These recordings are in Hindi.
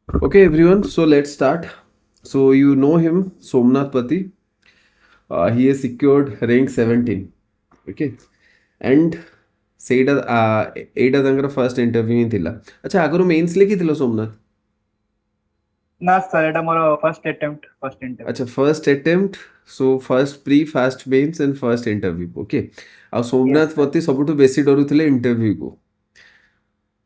Okay, everyone. So let's start. So you know him, Somnath Pati. He has secured rank 17. Okay, and ସେଇଟା ଏଇଟା ତାଙ୍କର ଫାର୍ଷ୍ଟ ଇଣ୍ଟରଭ୍ୟୁ ହିଁ ଥିଲା। ଆଚ୍ଛା ଆଗରୁ ମେନ୍ସ ଲେଖିଥିଲ ସୋମନାଥ? ନା ସାର୍ ଏଇଟା ମୋର ଫାର୍ଷ୍ଟ ଆଟେମ୍ପ୍ଟ ଫାର୍ଷ୍ଟ ଇଣ୍ଟରଭ୍ୟୁ। ଆଚ୍ଛା first attempt. So first pre first mains and first interview. Okay, ଆଉ ୟେସ୍ ସୋମନାଥ ସାର୍। ପତି ସବୁଠୁ ବେଶୀ ଡରୁଥିଲେ ଇଣ୍ଟରଭ୍ୟୁକୁ।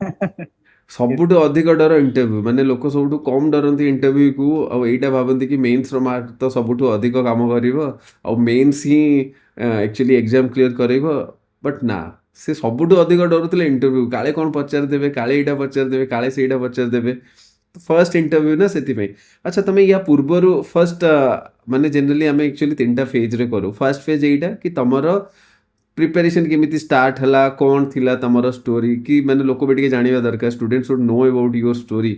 ୟେସ୍ ସବୁଠୁ ଅଧିକ ଡର ଇଣ୍ଟରଭ୍ୟୁ, ମାନେ ଲୋକ ସବୁଠୁ କମ୍ ଡରନ୍ତି ଇଣ୍ଟରଭ୍ୟୁକୁ, ଆଉ ଏଇଟା ଭାବନ୍ତି କି ମେନ୍ସର ମାର୍କ ତ ସବୁଠୁ ଅଧିକ କାମ କରିବ, ଆଉ ମେନ୍ସ ହିଁ ଆକ୍ଚୁଆଲି ଏକ୍ଜାମ୍ କ୍ଲିୟର କରିବ। ବଟ୍ ନା, ସେ ସବୁଠୁ ଅଧିକ ଡରୁଥିଲେ ଇଣ୍ଟରଭ୍ୟୁ, କାଳେ କ'ଣ ପଚାରିଦେବେ, କାଳେ ଏଇଟା ପଚାରିଦେବେ, କାଳେ ସେଇଟା ପଚାରିଦେବେ। ଫାର୍ଷ୍ଟ ଇଣ୍ଟରଭ୍ୟୁ ନା, ସେଥିପାଇଁ। ଆଚ୍ଛା ତମେ ୟା ପୂର୍ବରୁ ଫାର୍ଷ୍ଟ ମାନେ ଜେନେରାଲି ଆମେ ଆକ୍ଚୁଆଲି 3ଟା ଫେଜ୍ରେ କରୁ। ଫାର୍ଷ୍ଟ ଫେଜ୍ ଏଇଟା କି ତମର ପ୍ରିପାରେସନ୍ କେମିତି ଷ୍ଟାର୍ଟ ହେଲା, କ'ଣ ଥିଲା ତମର ଷ୍ଟୋରି, କି ମାନେ ଲୋକ ବି ଟିକେ ଜାଣିବା ଦରକାର, student should no about your story.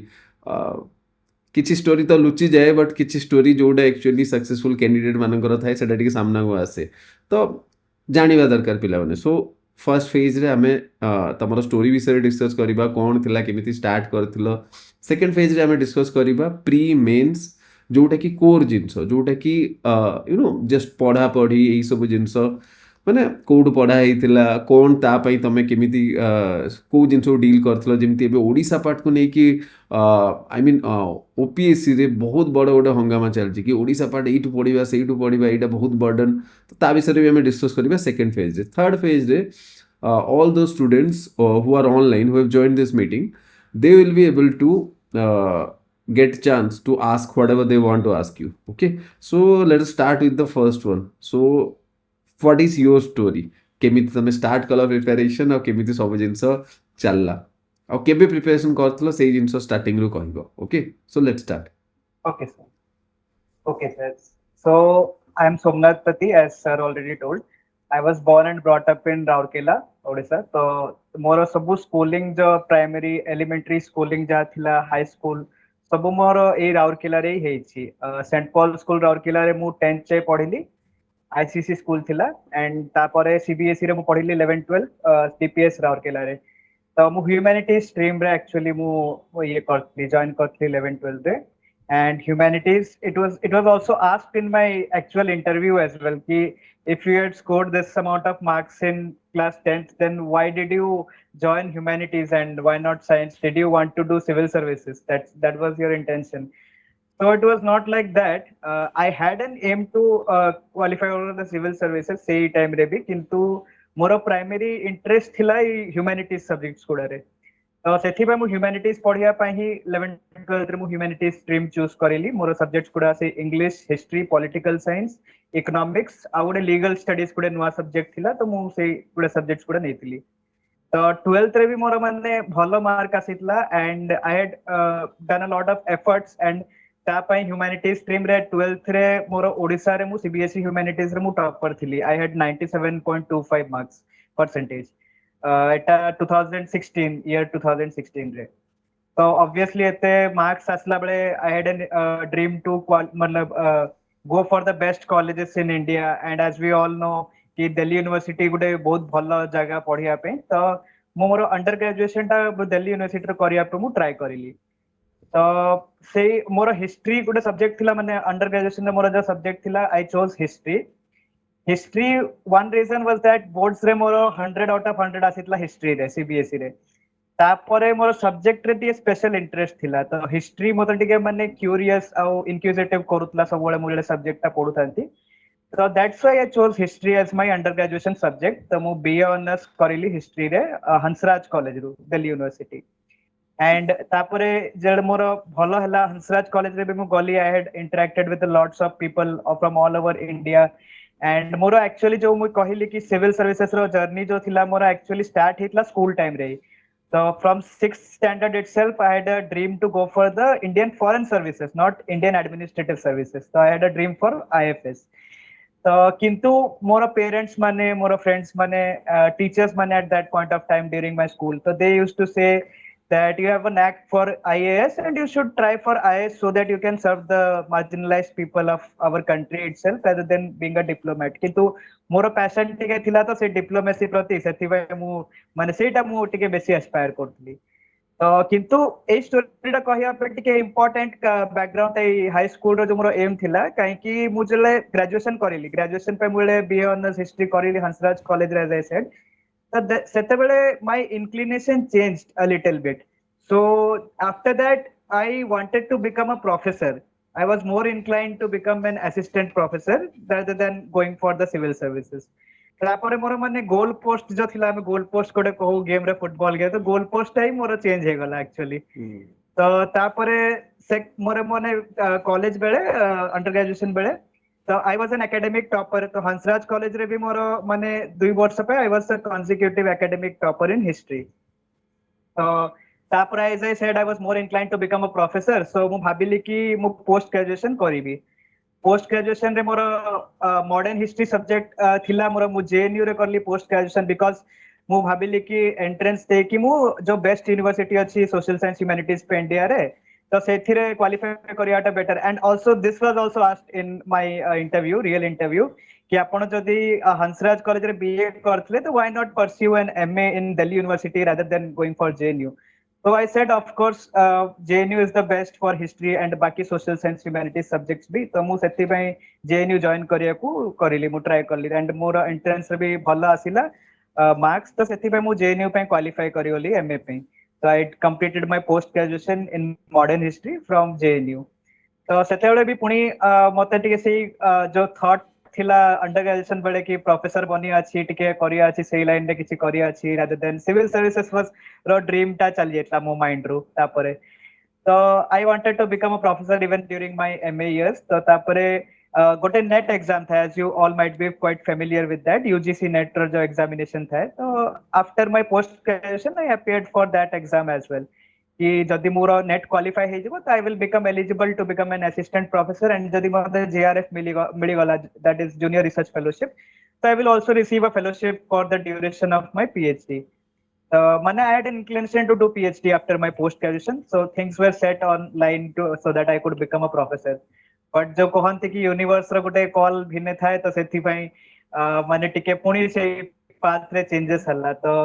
କିଛି ଷ୍ଟୋରି ତ ଲୁଚିଯାଏ, ବଟ୍ କିଛି ଷ୍ଟୋରି ଯେଉଁଟା ଆକ୍ଚୁଆଲି ସକ୍ସେସଫୁଲ୍ କ୍ୟାଣ୍ଡିଡେଟ୍ ମାନଙ୍କର ଥାଏ ସେଇଟା ଟିକେ ସାମ୍ନାକୁ ଆସେ, ତ ଜାଣିବା ଦରକାର ପିଲାମାନେ। ସୋ ଫାର୍ଷ୍ଟ ଫେଜ୍ରେ ଆମେ ତମର ଷ୍ଟୋରି ବିଷୟରେ ଡିସ୍କସ୍ କରିବା, କ'ଣ ଥିଲା, କେମିତି ଷ୍ଟାର୍ଟ କରିଥିଲ। ସେକେଣ୍ଡ ଫେଜ୍ରେ ଆମେ ଡିସ୍କସ୍ କରିବା ପ୍ରି ମେନ୍ସ, ଯେଉଁଟାକି କୋର୍ ଜିନିଷ, ଯେଉଁଟାକି ୟୁନୋ ଜଷ୍ଟ ପଢ଼ାପଢ଼ି ଏଇସବୁ ଜିନିଷ, ମାନେ କେଉଁଠୁ ପଢ଼ା ହେଇଥିଲା, କ'ଣ ତା ପାଇଁ ତମେ କେମିତି କେଉଁ ଜିନିଷକୁ ଡିଲ୍ କରିଥିଲ। ଯେମିତି ଏବେ ଓଡ଼ିଶା ପାର୍ଟକୁ ନେଇକି ଆଇ ମିନ୍ ଓପିଏସ୍ସିରେ ବହୁତ ବଡ଼ ଗୋଟେ ହଙ୍ଗାମା ଚାଲିଛି କି ଓଡ଼ିଶା ପାର୍ଟ ଏଇଠୁ ପଢ଼ିବା ସେଇଠୁ ପଢ଼ିବା, ଏଇଟା ବହୁତ ବର୍ଡ଼ନ୍। ତ ତା ବିଷୟରେ ବି ଆମେ ଡିସ୍କସ୍ କରିବା ସେକେଣ୍ଡ ଫେଜ୍ରେ। ଥର୍ଡ଼ ଫେଜ୍ରେ all those students who are online, who have joined this meeting, they will be able to uh, get chance to ask whatever they want to ask you. Okay, so let us start with the first one. So what is your story? କେମିତି ତମେ ଷ୍ଟାର୍ଟ କଲ ପ୍ରିପାରେସନ୍, ଆଉ କେମିତି ସବୁ ଜିନିଷ ଚାଲିଲା, ଆଉ କେବେ ପ୍ରିପାରେସନ୍ କରିଥିଲ, ସେଇ ଜିନିଷ ଷ୍ଟାର୍ଟିଂରୁ କହିବ। Okay, so let start. Okay, sir. Okay, sir. So I'm Somnath Pati, as sir already told. I was born and brought up in Rourkela, Odisha. So ମୋର ସବୁ ସ୍କୁଲିଂ जो प्राइमरी एलिमेंटरी स्कूलिंग जहाँ थिला हाई स्कूल ସବୁ ମୋର ଏଇ ରାଉରକେଲାରେ ହିଁ ହେଇଛି। ସେଣ୍ଟ ପଲ୍ ସ୍କୁଲ ରାଉରକେଲାରେ ମୁଁ 10th ଯାଏ ପଢିଲି। आईसीसी स्कूल थिला एंड तापर सीबीएसई रे मु पढ़िली 11 12 सीपीएस राउरकेला रे। तो मु ह्यूमैनिटीज स्ट्रीम रे एक्चुअली मु ये करथली जॉइन करथली 11 12 रे। And humanities, it was also asked in my actual interview as well ki if you had scored this amount of marks in class 10th, then why did you join humanities and why not science? Did you want to do civil services? That was your intention? So it was not like that. I had an aim to qualify for the civil services same time रे भी, किंतु मोर प्राइमरी इंटरेस्ट थिला ह्यूमैनिटीज सब्जेक्ट्स गुड़ारे। तो सेथिबा मु ह्यूमैनिटीज पढ़िया ପାଇଁ ହିଁ 11 12 ରେ मु ह्यूमैनिटीज स्ट्रीम चूज करिली। मोर सब्जेक्ट्स गुड़ा से English, history, political science, economics आ गोटे लीगल स्टडीज गुड़े नुआ सब्जेक्ट थिला, तो मु से गुड़े सब्जेक्ट्स गुड़ा नेतिली। तो 12th रे भी मोर माने भलो मार्क आसीतला and I had done a lot of efforts and ता ପାଇଁ ह्यूमैनिटीज स्ट्रीम रे 12th रे मोर ओडिसा रे मु सीबीएसई ह्यूमैनिटीज रे मु टॉपर थिली। I had 97.25 marks percentage. एटा 2016 ईयर 2016 रे। तो ऑब्वियसली एते मार्क्स आसला बेले I had an dream to मतलब go for the best colleges in India and as we all know कि दिल्ली यूनिवर्सिटी गोटे बहुत भल जगह पढ़िया पे। तो मु मोर अंडर ग्रेजुएशन टा दिल्ली यूनिवर्सिटी रे करिया पे मु ट्राई करिली। तो से मोर हिस्ट्री गोटे सब्जेक्ट थिला, माने अंडर ग्रेजुएशन मोर जो सब्जेक्ट थिला I chose history. History one reason was that boards रे मोर 100 आउट ऑफ 100 आसीतला हिस्ट्री रे सीबीएसई रे। तापरे मोर सब्जेक्ट रे टी स्पेशल इंटरेस्ट थिला, तो हिस्ट्री मते टिके माने क्यूरियस आ इनक्यूजिटिव करूतला सब बेले मु जे सब्जेक्ट ता पढुथांती। तो that's why I chose history as my undergraduate subject. तो मु बीए ऑनर्स करिली हिस्ट्री रे हंसराज कॉलेज रु दिल्ली यूनिवर्सिटी। एंड तापरे जेड मोर भलो हला हंसराज कॉलेज रे भी मु गली। I had interacted with lots of people from all over India. And more actually जो मु कहली कि सिविल सर्विसेज रो जर्नी जो थिला मोर एक्चुअली स्टार्ट हितला स्कूल टाइम रे। So from sixth standard itself, I had a dream to go for the Indian Foreign Services, not Indian Administrative Services. So I had a dream for IFS. तो किंतु मोर पेरेंट्स माने, मोर फ्रेंड्स माने, टीचर्स माने at that point of time during my school, so they used to say that you have a knack for IAS and you should try for IAS so that you can serve the marginalized people of our country itself rather than being a diplomat. किंतु मोर पैशन टिके थिला तो से डिप्लोमेसी प्रति सेथिबे मु माने सेटा मु टिके बेसी एस्पायर करथली। तो किंतु ए स्टोरीटा कहया पे टिके इम्पोर्टेंट बैकग्राउंड ए हाई स्कूल रो जो मोर एम थिला काहे कि मु जले ग्रेजुएशन करिली ग्रेजुएशन पे मुले बीए ऑनर्स हिस्ट्री करिली हंसराज कॉलेज रे एज आई सेड तो सेतेबेले my inclination changed a little bit so after that I wanted to become a professor I was more inclined to become an assistant professor rather than going for the civil services. ତାପରେ ମୋର ମାନେ ଗୋଲ ପୋଷ୍ଟ ଯୋଉ ଥିଲା ଆମେ ଗୋଲ ପୋଷ୍ଟ ଗୋଟେ କହୁ ଗେମ ରେ ଫୁଟବଲ ଗେମ୍ ତ ଗୋଲ ପୋଷ୍ଟ ଟା ହିଁ ମୋର ଚେଞ୍ଜ ହେଇଗଲା ଆକ୍ଚୁଆଲି ତ ତାପରେ ସେ ମୋର ମାନେ କଲେଜ ବେଳେ ଅଣ୍ଡର ଗ୍ରାଜୁଏସନ ବେଳେ ତ I was an academic topper तो हंसराज कॉलेज रे भी मोर माने 2 वर्ष पे I was a consecutive academic topper in history तो तापर as I said I was more inclined to become a professor so मु भाबिली कि मु पोस्ट ग्रेजुएशन करिवि पोस्ट ग्रेजुएशन रे मोर मॉडर्न हिस्ट्री सब्जेक्ट थिला मोर मु जेएनयू रे करली पोस्ट ग्रेजुएशन बिकॉज मु भाबिली कि एंट्रेंस दे कि मु जो बेस्ट यूनिवर्सिटी अछि सोशल साइंस ह्यूमैनिटीज पे इंडिया रे तो सेथिरे क्वालिफाई करियाटा better and also this was also asked in my interview real interview कि आपण जदि हंसराज कॉलेज रे बीए करथले तो why not pursue an MA in Delhi university rather than going for JNU so I said, of course, JNU is the best for history and बाकी social science humanities subjects भी तो मु सेति पई JNU join करिया को करिली मु ट्राई करली एंड मोर एंट्रेंस रे भी भलो आसिला मार्क्स तो सेति पई मु JNU पई क्वालिफाई करियोली एमए पई so I completed my post graduation in modern history from JNU तो सेतेबेले भी पुणी मते टिके सेही जो थॉट थिला अंडर ग्रेजुएशन बेले कि प्रोफेसर बनी अछि टिके करिया अछि सेही लाइन रे किछि करिया अछि rather than civil services was रो ड्रीम टा चल जेतला मो माइंड रो तापरे तो I wanted to become a professor even during my MA years तो तापरे गोटे नेट एग्जाम था as you all might be quite familiar with that UGC NET रो जो एग्जामिनेशन था तो after my post graduation I appeared for that exam as well कि जदि मोर नेट क्वालिफाई हे जिवो तो I will become eligible to become an assistant professor and जदि मते जेआरएफ मिलिगला that is junior research fellowship so I will also receive a fellowship for the duration of my PhD. Mane I had an inclination to do PhD after my post graduation, so things were set on line to so that I could become a professor. But जो कहते कि यूनिवर्स रो गोटे कॉल भिने थाए तो सेथि पई माने टिके पुणी से पाथ रे चेंजेस हल्ला तो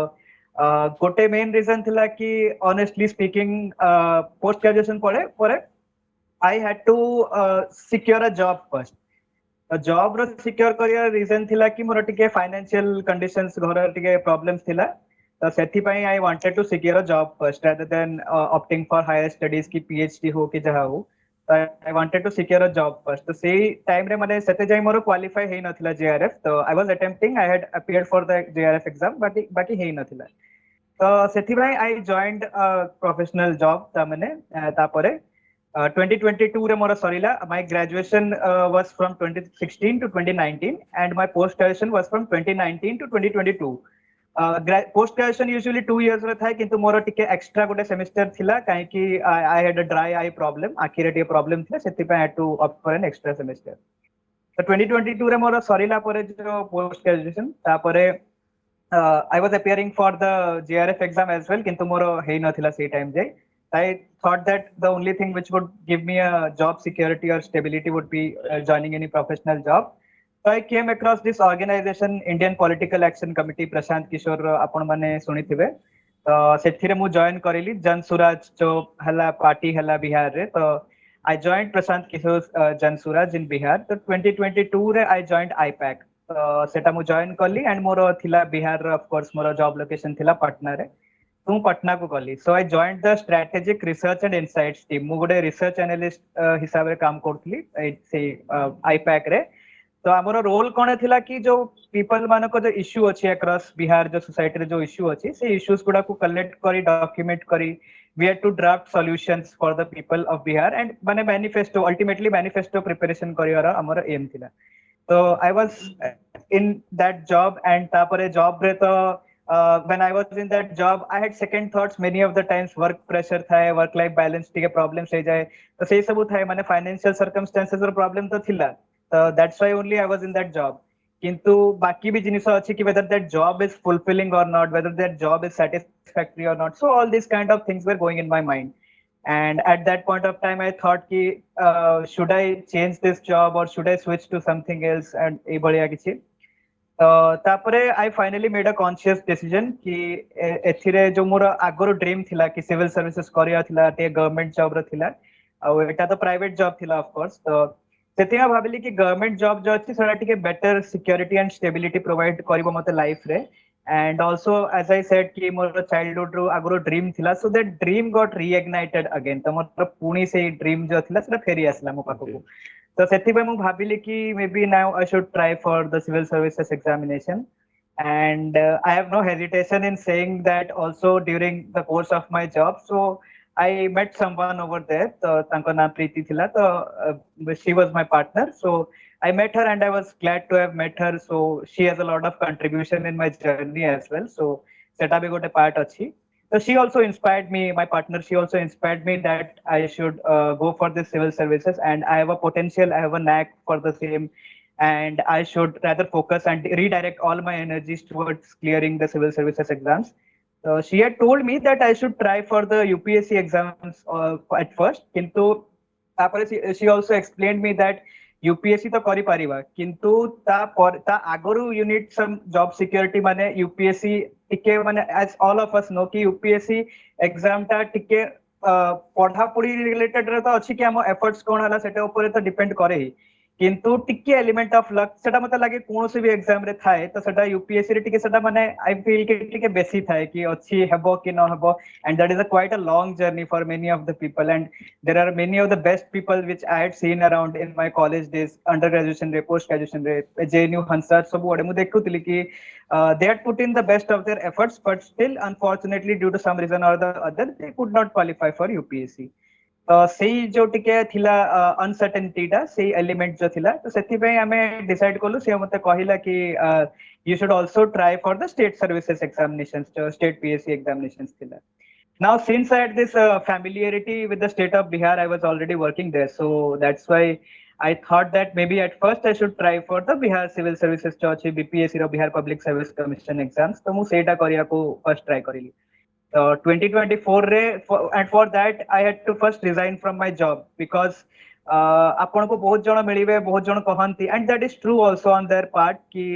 गोटे मेन रीजन थिला कि ऑनेस्टली स्पीकिंग पोस्ट ग्रेजुएशन परे I had to secure a job first. Job रो सिक्योर करिया रीजन थिला कि मोर टिके फाइनेंशियल कंडीशंस घर टिके प्रॉब्लम्स थिला तो सेथि पई I wanted to secure a job first rather than opting for higher studies की पीएचडी हो कि जहा हो I wanted to secure a job first तो सेही टाइम रे माने सेते जाई मोर क्वालिफाई हेई नथिला जेआरएफ तो I was attempting I had appeared for the JRF exam बाकी हेई नथिला तो सेथि पई आई जॉइंड प्रोफेशनल जॉब ता माने तापरे 2022 रे मोर सरीला my graduation was from 2016 to 2019 and my post graduation was from 2019 to 2022 post graduation usually 2 years रे थाए किंतु मोर टिके एक्स्ट्रा गोटे सेमेस्टर थिला काहे कि I had a dry eye problem आखिरे टिके प्रॉब्लम थिला सेति पे I had to opt for an extra semester तो 2022 रे मोर सरीला परे जो पोस्ट ग्रेजुएशन तापरे I was appearing for the JRF exam as well किंतु मोर हेई नथिला सेही टाइम जे I thought that the only thing which would give me a job security or stability would be joining any professional job. So I came across this organization, Indian Political Action Committee, Prashant Kishore आपण माने सुनिथिबे तो सेथिरे मु जॉइन करिली जन सुराज जो हला पार्टी हला बिहार रे तो I joined Prashant Kishore Jan Suraj in Bihar तो 2022 रे I joined IPAC तो सेटा मु जॉइन करली एंड मोर थिला बिहार ऑफ कोर्स मोर जॉब लोकेशन थिला पटना रे तू पटना को गली so I joined the strategic research and insights team मु गोटे रिसर्च एनालिस्ट हिसाब रे काम करथली से आईपैक रे तो हमरो रोल कोन थिला कि जो पीपल मानको जो इश्यू अछि अक्रॉस बिहार जो सोसाइटी रे जो इश्यू अछि से इश्यूज गुडा को कलेक्ट करी डॉक्यूमेंट करी we had to draft solutions for the people of Bihar and माने मैनिफेस्टो अल्टीमेटली मैनिफेस्टो प्रिपरेशन करिवार हमरो एम थिला तो I was in that job and तापरे जॉब रे तो when I was in that job, I had second thoughts many of the times. Work pressure था, work life balance टिके problems रह जाए, तो सही सब था, माने financial circumstances और problem तो थिला, तो that's why only I was in that job. किंतु बाकी भी जिनिस अच्छी कि whether that job is fulfilling or not, whether that job is satisfactory or not. So all these kind of things were going in my mind. And at that point of time, I thought कि should I change this job or should I switch to something else and ए बढ़िया किसी तापरे I finally made a conscious decision कि एथिरे जो मोर आगरो ड्रीम थिला कि सिविल सर्विसेज करिया थिला ते गवर्नमेंट जॉब रो थिला आ एटा तो प्राइवेट जॉब थिला ऑफ कोर्स तो सेतिया भाबिली कि गवर्नमेंट जॉब जो अछि सेटा टिके better security and stability provide करिवो मते लाइफ रे and also as I said कि मोर चाइल्डहुड रो आगरो ड्रीम थिला so that dream got reignited again तो मोर पुणी से ड्रीम जो थिला सेटा फेरी आसला मो पाखो Okay. तो ସେଥିପାଇଁ ମୁଁ ଭାବିଲି କି maybe now I should try for the civil services examination and I have no hesitation in saying that also during the course of my job so I met someone over there तो ତାଙ୍କ ନାଁ ପ୍ରୀତି ଥିଲା ତ she was my partner so I met her and I was glad to have met her so she has a lot of contribution in my journey as well so ସେଟା ବି ଗୋଟେ part ଅଛି so she also inspired me, my partner, she also inspired me that I should go for the civil services and I have a potential, I have a knack for the same and I should rather focus and redirect all my energies towards clearing the civil services exams. So she had told me that I should try for the UPSC exams at first, kintu she also explained me that UPSC तो करि परिबा किंतु ता आगरु you need some job security माने यूपीएससी टिके माने as all of us know कि यूपीएससी एग्जाम ता टिके पढ़ा पढ़ी रिलेटेड रे तो अछि कि हम एफर्ट्स कोन हला सेटा ऊपर तो डिपेंड करे ही किंतु टिके एलिमेंट ऑफ लक सेटा मते लागे कोनोसी भी एग्जाम रे थाए तो सेटा यूपीएससी रे टिके सेटा माने आई फील कि टिके बेसी थाए कि अछि हेबो कि न हेबो and that is a quite a long journey for many of the people and there are many of the best people which I had seen around in my college days, under graduation, post graduation, JNU, Hansard, सब वो मैं देखूँ तिली कि they had put in the best of their efforts, but still, unfortunately, due to some reason or the other, they could not qualify for UPSC. तो सेही जो टिके थिला अनसर्टेनिटी टा सेही एलिमेंट जो थिला तो सेथि पे हमें डिसाइड करलु से मते कहिला कि you should also try for the state services examinations, state PSC examinations थिला. Now, since I had this familiarity with the state of Bihar, I was already working there. So that's why I thought that maybe at first I should try for the Bihar Civil Services Church, BPSC or Bihar Public Service Commission exams. So, I सेटा करिया को first try करिली. So 2024 रे and for that I had to first resign from my job because आपण को बहुत जण मिलिबे बहुत जण कहंती and that is true also on their part कि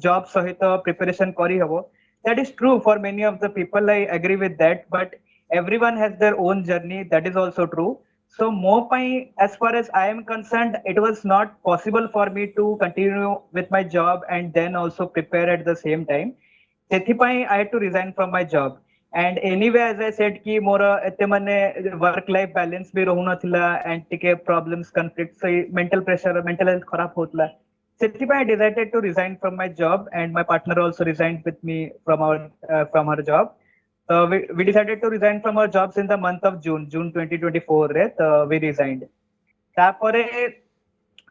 job सहित preparation करी हबो. That is true for many of the people. I agree with that, but everyone has their own journey. That is also true. So, more as far as I am concerned, it was not possible for me to continue with my job and then also prepare at the same time. ସେଥିପାଇଁ I had to resign from my job. And anyway, as I said, कि मोर एते माने वर्क लाइफ बैलेंस भी रहु नथिला and टिके problems, conflicts, mental pressure, mental health खराब होतला. I decided to resign from my job, and my partner also resigned with me from her job. We decided to resign from our jobs in the month of June 2024. We resigned. Tapore,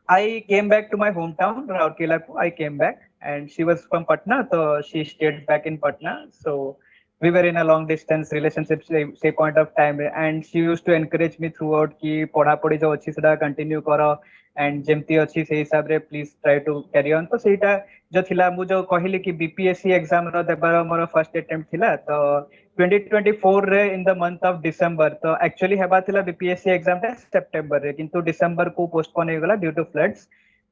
I came back to my hometown, Raurkela. I came back, and she was from Patna, so she stayed back in Patna. So we were in a long distance relationship, say point of time, and she used to encourage me throughout कि पढ़ापढ़ी जो अच्छी से कंटिन्यू करो एंड जेमती अच्छी से हिसाब रे please try to carry on तो सेटा जो थिला मु जो कहली कि बीपीएससी एग्जाम रो देबार मोर फर्स्ट अटेम्प्ट थिला तो 2024 रे in the month of December तो एक्चुअली हेबा थिला बीपीएससी एग्जाम टा सितंबर रे किंतु डिसेंबर को पोस्टपोन हो गला ड्यू टू फ्लड्स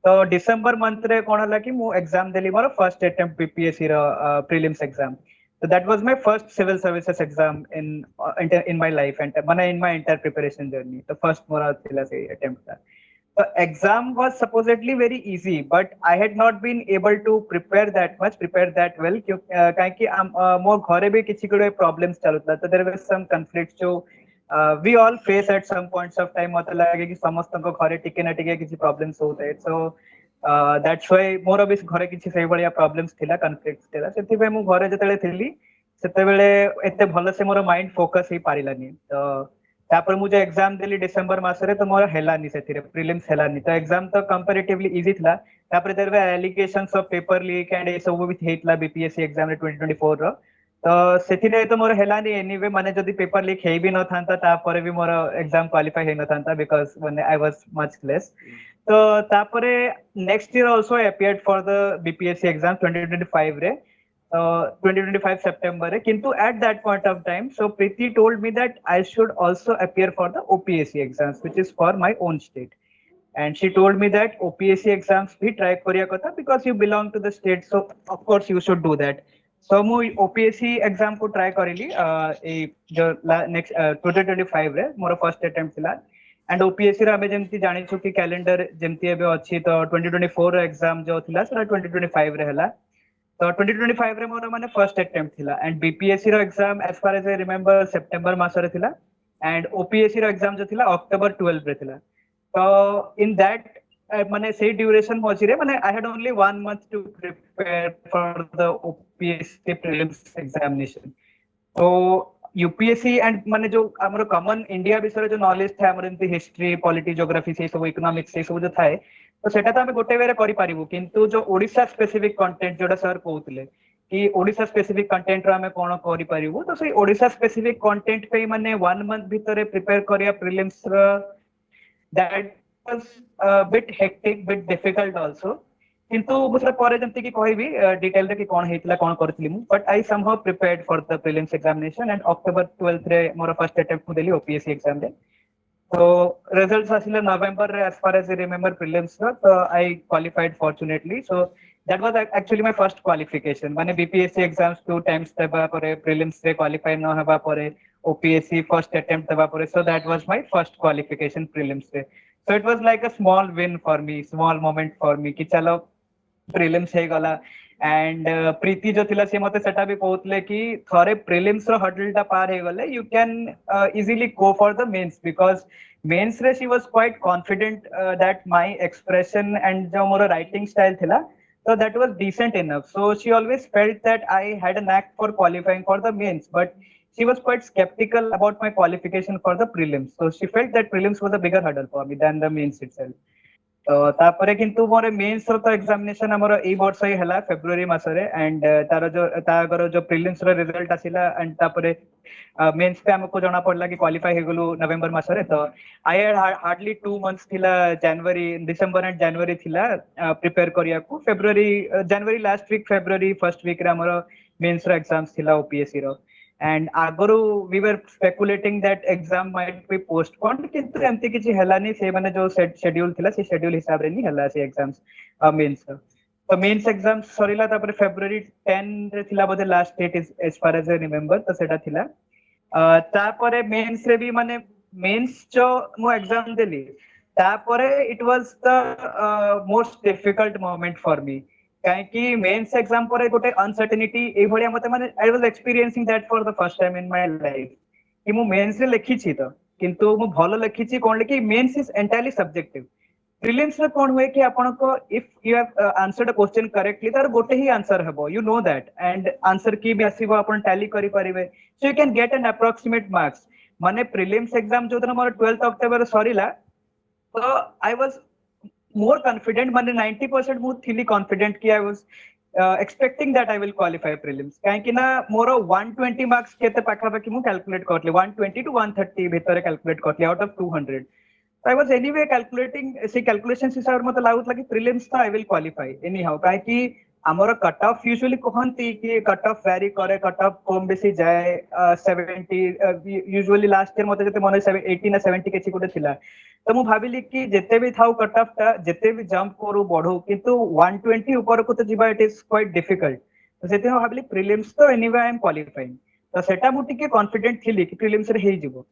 तो डिसेंबर मंथ रे कोन हला कि मु एग्जाम देली मोर फर्स्ट अटेम्प्ट बीपीएससी रो prelims exam. So that was my first civil services exam in my life and in my entire preparation journey. The first mora thila se attempt tha. The exam was supposedly very easy, but I had not been able to prepare that well. Because more घरे भी किसी को problems चलता तो there were some conflicts जो we all face at some points of time. मतलब लगे कि समस्त को घरे टिके ना टिके किसी problems होते हैं. So that's why मोर भी घरे किसी से बड़िया problems थिला conflicts थिला सेति पे मु घरे जतले थिली सेते बेले एते भलो से मोर माइंड फोकस ही पारिलानी तो तापर मु जे एग्जाम देली डिसेंबर मासरे तो मोर हेलानी सेथिरे प्रीलिम्स हेलानी तो एग्जाम तो कंपैरेटिवली इजी थिला तापर there were allegations of paper leak and ए सब भी हेतला बीपीएससी एग्जाम रे 2024 रो तो सेथिरे तो मोर हेलानी एनीवे माने जदी पेपर लीक हे भी न थांता तापर भी मोर एग्जाम क्वालिफाई हे न थांता because when I was much less तो तापरे next year also I appeared for the BPSC exam 2025 रे 2025 September रे किंतु at that point of time so Priti told me that I should also appear for the OPSC exams which is for my own state and she told me that OPSC exams bhi try kariya kotha because you belong to the state, so of course you should do that. So mu OPSC exam को try करिली ए जो next 2025 रे मोर first attempt थिला and OPSC रे आमे जेमती जानि छु कि कैलेंडर जेमती एबे अछि तो 2024 एग्जाम जो थिला सेटा 2025 रे हला तो 2025 रे मोर माने फर्स्ट अटेम्प्ट थिला एंड बीपीएससी रो exam as far as I remember September मास रे थिला एंड ओपीएससी रो एग्जाम जो थिला अक्टोबर 12 रे थिला तो इन दैट माने से ड्यूरेशन मझी रे माने I had only 1 month to prepare for the OPSC prelims examination तो यूपीएससी एंड माने जो हमर कॉमन इंडिया विषय जो नॉलेज था हमर एमती हिस्ट्री पॉलिटी ज्योग्राफी से सब इकोनॉमिक्स से सब जो थाए तो सेटा तो हमें गोटे बेरे करि पारिबु किंतु जो ओडिशा स्पेसिफिक कंटेंट जोडा सर कहउतले कि ओडिशा स्पेसिफिक कंटेंट रो हमें कोन करि पारिबु तो से ओडिशा स्पेसिफिक कंटेंट पे माने 1 month भितरे प्रिपेयर करिया प्रीलिम्स रो that was bit hectic bit difficult also किंतु मुझे परे जंती की कहबी डिटेल रे कि कोन हेतिला कोन करथिली मु but I somehow prepared for the prelims examination and October 12 रे मोर फर्स्ट अटेम्प्ट देली ओपीएससी एग्जाम रे तो रिजल्ट्स आसिले नवंबर रे as far as I remember prelims रो तो I qualified fortunately so that was actually my first qualification माने बीपीएससी एग्जाम्स 2 times देबा परे प्रीलिम्स रे क्वालिफाई न हेबा परे ओपीएससी फर्स्ट अटेम्प्ट देबा परे so that was my first qualification prelims रे so it was like a small win for me small moment for me कि चलो प्रीलिम्स हे गला एंड प्रीति जो थिला से मते सेटा भी कहउतले कि थरे प्रीलिम्स रो हर्डल टा पार हे गले you can easily go for the mains because mains रे she was quite confident that my expression and जो मोर राइटिंग स्टाइल थिला so that was decent enough so she always felt that I had a knack for qualifying for the mains but she was quite skeptical about my qualification for the prelims so she felt that prelims was a bigger hurdle for me than the mains itself तो तापरे किंतु मोर मेंस रो तो एग्जामिनेशन हमर ए वर्ष ही हला फेब्रुअरी मासरे एंड तार जो तागर जो प्रीलिम्स रो रिजल्ट आसिला एंड तापरे मेंस पे हमको जाना पड़ला कि क्वालिफाई हे गेलु नवंबर मासरे तो आई हैड हार्डली 2 months थिला जनवरी दिसंबर एंड जनवरी थिला प्रिपेयर करिया को February January last week February first week रे हमर मेंस रो एग्जाम्स थिला ओपीएससी रो and aguru we were speculating that exam might be postponed kintu emti kichi helani se mane jo schedule thila se schedule hisab re ni hela se exams mains so mains exams sorila tapare february 10 re thila bode last date is as far as I remember to seta thila tapare mains re bi mane mains jo mo exam deli tapare it was the most difficult moment for me काहेकि मेंस एग्जाम पर गोटे अनसर्टेनिटी ए भलिया मते माने I was experiencing that for the first time in my life कि मु मेंस रे लिखि छी तो किंतु मु भलो लिखि छी कोन कि mains is entirely subjective prelims रे कोन होय कि आपन को if you have answered a question correctly तार गोटे ही आंसर हबो you know that and answer की भी आसीबो आपन टैली करि परिबे so you can get an approximate marks माने प्रीलिम्स एग्जाम जो दिन मोर 12th अक्टोबर सरीला तो आई वाज more confident माने 90% मु थिली confident कि I was expecting that I will qualify prelims काहे कि ना मोर 120 मार्क्स केते पाखा पाखी मु कैलकुलेट करली 120 to 130 भितर कैलकुलेट करली out of 200 so I was anyway calculating से कैलकुलेशंस हिसाब मते लागुत कि prelims तो I will qualify anyhow काहे कि हमर कट ऑफ यूजुअली कहंती कि कट ऑफ वेरी करे कट ऑफ कम बेसी जाए 70 यूजुअली लास्ट ईयर मते जते मन 80 ना 70 केछि कोटे थिला तो मु भाबिली कि जेते भी थाउ कट ऑफ ता जेते भी जंप करू बढ़ू किंतु 120 ऊपर को तो जिबा इट इज क्वाइट डिफिकल्ट तो सेते हम भाबिली प्रीलिम्स तो एनीवे आई एम क्वालिफाइंग तो सेटा मु टिके कॉन्फिडेंट थिली कि प्रीलिम्स रे हेइ जिवो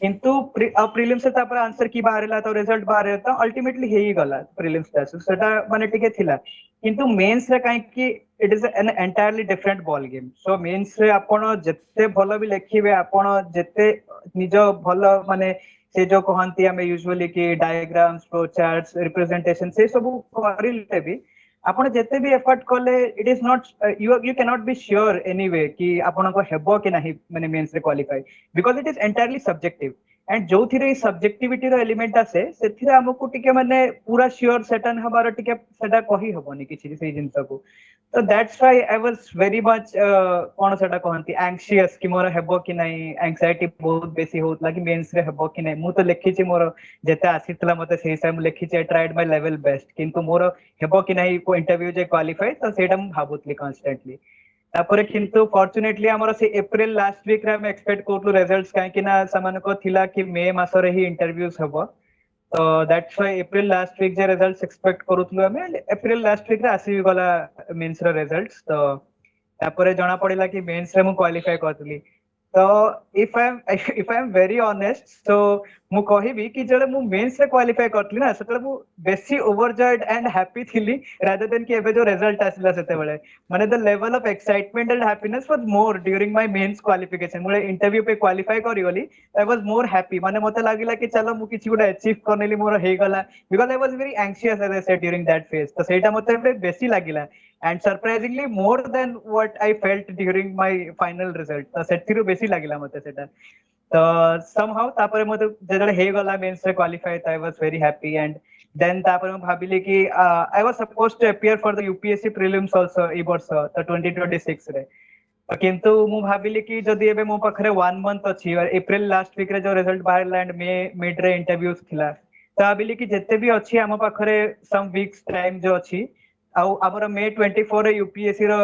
किंतु प्रीलिम्स से तापर आंसर की बाहरला तो रिजल्ट बाहर तो अल्टीमेटली हेइ गला प्रीलिम्स ता सेटा माने टिके थिला किंतु मेंस रे काहे कि it is an entirely different ball game so mains रे आपण जत्ते भलो भी लिखिबे आपण जत्ते निज भलो माने से जो कहंती हमें यूजुअली कि डायग्राम्स फ्लो चार्ट्स रिप्रेजेंटेशन से सब करिले भी आपण जत्ते भी एफर्ट कले it is not you can not be sure anyway कि आपण को हेबो कि नाही माने मेंस रे qualify because it is entirely subjective and जो थिरे सब्जेक्टिविटी रो एलिमेंट आसे सेथिरे हमकु टिके माने पूरा श्योर सेटन हबार टिके सेटा कहि हबोनी किछि से जिंस को तो that's why I was very much कोन सेटा कहंती एंग्शियस कि मोर हेबो कि नाही एंग्जायटी बहुत बेसी होतला कि मेंस रे हेबो कि नाही मु तो लिखि छि मोर जेते आसीतला मते सेही टाइम लिखि छि आई ट्राइड माय लेवल बेस्ट किंतु मोर हेबो कि नाही को इंटरव्यू जे क्वालिफाई तो सेटा मु भाबुतली कांस्टेंटली तापरे किंतु फॉर्चूनेटली हमर से अप्रैल लास्ट वीक रे हम एक्सपेक्ट करतु रिजल्ट्स काहे कि ना समान को थिला कि मे मास रे ही इंटरव्यूज हबो तो that's why April last week जे रिजल्ट्स एक्सपेक्ट करूथलु हमें एप्रिल लास्ट वीक रे आसी गला मेंस रो रिजल्ट्स तो तापरे जणा पड़िला कि मेंस रे मु क्वालिफाई करथली तो if I am very honest so मु कहिबी कि जले मु मेंस रे क्वालिफाई करथली ना सेतले मु बेसी ओवरजॉयड एंड हैप्पी थिली रादर देन कि एबे जो रिजल्ट आसिला सेते बेले माने the level of excitement and happiness was more during my mains qualification मुळे इंटरव्यू पे क्वालिफाई करी गली आई वाज मोर हैप्पी माने मते लागिला कि चलो मु किछि गुडा अचीव करनेली मोर हे गला because I was very anxious as I said during that phase तो सेटा मते बेसी लागिला and surprisingly more than what I felt during my final result तो सेथिरु बेसी लागिला मते सेटा तो somehow तापरे मते जेतले हे गला मेंस रे qualify I was very happy and then तापरे म भाबिली कि I was supposed to appear for the UPSC prelims also ई वर्ष तो 2026 रे किंतु मु भाबिली कि जदि एबे मो पाखरे 1 मंथ अछि और अप्रैल लास्ट वीक रे जो रिजल्ट बाहर एंड मे मिड रे इंटरव्यूज थिला तो भाबिली कि जेते भी अछि हम पाखरे सम वीक्स टाइम जो अछि आउ हमर मे 24 रे यूपीएससी रो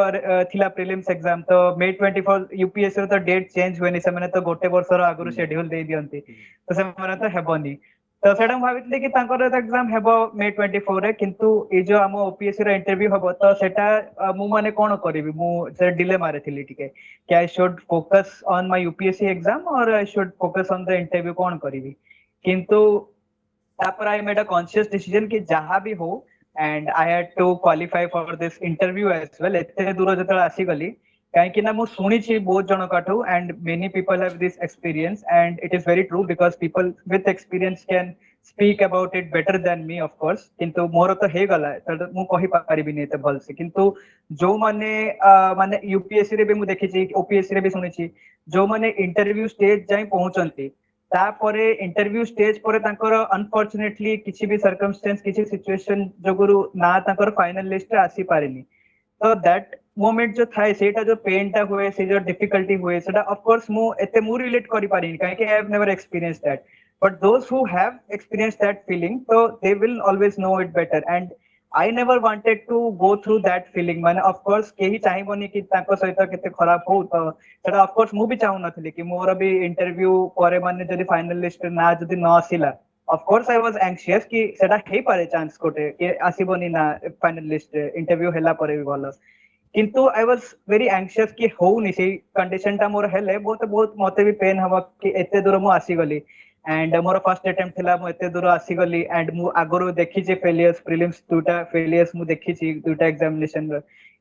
थिला प्रीलिम्स एग्जाम तो मे 24 यूपीएससी रो तो डेट चेंज होनी से माने तो गोटे वर्ष रो आगुरु शेड्यूल दे दियंती तो से माने तो हेबनी तो सेटा भाबितले कि तांकर एग्जाम हेबो मे 24 रे किंतु ए जो हम ओपीएससी रो इंटरव्यू हबो तो सेटा मु माने कोन करबी मु से डिले मारे थिली ठीक है कि I should focus on my UPSC exam और I should focus on the interview कोन करबी किंतु तापर I made a conscious decision कि जहां भी हो and I had to qualify for this interview as well एते दूर जतला आसी गली काहे कि ना मु सुनी छी बहुत जन काठू and many people have this experience and it is very true because people with experience can speak about it better than me of course किंतु मोर तो हे गला त मु कहि पारिबि नै एते भल से किंतु जो माने माने यूपीएससी रे भी मु देखि छी ओपीएससी रे भी सुनी छी जो माने इंटरव्यू स्टेज जाई पहुंचंती तापरे इंटरव्यू स्टेज पर तांकर अनफॉर्चुनेटली किछि भी सर्कमस्टेंस किछि सिचुएशन जोगुरु ना तांकर फाइनल लिस्ट आसी पारेनी तो दैट मोमेंट जो थाए सेटा जो पेन टा हुए से जो डिफिकल्टी हुए सेटा ऑफ कोर्स मु एते मु रिलेट करि पारिनी काहे कि I have never experience that but those who have experience that feeling तो they will always know it better and I never wanted to go through that feeling माने ऑफ कोर्स केही चाहिबोनी कि तांको सहित केते खराब हो तो सेटा ऑफ कोर्स मु भी चाहू नथली कि मोर भी इंटरव्यू करे माने जदी फाइनल लिस्ट ना जदी न आसिला of course I was anxious कि सेटा हेई पारे चांस कोटे कि आसीबोनी ना फाइनल लिस्ट इंटरव्यू हेला परे भी भलो किंतु आई वाज वेरी एंग्शियस कि होउनी से कंडीशन टा मोर हेले बहुत बहुत मते भी पेन हवा कि एते दूर मु आसी गली एंड मोर फर्स्ट अटेम्प्ट थिला मु एते दूर आसी गली एंड मु आगरो देखि जे फेलियर्स प्रीलिम्स दुटा फेलियर्स मु देखि छी दुटा एग्जामिनेशन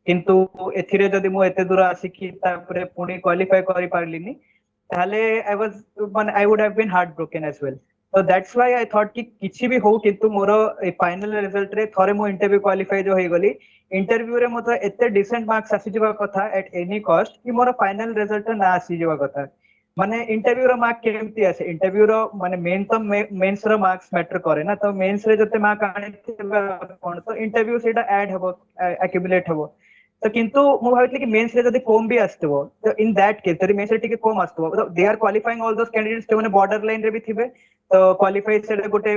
किंतु एथिरे जदी मु एते दूर आसी कि तापरे पुणी क्वालिफाई करि पारलिनी ताले I was one I would have been heartbroken as well तो दैट्स व्हाई आई थॉट कि किछि भी हो किंतु मोर फाइनल रिजल्ट रे थरे मु इंटरव्यू क्वालिफाई जो हे गली इंटरव्यू रे मत एते डिसेंट मार्क्स आसी जबा कथा एट एनी कॉस्ट कि मोर फाइनल रिजल्ट ना आसी जबा कथा माने इंटरव्यू रो मार्क केमती आसे इंटरव्यू रो माने मेन तो मेंस रो मार्क्स मैटर करे ना तो मेंस रे जते मार्क आने कोन तो इंटरव्यू सेटा ऐड हबो एक्युमुलेट हबो तो किंतु मु भाबितले कि मेंस रे जदी कम भी आस्तबो तो इन दैट केस तरी मेंस रे टिके कम आस्तबो तो they are qualifying all those candidates जो माने बॉर्डर लाइन रे भी थिबे तो क्वालिफाई से गोटे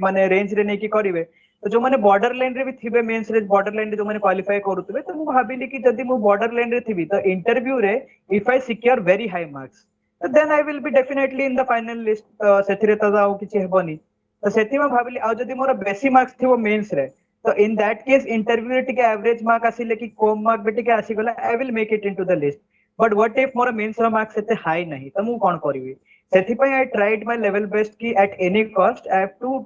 माने रेंज रे नै कि करिवे तो जो माने बॉर्डर लाइन रे भी थिबे मेंस रे बॉर्डर लाइन रे जो माने क्वालिफाई करूतबे तो मु भाबिली कि जदी मु बॉर्डर लाइन रे थिबी तो इंटरव्यू रे if I secure very high marks तो then I will be definitely in the final list सेथिरे तो आउ किछि हेबनी तो सेथि में भाबिली आ जदी मोर बेसी मार्क्स थिबो मेंस रे तो इन दैट केस इंटरव्यू रे टिके एवरेज मार्क आसीले कि कम मार्क बे टिके आसी गला I will make it into the list but what if मोर मेंस रो मार्क्स एते हाई नहीं तो मु कोन करबी सेथि पय I tried my level best कि at any cost I have to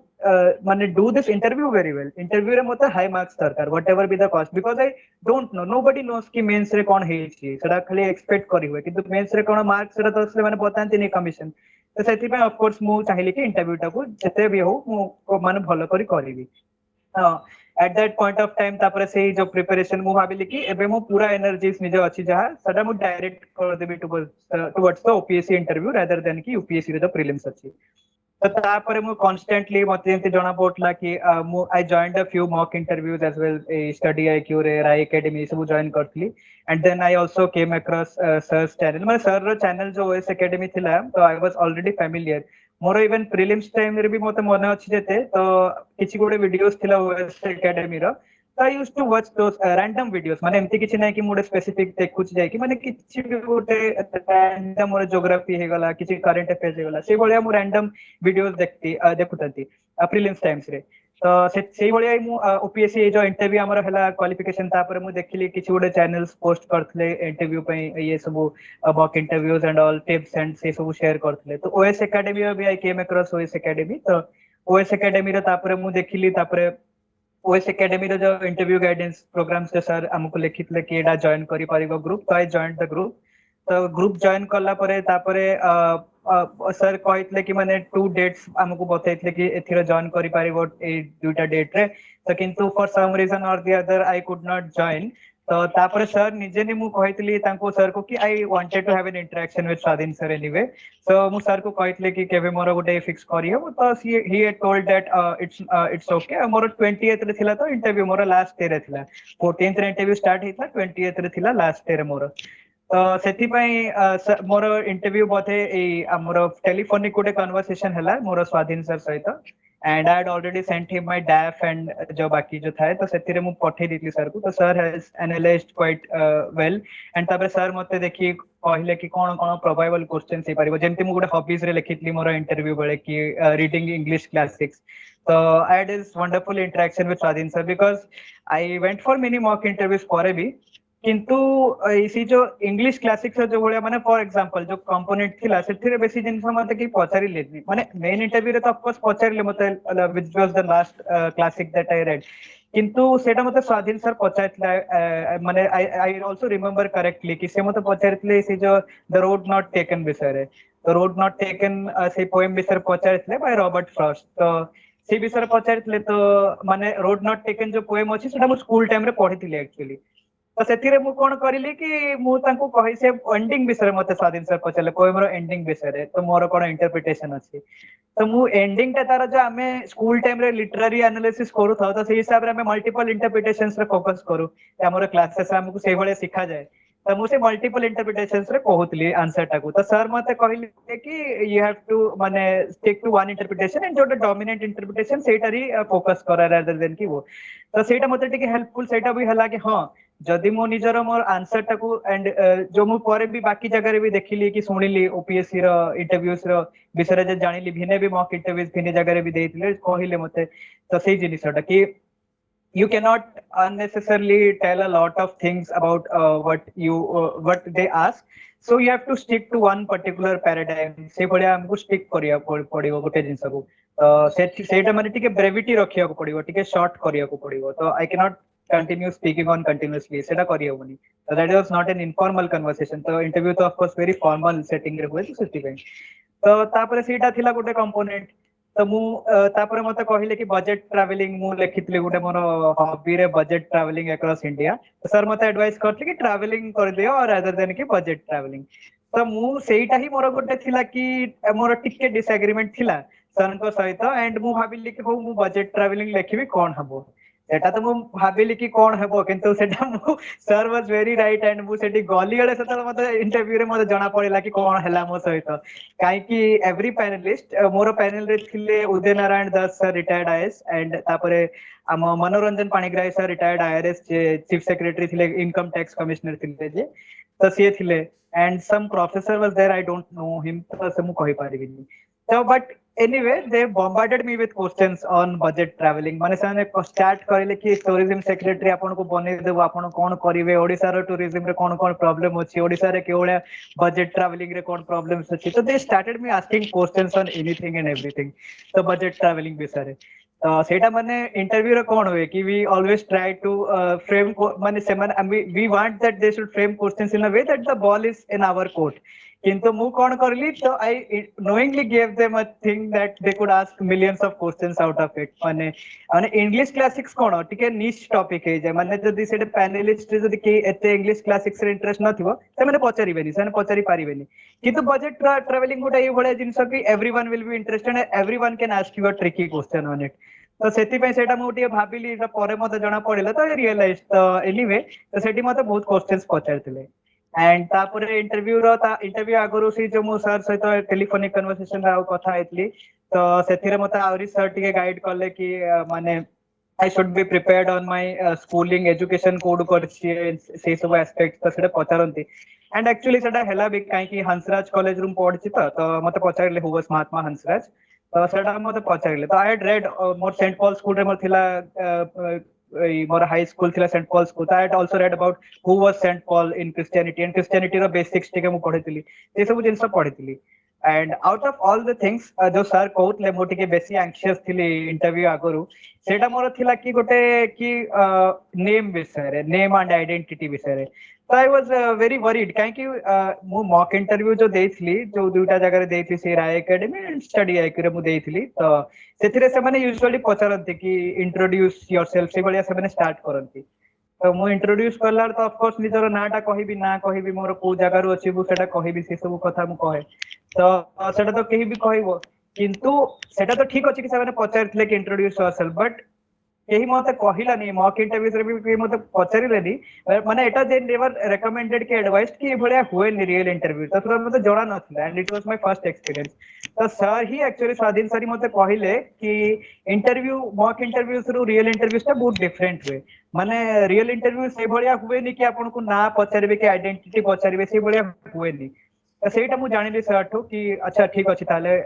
माने do this interview very well interview रे मते हाई मार्क्स दरकार whatever be the cost because I don't know nobody knows कि मेंस रे कोन हेई छी सेटा खाली एक्सपेक्ट करि हुए किंतु मेंस रे कोन मार्क्स रे तो से माने बतांती नि कमिशन तो सेथि पय ऑफ कोर्स मु चाहिले कि इंटरव्यू टा को जते भी हो मु माने भलो करी करबी at that point of time तापर से जो प्रिपरेशन मु भाबिली कि एबे मु पूरा एनर्जीज निजे अछि जहा सदा मु डायरेक्ट कर देबी towards the OPSC interview rather than कि यूपीएससी रे द प्रीलिम्स अछि तो तापर मु कांस्टेंटली मते जेंति जणा पडला कि मु I joined a few mock interviews as well study IQ रे राय एकेडमी सब जॉइन करथली and then I also came across search channel मतलब सर रो चैनल जो ओएस एकेडमी थिला तो I was already familiar more even prelims time रे भी मते मन अछि जेते तो किछि गोटे वीडियोस थिला ओएस एकेडमी रो तो I used to watch those random videos माने एमति किछि नै कि मोडे स्पेसिफिक देखुछ जाय कि माने किछि भी गोटे रैंडम मोर ज्योग्राफी हे गला किछि करंट अफेयर्स हे गला से बळिया मु रैंडम वीडियोस देखती देखुतंती प्रिलिम्स टाइम्स रे तो से भलिया मु ओपीएससी जो इंटरव्यू हमर हला क्वालिफिकेशन तापर मु देखली किछि गोटे चैनल्स पोस्ट करथले इंटरव्यू पे ये सब mock interviews and all tips and से सब शेयर करथले तो ओएस एकेडमी भी आई केम अक्रॉस ओएस एकेडमी तो ओएस एकेडमी रे तापर मु देखली तापर ओएस एकेडमी रे जो इंटरव्यू गाइडेंस प्रोग्राम से सर हमको लिखितले कि एडा जॉइन करि परिबो ग्रुप तो आई जॉइन द ग्रुप तो ग्रुप जॉइन करला परे तापरे सर कहते कि माने 2 डेट्स हमको बताइतले कि एथिरा जॉइन करि परिबो ए दुटा डेट रे तो किंतु फॉर सम रीजन और the other I could not join तो तापर सर निजे ने मु कहतली तांको सर को कि I wanted to have an interaction with Swadhin sir anyway so मु सर को कहतले कि केबे मोर गोटे फिक्स करियो तो he had told that it's okay more 20th रे थिला तो इंटरव्यू मोर लास्ट डे रे थिला 14th रे इंटरव्यू स्टार्ट हिता 20th रे थिला लास्ट डे रे मोर तो सेति पई मोर इंटरव्यू बोथे ए हमर टेलीफोनिक गोटे कन्वर्सेशन हला मोर स्वाधीन सर सहित and I had already sent him my डैफ and जो बाकी जो थाए तो सेति रे मु पठे दितली सर को तो sir has analysed quite well and तबे सर मते देखि कहले कि कोन कोन प्रोबेबल क्वेश्चंस हे परिबो जेंति मु गोटे हॉबीज रे लिखितली मोर इंटरव्यू बेले कि reading English classics so I had this wonderful interaction with Swadhin sir because I went for many mock interviews ପରେ भी किंतु इसी जो इंग्लिश क्लासिक्स जो भलिया माने फॉर एग्जांपल जो कंपोनेंट थिला सेथिरे बेसी जिंस मते कि पचारि लेनी माने मेन इंटरव्यू रे तो ऑफ कोर्स पचारि ले मते which was the last classic that I read किंतु सेटा मते स्वाधीन सर पचारितला माने आई आल्सो रिमेंबर करेक्टली कि से मते पचारितले से जो द रोड नॉट टेकन विषय रे द रोड नॉट टेकन से पोएम विषय पचारितले बाय रॉबर्ट फ्रॉस्ट तो से विषय पचारितले तो माने रोड नॉट टेकन जो पोएम अछि सेटा मु स्कूल टाइम रे पढितली एक्चुअली तो सेथिरे मु कोन करिली कि मु तांको कहि से एंडिंग विषय मते स्वाधीन सर पचले पोएम रो एंडिंग विषय रे तो मोर कोन इंटरप्रिटेशन अछि तो मु एंडिंग ता तार जो हमें स्कूल टाइम रे लिटरेरी एनालिसिस करू था तो से हिसाब रे हमें मल्टीपल इंटरप्रिटेशंस रे फोकस करू हमर क्लासेस हमको से भले सिखा जाए तो मुझे मल्टीपल इंटरप्रिटेशंस रे कहतली आंसर टाकू तो सर मते कहले कि यू हैव टू माने stick to one interpretation and जो डोमिनेंट इंटरप्रिटेशन सेटारी फोकस करा रादर देन कि वो तो सेटा मते टिके हेल्पफुल सेटा भी हला कि हां जदि मो निजर मोर आंसर टाकू एंड जो मु परे भी बाकी जगह रे भी देखिली कि सुनिली ओपीएससी रो इंटरव्यूज रो विषय जे जानिली भिने भी मॉक इंटरव्यूज भिने जगह रे भी देथिले कहिले मते तो सेही जिनिसटा कि you cannot unnecessarily tell a lot of things about what they ask so you have to stick to one particular paradigm से भलिया हमको स्टिक करिया पड़िबो गोटे जिंस को सेटा माने टिके ब्रेविटी रखिया को पड़िबो टिके शॉर्ट करिया को पड़िबो तो I can not continue speaking on continuously सेटा करिया होनी so that was not an informal conversation तो इंटरव्यू तो of course very formal setting रे होय तो सेति तो तापर सेटा थिला गोटे कंपोनेंट तो मु तापर मते कहिले कि बजेट ट्रैवलिंग मु लिखितले गोटे मोर हॉबी रे बजेट ट्रैवलिंग अक्रॉस इंडिया तो सर मते एडवाइस करथि कि ट्रैवलिंग कर दियो और अदर देन कि बजेट ट्रैवलिंग तो मु सेईटा ही मोर गोटे थिला कि मोर टिके डिसएग्रीमेंट थिला सर को सहित एंड मु भाबिली कि हो मु बजेट ट्रैवलिंग लिखिबी कोन हबो सेटा तो मु भाबिली कि कोन हबो किंतु सेटा मु sir was very right and मु सेठी गली गले सेटा मते इंटरव्यू रे मते जणा पड़िला कि कोन हला मो सहित काई कि एवरी पैनलिस्ट मोर पैनल रे थिले Uday Narayan Das sir retired IAS and तापरे हम Manoranjan Panigrahi sir retired IRS chief secretary थिले इनकम टैक्स कमिश्नर थिले जे तो से थिले and some professor was there I don't know him तो से मु कहि पारिबिनी तो but anyway they bombarded me with questions on budget traveling माने साने स्टार्ट करिले कि टूरिज्म सेक्रेटरी आपन को बने देबो आपन कोन करिवे ओडिसा रो टूरिज्म रे कोन कोन प्रॉब्लम अछि ओडिसा रे केवळे बजेट ट्रैवलिंग रे कोन प्रॉब्लम्स अछि तो they started me asking questions on anything and everything तो बजेट ट्रैवलिंग विषय रे तो सेटा माने इंटरव्यू रे कोन होय कि we always try to frame माने से माने we want that they should frame questions in a way that the ball is in our court किंतु मु कोन करली तो I knowingly give them a thing that they could ask millions of questions out of it माने माने इंग्लिश क्लासिक्स कोन टिके निश टॉपिक है जे माने जदी सेटे पैनलिस्ट जदी के एते इंग्लिश क्लासिक्स रे इंटरेस्ट नथिबो से माने पचारिबेनी से पचारि पारिबेनी किंतु बजेट ट्रैवलिंग गोटा ए भले जिंस कि everyone will be interested and everyone can ask you a tricky question on it तो सेति पे सेटा मु टिके भाबिली परे मते जणा पड़िला तो रियलाइज तो एनीवे तो सेठी मते बहुत क्वेश्चंस पचारथिले एंड तापरे इंटरव्यू आगरो से जो मो सर सहित टेलीफोनिक कन्वर्सेशन रा कथा आइतली तो सेथिरे मते आउरी सर टिके गाइड करले कि माने I should be prepared on my schooling education code करछि से सब एस्पेक्ट तो सेटा पचारंती एंड एक्चुअली सेटा हेला भी काई कि हंसराज कॉलेज रूम पढ़छि तो मते पचारले हुवस महात्मा हंसराज तो सेटा मते पचारिले तो आई हैड रेड मोर सेंट पॉल स्कूल रे मोर थिला मोर हाई स्कूल थिला Saint Paul school I had also read about who was Saint Paul in Christianity and Christianity रो बेसिक्स टिके मु पढितली ए सब जिंस पढितली and out of all the things जो सर कहउतले मो टिके बेसी एंग्शियस थिली इंटरव्यू आगरु सेटा मोर थिला कि गोटे कि नेम विषय रे नेम एंड आइडेंटिटी विषय रे तो आई वाज वेरी वरीड कहीं मु मॉक इंटरव्यू जो देइथली जो दुटा जगह रे देइथि से राय एकेडमी एंड स्टडी आईक्यू रे मु देइथली तो सेथिरे से माने यूजुअली पचारंती कि इंट्रोड्यूस योरसेल्फ से बलिया से माने स्टार्ट करंती तो मु इंट्रोड्यूस करला तो ऑफ कोर्स निजर नाटा कहबी ना कहबी मोर को जगह रु अछि मु सेटा कहबी से सब कथा मु कहे तो सेटा तो केही भी कहबो किंतु सेटा तो ठीक अछि कि से माने पचारथिले कि इंट्रोड्यूस योरसेल्फ बट केही मते कहिलानी मॉक इंटरव्यू रे भी केही मते पचारिलेनी माने एटा दे नेवर रेकमेंडेड कि एडवाइस कि भलिया हुए नि रियल इंटरव्यू तो मते जणा नथिला and it was my first experience तो सर ही एक्चुअली स्वाधीन सर मते कहिले कि इंटरव्यू मॉक इंटरव्यू थ्रू रियल इंटरव्यू टा बहुत डिफरेंट हुए माने रियल इंटरव्यू से भलिया हुए नि कि आपन को ना पचारिबे कि आइडेंटिटी पचारिबे से भलिया हुए नि तो सेटा मु जानिली सर ठो कि अच्छा ठीक अछि ताले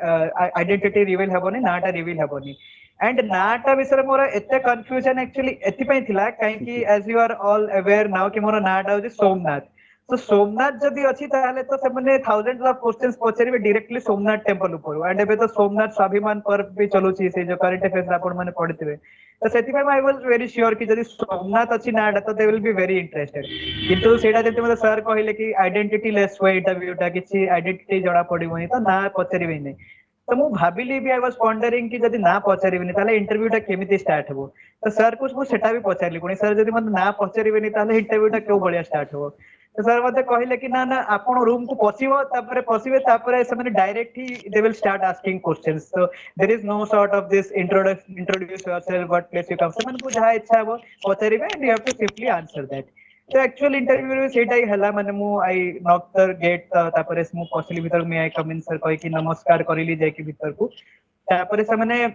आइडेंटिटी रिवील हेबोनी नाटा रिवील हेबोनी एंड नाटा विषय मोर एते कंफ्यूजन एक्चुअली एति पई थिला काहे कि as you are all aware now कि मोर नाटा होची सोमनाथ तो सोमनाथ जदि अछि ताले तो से माने थाउजेंड्स ऑफ क्वेश्चंस पचारिबे डायरेक्टली सोमनाथ टेंपल ऊपर एंड एबे तो सोमनाथ स्वाभिमान पर्व भी चलुची से जो करंट अफेयर्स आपण माने पढिथिबे तो सेति पई आई वाज वेरी श्योर कि जदि सोमनाथ अछि नाटा तो they will be very interested किंतु सेटा जति मते सर कहिले कि आइडेंटिटी लेस हुए इंटरव्यू टा किछि आइडेंटिटी जडा पडिबोनी तो ना पचारिबे नै तो मु भाबिली भी आई वाज वंडरिंग कि जदि ना पचारिबेनी ताले इंटरव्यू टा केमिति स्टार्ट हबो तो सर को मु सेटा भी पचारली कोनी सर जदि मते ना पचारिबेनी ताले इंटरव्यू टा केउ बढिया स्टार्ट हबो तो सर मते कहिले कि ना ना आपण रूम को पसिबो तापरे पसिबे तापरे से माने डायरेक्ट ही they will start asking questions so there is no sort of this introduce yourself what place you come से माने को जहा इच्छा हबो पचारिबे and you have to simply answer that तो एक्चुअल इंटरव्यू रे सेटा ही हला माने मु आई नॉक द गेट तापरे मु पसली भीतर मे आई कम इन सर कहि कि नमस्कार करिली जाय कि भीतर को तापरे से माने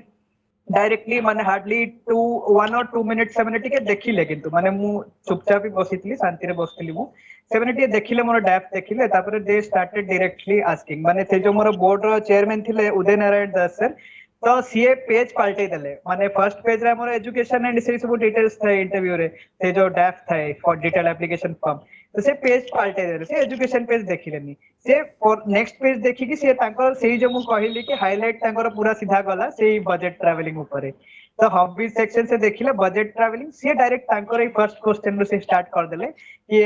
डायरेक्टली माने हार्डली 1 or 2 मिनिट से माने टिके देखिले किंतु माने मु चुपचाप ही बसितली शांति रे बसतली मु से माने टिके देखिले मोर डैप देखिले तापरे दे स्टार्टेड डायरेक्टली आस्किंग माने से जो मोर बोर्ड रो चेयरमैन थिले उदय नारायण दास सर तो सीए पेज पाल्टे देले माने फर्स्ट पेज रे हमर एजुकेशन एंड से सब डिटेल्स थाए इंटरव्यू रे से जो डैप थाए फॉर डिटेल एप्लीकेशन फॉर्म तो से पेज पाल्टे देले से एजुकेशन पेज देखिलेनी से फॉर नेक्स्ट पेज देखि कि से तांकर सेही जो मु कहिली कि हाइलाइट तांकर पूरा सीधा गला सेही बजट ट्रैवलिंग ऊपर तो हॉबी सेक्शन से देखिले बजट ट्रैवलिंग से डायरेक्ट तांकर ही फर्स्ट क्वेश्चन रो से स्टार्ट कर देले कि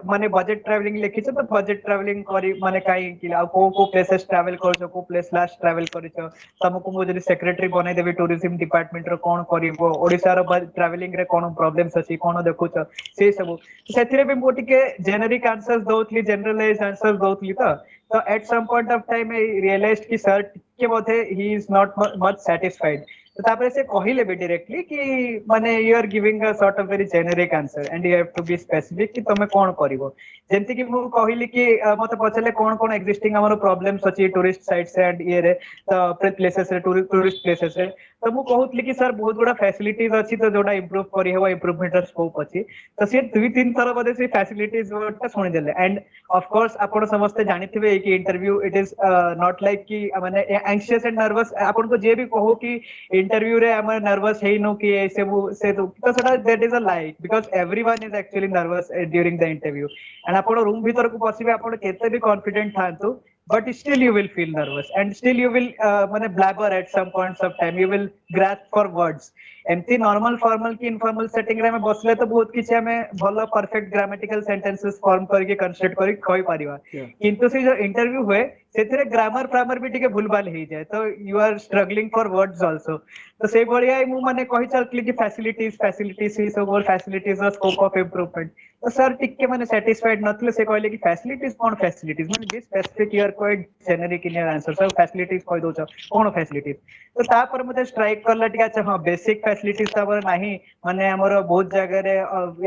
माने बजट ट्रैवलिंग लिखि छ तो बजट ट्रैवलिंग करी माने काई कि को प्लेसेस ट्रैवल करछो को प्लेस लास्ट ट्रैवल करिछो तुमको मु जदी सेक्रेटरी बनै देबी टूरिज्म डिपार्टमेंट रो कोन करिवो ओडिसा रो ट्रैवलिंग रे कोन प्रॉब्लम्स अछि कोन देखुछ से सब सेथिरे भी मो टिके जेनेरिक आंसर्स दोथली जनरलाइज आंसर्स दोथली तो at some point of time I realized कि सर के बोथे he is not much satisfied तो तापरे से कहिले भी डायरेक्टली कि माने you are giving a sort of very generic answer and you have to be specific कि तमे कोन करिवो जेंति कि मु कहिली कि मते पछले कोन कोन एक्जिस्टिंग हमर प्रॉब्लम्स अछि टूरिस्ट साइट्स एंड ये रे तो प्लेसेस रे टूरिस्ट प्लेसेस रे तो मु कहउतली कि सर बहुत बड़ा फैसिलिटीज अछि तो जोडा इंप्रूव करि हेबो इंप्रूवमेंट र स्कोप अछि तो से 2-3 थर बदे से फैसिलिटीज वर्ड ता सुनि देले एंड ऑफ कोर्स आपण समस्त जानिथिबे कि interview it is not like कि माने एंग्शियस एंड नर्वस आपण को जे भी कहो कि इंटरव्यू रे हम नर्वस है नो कि ऐसे वो से तो सटा that is a lie because everyone is actually nervous during the interview and आपण रूम भीतर को पसिबे आपण केते भी confident थांतु but still you will feel nervous and still you will mane blabber at some points of time you will grasp for words एमती नॉर्मल फॉर्मल की इनफॉर्मल सेटिंग रे में बसले तो बहुत किछि हमें भलो परफेक्ट ग्रामेटिकल सेंटेंसेस फॉर्म करके कंस्ट्रक्ट करके कहि परिबा किंतु से जो इंटरव्यू हुए सेथिरे ग्रामर प्रामर भी टिके भूलभाल हे जाय तो you are struggling for words also तो से बढ़िया मु माने कहि चलकली कि फैसिलिटीज ही सब और फैसिलिटीज रो स्कोप ऑफ इंप्रूवमेंट तो सर टिके माने सैटिस्फाइड नथले से कहले कि फैसिलिटीज कोन फैसिलिटीज माने be specific you are quite generic in your answer sir facilities कहि दोछ कोन फैसिलिटीज तो ता पर मते स्ट्राइक करला टिके अच्छा हां बेसिक फैसिलिटीज तबर नाही माने हमर बहुत जगह रे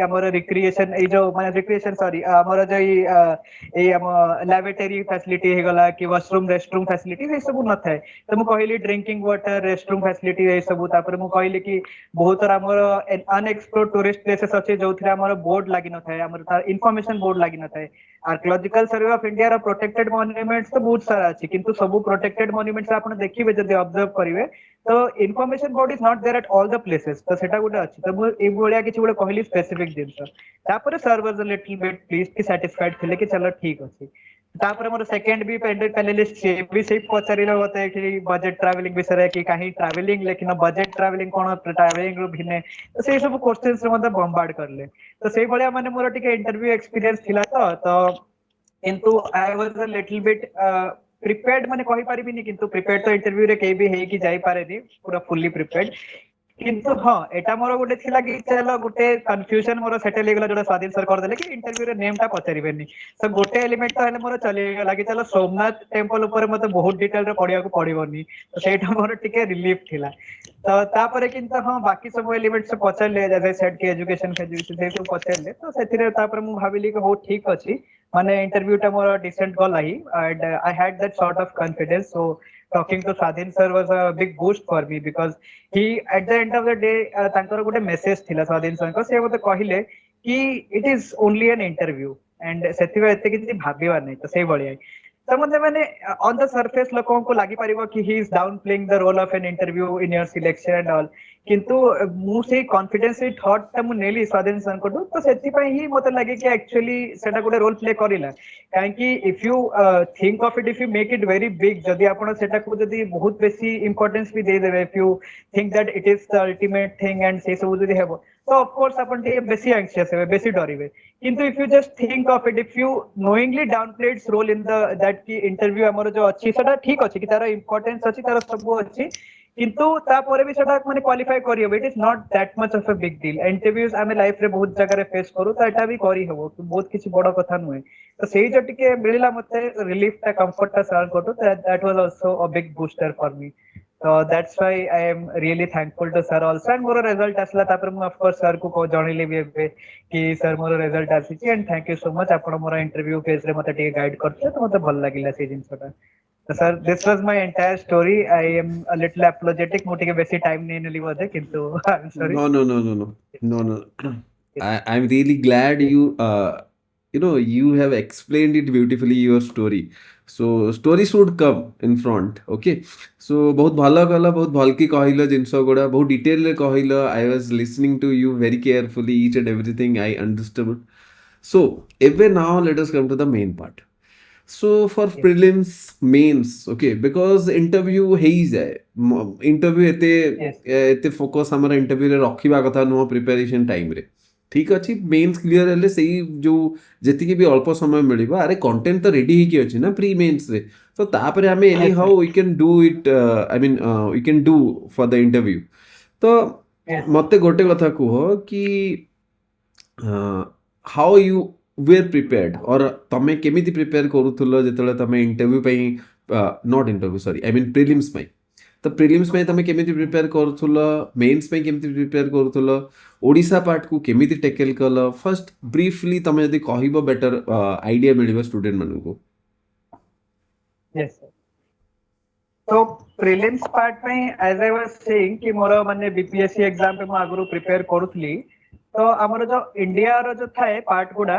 हमर रिक्रिएशन ए जो माने रिक्रिएशन सॉरी हमर जो ए हम लैबोरेटरी फैसिलिटी हे गला कि वॉशरूम रेस्टरूम फैसिलिटी ए सब न थाए तो मु कहली ड्रिंकिंग वाटर रेस्टरूम फैसिलिटी ए सब तापर मु कहली कि बहुत हमर अनएक्सप्लोर्ड टूरिस्ट प्लेसेस अछि जोथरा हमर बोर्ड लागि न थाए हमर तार इन्फॉर्मेशन बोर्ड लागि न थाए आर्कियोलॉजिकल सर्वे ऑफ इंडिया रो प्रोटेक्टेड मॉन्यूमेंट्स तो बहुत सारा अछि किंतु सब प्रोटेक्टेड मॉन्यूमेंट्स आपण देखिबे जदि ऑब्जर्व करिवे तो information board is not there at all the places तो सेटा गुटे अछि तो ए भलिया किछि गुटे कहली स्पेसिफिक जिंस तापर sir was a little bit please की सैटिस्फाइड थिले कि चलो ठीक अछि तापर मोर सेकंड भी पैनलिस्ट से भी से पचारिलो होते कि बजट ट्रैवलिंग विषय कि कहीं ट्रैवलिंग लेकिन बजट ट्रैवलिंग कोन ट्रैवलिंग रु भिने तो से सब क्वेश्चंस रे मते बम्बार्ड करले तो से भलिया माने मोर टिके इंटरव्यू एक्सपीरियंस थिला तो किंतु I was a little bit prepared माने कहि परिबिनी किंतु प्रिपेयर्ड तो इंटरव्यू रे के भी हे कि जाई पारेनी पूरा फुल्ली प्रिपेयर्ड किंतु हाँ एटा मोर गोटे थिला कि चलो गोटे कंफ्यूजन मोर सेटल हे गेला जोटा स्वाधीन सर कर देले कि इंटरव्यू रे नेम ता पचारिबेनी तो गोटे एलिमेंट तो हेले मोर चली गेला कि चलो सोमनाथ टेंपल ऊपर मते बहुत डिटेल रे पढिया को पड़िबोनी तो सेटा मोर टिके रिलीफ थिला तो तापरे किंतु हाँ बाकी सब एलिमेंट से पचारले जैसे सेट के एजुकेशन से सब पचारले तो सेथिरे तापरे मु भाबिली कि हो ठीक अछि माने इंटरव्यू टा मोर डिसेंट गला ही and I had that sort of confidence so talking to Sadhin sir was a big boost for me because he at the end of the day tankar gote message thila Sadhin sir ko se mate कहले कि it is only an interview and सेथिबे एते किछि भाबिबा नै तो सेही बळिया तो मते माने ऑन द सरफेस लोगों को लागि परिबो कि he is downplaying the role of an interview in your selection and all किंतु मु से कॉन्फिडेंस से थॉट ता मु नेली स्वाधीन सर को तो सेति पई ही मते लागे कि एक्चुअली सेटा गोटे रोल प्ले करिला काहे कि if you think of it if you make it very big जदी आपण सेटा को जदी बहुत बेसी इंपोर्टेंस भी दे देबे if you think that it is the ultimate thing and से सब जदी हेबो तो ऑफ कोर्स आपण टे बेसी एंग्शियस हेबे बेसी डरिबे किंतु if you just think of it if you knowingly downplay it's role in the that की इंटरव्यू हमर जो अछि सेटा ठीक अछि कि तार इंपोर्टेंस अछि तार सब अछि किंतु तापर भी सेटा माने क्वालिफाई करी हो it is not that much of a big deal interviews आमे लाइफ रे बहुत जगह रे फेस करू तो एटा भी करी हबो बहुत किछि बड़ कथा नुए तो सेही जो टिके मिलिला मते रिलीफ ता कंफर्ट ता सर कोटो that was also a big booster for me so that's why I am really thankful to sir also and more result आसला तापर मु ऑफ कोर्स सर को जणिले भी एबे कि सर मोर रिजल्ट आसी and thank you so much आपण मोर इंटरव्यू फेज रे मते टिके गाइड करते तो मते भल लागिला से जिंसटा तो sir this was my entire story I am a little apologetic मु टिके बेसी टाइम नै नेली बोधे किंतु I am sorry No, no, no, no, no, no, no. I'm really glad you have explained it beautifully, your story. So story should come in front, okay? So बहुत ଭଲ କଲ, ବହୁତ ଭଲକି କହିଲ ଜିନିଷ ଗୁଡ଼ା, ବହୁତ ଡିଟେଲରେ କହିଲ. I was listening to you very carefully, each and everything I understood. So ଏବେ now let us come to the main part. So for Yes. prelims, mains, okay, because interview ହେଇଯାଏ interview Yes. ଏତେ focus ଆମର interview ରେ ରଖିବା କଥା ନୁହଁ preparation time ରେ ଠିକ ଅଛି मेन्स क्लियर ହେଲେ ସେଇ ଯୋଉ ଯେତିକି ବି ଅଳ୍ପ ସମୟ ମିଳିବ ଆରେ କଣ୍ଟେଣ୍ଟ ତ ରେଡି ହେଇକି ଅଛି ନା ପ୍ରି मेन्स ରେ ତ ତାପରେ ଆମେ ଏନି Yes, how sir. We can do it I mean we can do for the interview ତ Yes. ମତେ ଗୋଟେ କଥା କୁହ କି हाउ यू वेर प्रिपेयर्ड और तमें केमिति प्रिपेयर करूथुलो जेतेले तमें इंटरव्यू पई not interview sorry I mean prelims पई तो प्रीलिम्स पई तमें केमिति प्रिपेयर करूथुलो मेंस पई केमिति प्रिपेयर करूथुलो ओडिसा पार्ट को केमिति टेकल कलो फर्स्ट ब्रीफली तमें यदि कहिबो बेटर आईडिया मिलिबो स्टूडेंट मानको Yes, sir. तो प्रीलिम्स पार्ट में एज आई वाज सेइंग कि मोर माने बीपीएससी एग्जाम पे मु आगुरु प्रिपेयर करूथली तो हमर जो इंडिया रो जो थाए पार्ट गुडा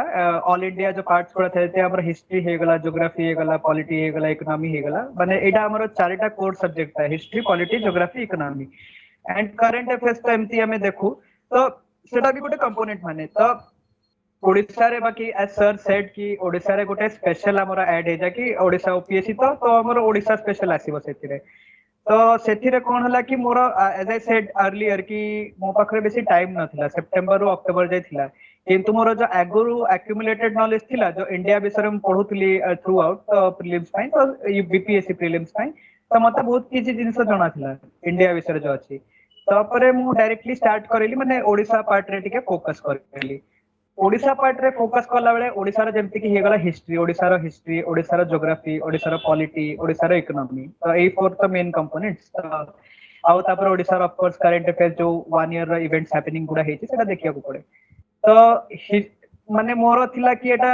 ऑल इंडिया जो पार्ट्स गुडा थाए ते हमर हिस्ट्री हे गला ज्योग्राफी हे गला पॉलिटी हे गला इकोनॉमी हे गला माने एटा हमर चारटा कोर सब्जेक्ट है history polity geography economy and current affairs तो एमती हमें देखू तो सेटा भी गोटे कंपोनेंट माने तो ओडिशा रे बाकी एज सर सेड कि ओडिशा रे गोटे स्पेशल हमर ऐड हे जा कि ओडिशा ओपीएससी तो हमर ओडिशा स्पेशल आसीबो सेथिरे तो सेथिरे कोन हला कि मोर एज आई सेड अर्लियर कि मो पाखरे बेसी टाइम नथिला सेप्टेम्बर रो अक्टोबर जाय थिला किंतु मोर जो आगुरु एक्युमुलेटेड नॉलेज थिला जो इंडिया विषय में पढुतली थ्रू आउट तो प्रीलिम्स पई तो बीपीएससी प्रीलिम्स पई तो मते बहुत किछि जिंस जणा थिला इंडिया विषय जो अछि तापरे मु डायरेक्टली स्टार्ट करिली माने ओडिशा पार्ट रे टिके फोकस करिली ओडिशा पार्ट रे फोकस कला बेले ओडिसा रे जेमति कि हे गला हिस्ट्री ओडिसा रो ज्योग्राफी ओडिसा रो पॉलिटी ओडिसा रो इकोनॉमी तो ए फोर द मेन कंपोनेंट्स आउ तापर ओडिसा रो ऑफ कोर्स करंट अफेयर्स जो 1 ईयर रो इवेंट्स हैपनिंग गुडा हेछि सेटा देखिया को पड़े तो माने मोर थिला कि एटा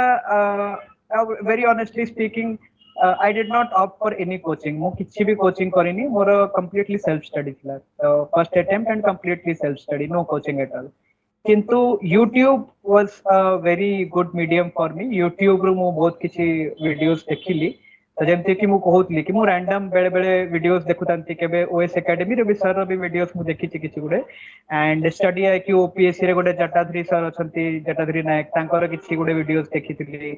very honestly speaking I did not opt for any coaching मो किछि भी कोचिंग करिनी मोर कंप्लीटली सेल्फ स्टडी थिला तो first attempt and completely self study no coaching at all किंतु YouTube was a very good medium for me. YouTube ରୁ ମୁଁ ବହୁତ କିଛି videos ଦେଖିଲି। ତ ଯେମିତି କି ମୁଁ କହୁଥିଲି କି ମୁଁ random ବେଳେ ବେଳେ videos ଦେଖୁଥାନ୍ତି କେବେ OS Academy ରେ ବି sir ର ବି videos ମୁଁ ଦେଖିଛି କିଛି ଗୁଡେ and study IQ OPSC ରେ ଗୋଟେ ଜଟାଧରୀ sir ଅଛନ୍ତି ଜଟାଧରୀ ନାୟକ ତାଙ୍କର କିଛି ଗୁଡେ videos ଦେଖିଥିଲି।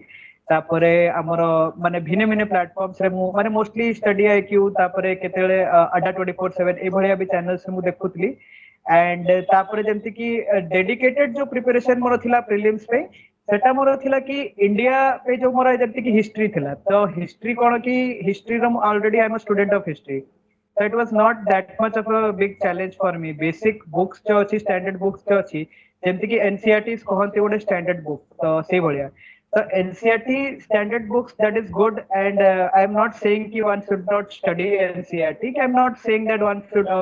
ତାପରେ ଆମର ମାନେ ଭିନ୍ନ ଭିନ୍ନ ପ୍ଲାଟଫର୍ମସ୍ ରେ ମୁଁ ମାନେ ମୋଷ୍ଟଲି ଷ୍ଟଡି ଆଇକ୍ୟୁ ତାପରେ କେତେବେଳେ ଆଡା 24/7 ଏଇଭଳିଆ ବି ଚ୍ୟାନେଲ୍ସ ମୁଁ ଦେଖୁଥିଲି एंड तापर जेमती कि डेडिकेटेड जो प्रिपरेशन मोर थिला प्रीलिम्स पे सेटा मोर थिला कि इंडिया पे जो मोर जेमती कि हिस्ट्री थिला तो हिस्ट्री कोन कि हिस्ट्री रो already I am a student of history so it was not that much of a big challenge for me basic books जो अछि स्टैंडर्ड बुक्स जो अछि जेमती कि एनसीईआरटी कहंती गोटे स्टैंडर्ड बुक तो से भलिया so NCERT standard books that is good and I am not saying ki one should not study NCERT I am not saying that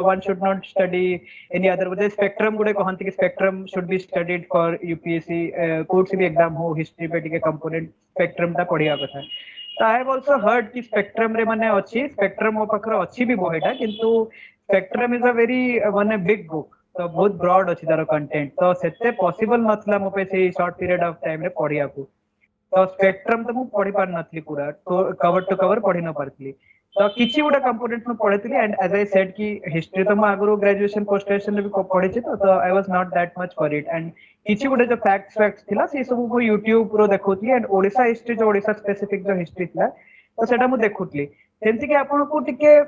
one should not study any other book spectrum गुडे कहंती कि spectrum should be studied for UPSC course भी एग्जाम हो हिस्ट्री पे टिके कंपोनेंट स्पेक्ट्रम ता पढ़िया कथा तो आई हैव आल्सो हर्ड कि स्पेक्ट्रम रे माने अछि स्पेक्ट्रम मो पाखर अछि भी बहिटा किंतु स्पेक्ट्रम इज अ वेरी माने बिग बुक तो बहुत ब्रॉड अछि तार कंटेंट तो सेते पॉसिबल नथला मो पे से शॉर्ट पीरियड ऑफ टाइम रे पढ़िया को तो स्पेक्ट्रम तो मुझे पढ़ी पार नथली पूरा तो कवर टू कवर पढ़ी न पारथली तो किछि गुडा कंपोनेंट में पढ़ितली एंड एज आई सेड कि हिस्ट्री तो मैं आगरो ग्रेजुएशन पोस्ट ग्रेजुएशन में भी पढ़ी तो I was not that much for it and किछि गुडे जो फैक्ट्स थिला से सब को YouTube रो देखोतली एंड ओडिसा हिस्ट्री जो ओडिसा स्पेसिफिक जो हिस्ट्री थिला तो सेटा मु देखोतली जेंति कि आपन को टिके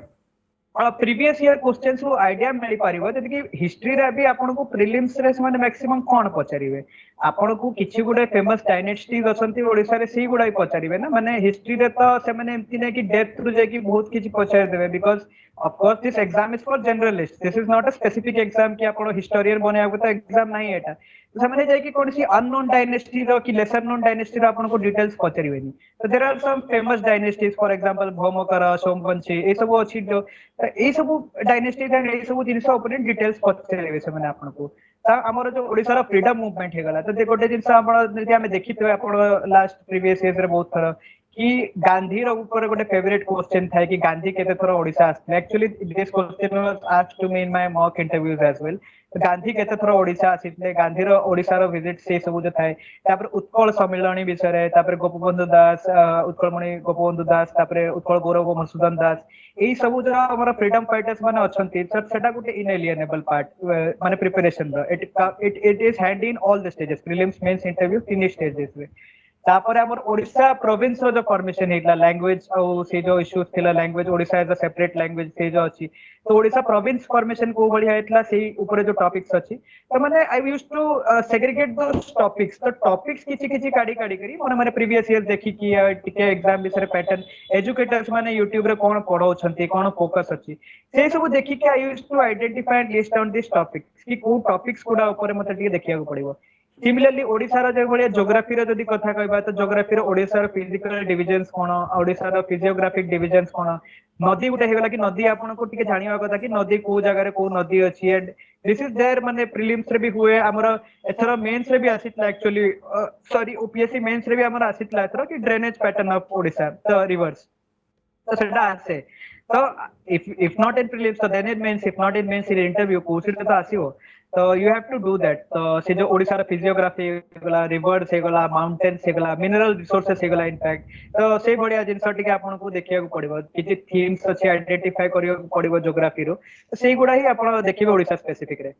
प्रीवियस ईयर क्वेश्चंस रो आईडिया मिल पारिबो जति कि हिस्ट्री रे भी आपन को प्रीलिम्स रे माने मैक्सिमम कोन पचारिबे आपन को किछि गुडे फेमस डायनेस्टीज अछंती ओडिसा रे सी गुडा पचारिबे ना माने हिस्ट्री रे तो से माने एमति नै कि डेप्थ रु जे कि बहुत किछि पचार देबे because of course this exam is for generalist this is not a specific exam कि आपन हिस्टोरियन बने तो एग्जाम नहीं एटा तो से जाई कि कोनसी अननोन डायनेस्टी रो कि लेसर नोन डायनेस्टी रो आपन को डिटेल्स पचारिबेनी तो there are some famous dynasties for example Bhaumakara Somavamshi ए सब अछि जो ए सब डायनेस्टीज एंड ए सब जिनिस ऊपर डिटेल्स पचारिबे से माने आपन को ता हमर जो ओडिसा रो फ्रीडम मूवमेंट हे गला तो जे गोटे जिनिस आपण जदि हमें देखितबे आपण लास्ट प्रीवियस ईयर रे बहुत थर कि गांधी रो ऊपर गोटे फेवरेट क्वेश्चन था कि गांधी केते थर ओडिसा आस्ते actually this question was asked to me in my mock interviews as well Gandhi केते थर ओडिसा आसितले गांधी रो ओडिसा रो विजिट से सब जो थाए तापर उत्कल सम्मेलनी विषय रे तापर गोपबंधु दास उत्कलमणि गोपबंधु दास तापर उत्कल गौरव मधुसूदन दास एई सब जो हमर फ्रीडम फाइटर्स माने अछंती सर सेटा गुटे इनएलिएनेबल पार्ट माने प्रिपरेशन रो it is hand in all the stages prelims mains interview तीन स्टेजेस रे तापर हमर ओडिशा प्रोविंस रो जो फॉर्मेशन हेला लैंग्वेज और से जो इश्यूज थिला language Odisha as a separate language से जो अछि तो ओडिशा प्रोविंस फॉर्मेशन को बढ़िया हेतला से ऊपर जो टॉपिक्स अछि तो माने I used to segregate those topics तो टॉपिक्स किछि किछि काडी काडी करी माने माने प्रीवियस ईयर देखि कि टिके एग्जाम विषय पैटर्न एजुकेटर्स माने YouTube रे कोन पढौछंती कोन फोकस अछि से सब देखि कि I used to identify and list down this topics कि को टॉपिक्स गुडा ऊपर मते टिके देखिया को पड़िबो सिमिलरली ओडिसा रो जे भलिया ज्योग्राफी रो जदी कथा कहबा तो ज्योग्राफी रो ओडिसा रो फिजिकल डिविजन्स कोन ओडिसा रो फिजियोग्राफिक डिविजन्स कोन नदी गुटे हेगला कि नदी आपन को टिके जानिबा कथा कि नदी को जगह रे को नदी अछि एंड दिस इज देयर माने प्रीलिम्स रे भी हुए हमर एथरो मेंस रे भी आसितला एक्चुअली सॉरी ओपीएससी मेंस रे भी हमर आसितला एथरो कि drainage pattern of Odisha the reverse तो सेटा आसे तो if not in prelims so then it means if not in means in interview course रे तो आसीबो तो you have to do that तो से जो ओडिसा रा फिजियोग्राफी गला रिवर्स हे गला माउंटेन्स हे गला मिनरल रिसोर्सेस हे गला इनफैक्ट तो से बढ़िया जिंस टिके आपन को देखिया को पड़िबो किछि थीम्स अछि आइडेंटिफाई करियो पड़िबो ज्योग्राफी रो तो सेई गुडा ही आपन देखिबो ओडिसा स्पेसिफिक रे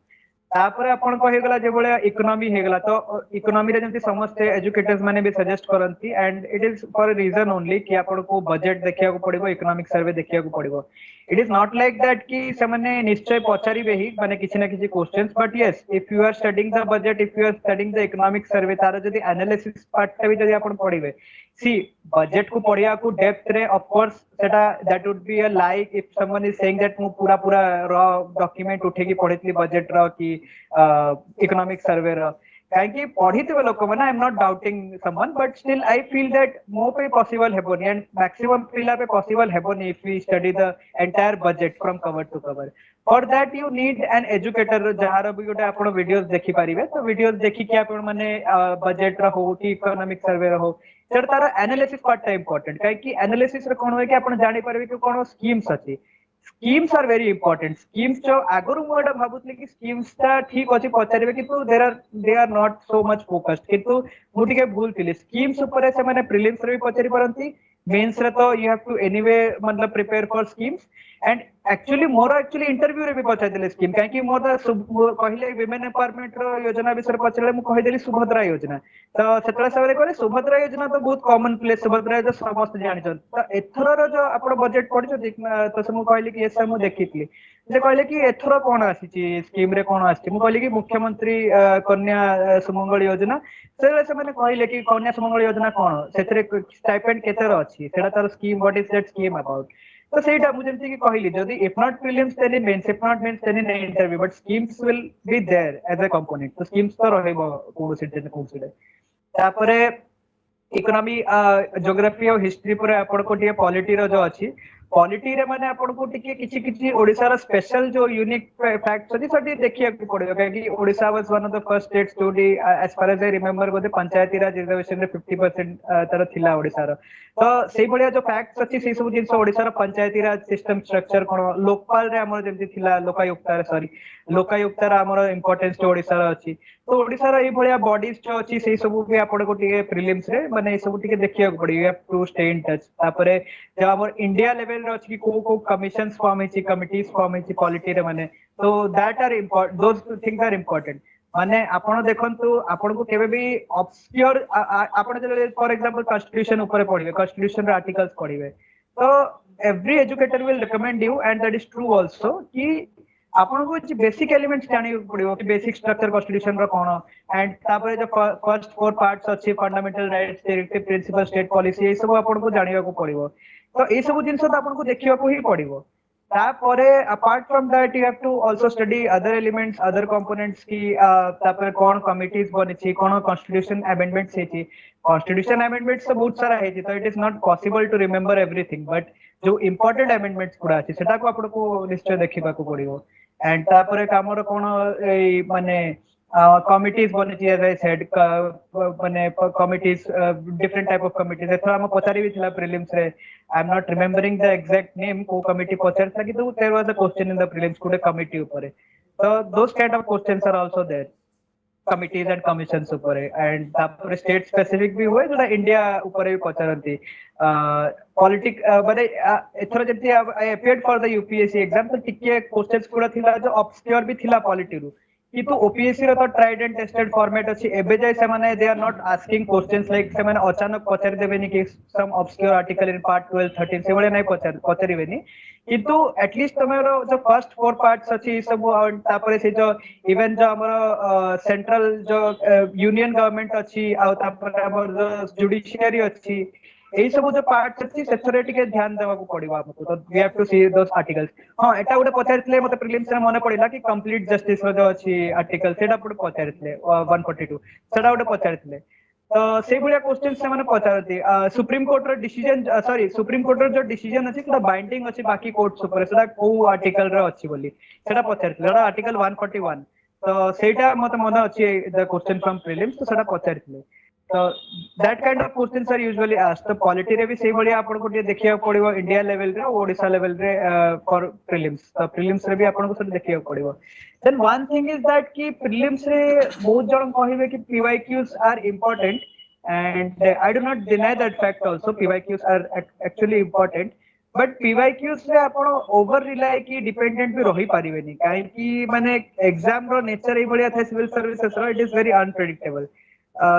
तापर आपन को हेगला जे बळे इकोनॉमी हेगला तो इकोनॉमी रे जंती समस्त एजुकेटर्स माने भी सजेस्ट करंती and it is for a reason only कि आपन को बजट देखिया को पड़िबो इकोनॉमिक सर्वे देखिया को पड़िबो it is not like that कि से माने निश्चय पचारिबे ही माने किछि ना किछि questions but yes if you are studying the budget if you are studying the economic survey तार जदी एनालिसिस पार्ट भी जदी आपन पढिबे सी बजट को पढ़िया को डेप्थ रे ऑफ कोर्स सेटा that would be a like if someone is saying that मु पूरा पूरा रॉ डॉक्यूमेंट उठेकी पढितली बजट रो कि इकोनॉमिक सर्वे रो काहे पढ़िथिबे लोक माने I am not doubting someone but still I feel that मो पे पॉसिबल हेबोनी एंड मैक्सिमम पिला पे पॉसिबल हेबोनी if we study the entire budget from cover to cover for that you need an educator जहार भी गोटे आपण वीडियोस देखि पारिबे तो वीडियोस देखि कि आपण माने बजट रो हो कि इकोनॉमिक सर्वे रो हो सर तार एनालिसिस पार्ट टा इंपोर्टेंट काहे कि एनालिसिस रे कोन होय कि आपण जानि पारबे कि कोन स्कीम्स अछि schemes are very important. Schemes जो आगुरु मु एटा भाबुतले कि schemes ता ठीक अछि पचारिबे किंतु they are not so much focused किंतु मु टिके भूल थिले schemes ऊपर से माने prelims रे भी पचारि परंती मेंस रे तो you have to anyway मतलब prepare for schemes and actually more actually interview रे भी पचारि देले स्कीम काहे कि मोर कहले women empowerment रो योजना विषय पचारले मु कहि देली सुभद्रा योजना तो सेतला सबरे करे सुभद्रा योजना तो बहुत कॉमन प्लेस सुभद्रा जो समस्त जानि छन तो एथरो जो आपण बजेट पढि तो से मु कहली कि एसा मु देखितली जे कहले कि एथरो कोन आसी स्कीम रे कोन आसी मु कहली कि मुख्यमंत्री कन्या सुमंगल योजना से माने कहले कि कन्या सुमंगल योजना कोन सेतरे स्टाइपेंड केतर अछि सेटा तार scheme what is that scheme about तो सेटा मु जेमति कि कहली जदी if not prelims then in mains if not mains then in interview but schemes will be there as a component तो स्कीम्स तो रहबो कोन सिटे कोन सिटे तापरे इकोनॉमी ज्योग्राफी और हिस्ट्री पर आपण को टिके पॉलिटी रो जो अछि पॉलिटी रे माने आपण को टिके किछि किछि ओडिसा रो स्पेशल जो यूनिक फैक्ट्स अछि सटी देखिया को पड़ियो कि Odisha was one of the first states to डी as far as I remember बोधे पंचायती राज रिजर्वेशन रे 50% तार थिला ओडिसा रो तो सेही बढिया जो फैक्ट्स अछि सेही सब जिंस ओडिसा रो पंचायती राज सिस्टम स्ट्रक्चर कोन लोकपाल रे हमर जेमति थिला लोकायुक्त रे सॉरी लोकायुक्त रा हमर इंपोर्टेंस जो ओडिसा रो अछि तो ओडिसा रो ए बढिया बॉडीज जो अछि सेही सब भी आपण को टिके प्रीलिम्स रे माने ए सब टिके देखिया को पड़ियो you have to stay in touch तापरे जब हमर इंडिया लेवल रे अछि कि को कमिशंस फॉर्म हिची कमिटीज फॉर्म हिची पॉलिटी रे माने तो that are important those things are important माने आपण देखंतु आपण को केबे भी ऑब्सक्योर आपण जे फॉर एग्जांपल कॉन्स्टिट्यूशन ऊपर पढिबे कॉन्स्टिट्यूशन रे आर्टिकल्स पढिबे तो every educator will recommend you and that is true also कि आपण को जे बेसिक एलिमेंट्स जानि पड़िबो कि बेसिक स्ट्रक्चर कॉन्स्टिट्यूशन रो कोन एंड तापर जो फर्स्ट फोर पार्ट्स अछि fundamental rights directive principle state policy ए सब आपण को जानिया को पड़िबो तो ए सब जिंस तो आपण को देखिया को ही पड़िबो तापरे apart from that you have to also study other elements other components की तापर कोन कमिटीज बनिछि कोन कॉन्स्टिट्यूशन अमेंडमेंट्स हेछि कॉन्स्टिट्यूशन अमेंडमेंट्स तो बहुत सारा हेछि तो it is not possible to remember everything but जो इंपोर्टेंट अमेंडमेंट्स पुरा अछि सेटा को आपण को निश्चय देखिबा को पड़िबो एंड तापरे कामर कोन ए माने कमिटीज बनिछि एज आई सेड माने committees different type of committees एथरा हम पचारि भी थिला प्रीलिम्स रे I am not remembering the exact name को कमिटी पचारता कि तो there was a question in the prelims कुडे कमिटी ऊपर तो those kind of questions are also there committees and commissions ऊपर एंड तापर स्टेट स्पेसिफिक भी हुए जोटा इंडिया ऊपर भी पचारंती पॉलिटिक माने एथरा जेति I appeared for the UPSC exam तो टिके क्वेश्चंस पूरा थिला जो ऑब्सक्योर भी थिला पॉलिटी रु किंतु ओपीएससी रो तो ट्राइड एंड टेस्टेड फॉर्मेट अछि एबे जाय से माने they are not asking questions like से माने अचानक पचारि देबेनी कि some obscure article in part 12 13 से बळे नै पचारिबेनी किंतु एटलीस्ट तमेरो जो फर्स्ट फोर पार्ट्स अछि सब तापर से जो इवन जो हमर सेंट्रल जो यूनियन गवर्नमेंट अछि आ तापर हमर जो जुडिशियरी अछि एई सब जो पार्ट्स अछि सेथरे टिके ध्यान देबा को पड़िबा हमको तो we have to see those articles हां एटा गुटे पचारितले मते प्रीलिम्स रे मने पड़िला कि कंप्लीट जस्टिस रो जो अछि आर्टिकल सेटा पुटे पचारितले 142 सेटा गुटे पचारितले तो से भलिया क्वेश्चन से माने पचारती सुप्रीम कोर्ट रो डिसीजन सॉरी सुप्रीम कोर्ट रो जो डिसीजन अछि सेटा बाइंडिंग अछि बाकी कोर्ट्स ऊपर सेटा को आर्टिकल रो अछि बोली सेटा पचारितले सेटा आर्टिकल 141 तो सेटा मते मन अछि द क्वेश्चन फ्रॉम प्रीलिम्स तो सेटा पचारितले तो that kind of questions are usually asked तो पॉलिटी रे भी सेही बढिया आपण को देखिया पड़िबो इंडिया लेवल रे ओडिसा लेवल रे फॉर प्रीलिम्स तो प्रीलिम्स रे भी आपण को सब देखिया पड़िबो then one thing is that कि प्रीलिम्स रे बहुत जण कहिबे कि PYQs are important and I do not deny that fact also PYQs are actually important but PYQs रे आपण ओवर रिलाय की डिपेंडेंट भी रही पारिबेनी काहे कि माने एग्जाम रो नेचर ए बढिया था सिविल सर्विसेस रो इट इज वेरी अनप्रेडिक्टेबल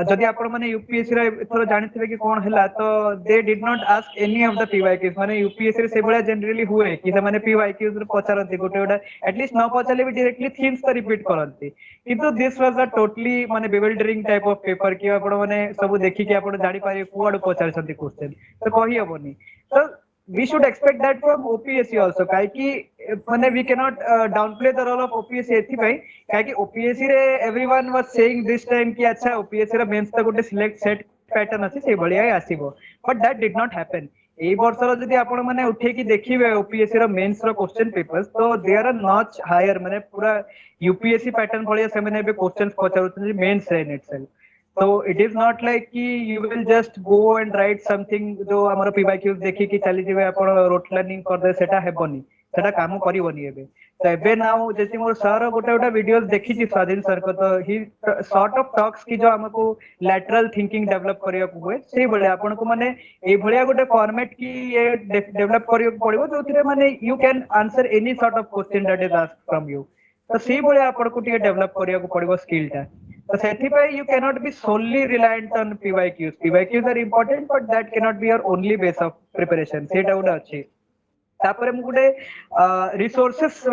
जदि आपण माने यूपीएससी रे थोड़ा जानिथिबे कि कोन हला तो they did not ask any of the PYQs माने यूपीएससी रे से बढिया जनरली हुए कि से माने पीवाईक्यूज रे पचारंती गोटे गोटे एटलीस्ट न पचाले भी डायरेक्टली थीम्स तो रिपीट करंती किंतु दिस वाज अ टोटली माने बिविल्डरिंग टाइप ऑफ पेपर कि आपण माने सब देखि कि आपण जानि पारे कुआड पचारसंती क्वेश्चन तो कहि हबनी तो we should expect that from OPSC also काहे कि माने we cannot downplay the role of OPSC एथि भाई काहे कि OPSC रे everyone was saying this time कि अच्छा OPSC रे मेंस त गोटे सिलेक्ट सेट पैटर्न अछि से बढ़िया ही आसीबो but that did not happen एई वर्षर जदि आपण माने उठे कि देखिबे OPSC रो मेंस रो क्वेश्चन पेपर्स तो दे आर नॉच हायर माने पूरा यूपीएससी पैटर्न भलिया से माने बे क्वेश्चंस पचारुछन मेंस रे in itself so it is not like कि you will just go and write something जो हमर पीवाईक्यूज देखि कि चली जिवे आपण रोट लर्निंग कर दे सेटा हेबनी सेटा काम करिवनी एबे तो एबे नाउ जैसे मोर सर गोटे गोटे वीडियोस देखी छी स्वाधीन सर को तो ही सॉर्ट ऑफ टॉक्स की जो हमको लैटरल थिंकिंग डेवलप करिया को हुए सेही बळे आपन को माने ए भलिया गोटे फॉर्मेट की ये डेवलप करिया को पड़िबो जोथिरे माने you can answer any sort of question that is asked from you तो सेही बळे आपन को टिके डेवलप करिया को पड़िबो स्किल टा तो सेथिपाई you cannot be solely reliant on PYQs are important but that cannot be your only base of preparation सेटा गोटे अछि तापर मु गोटे रिसोर्सेस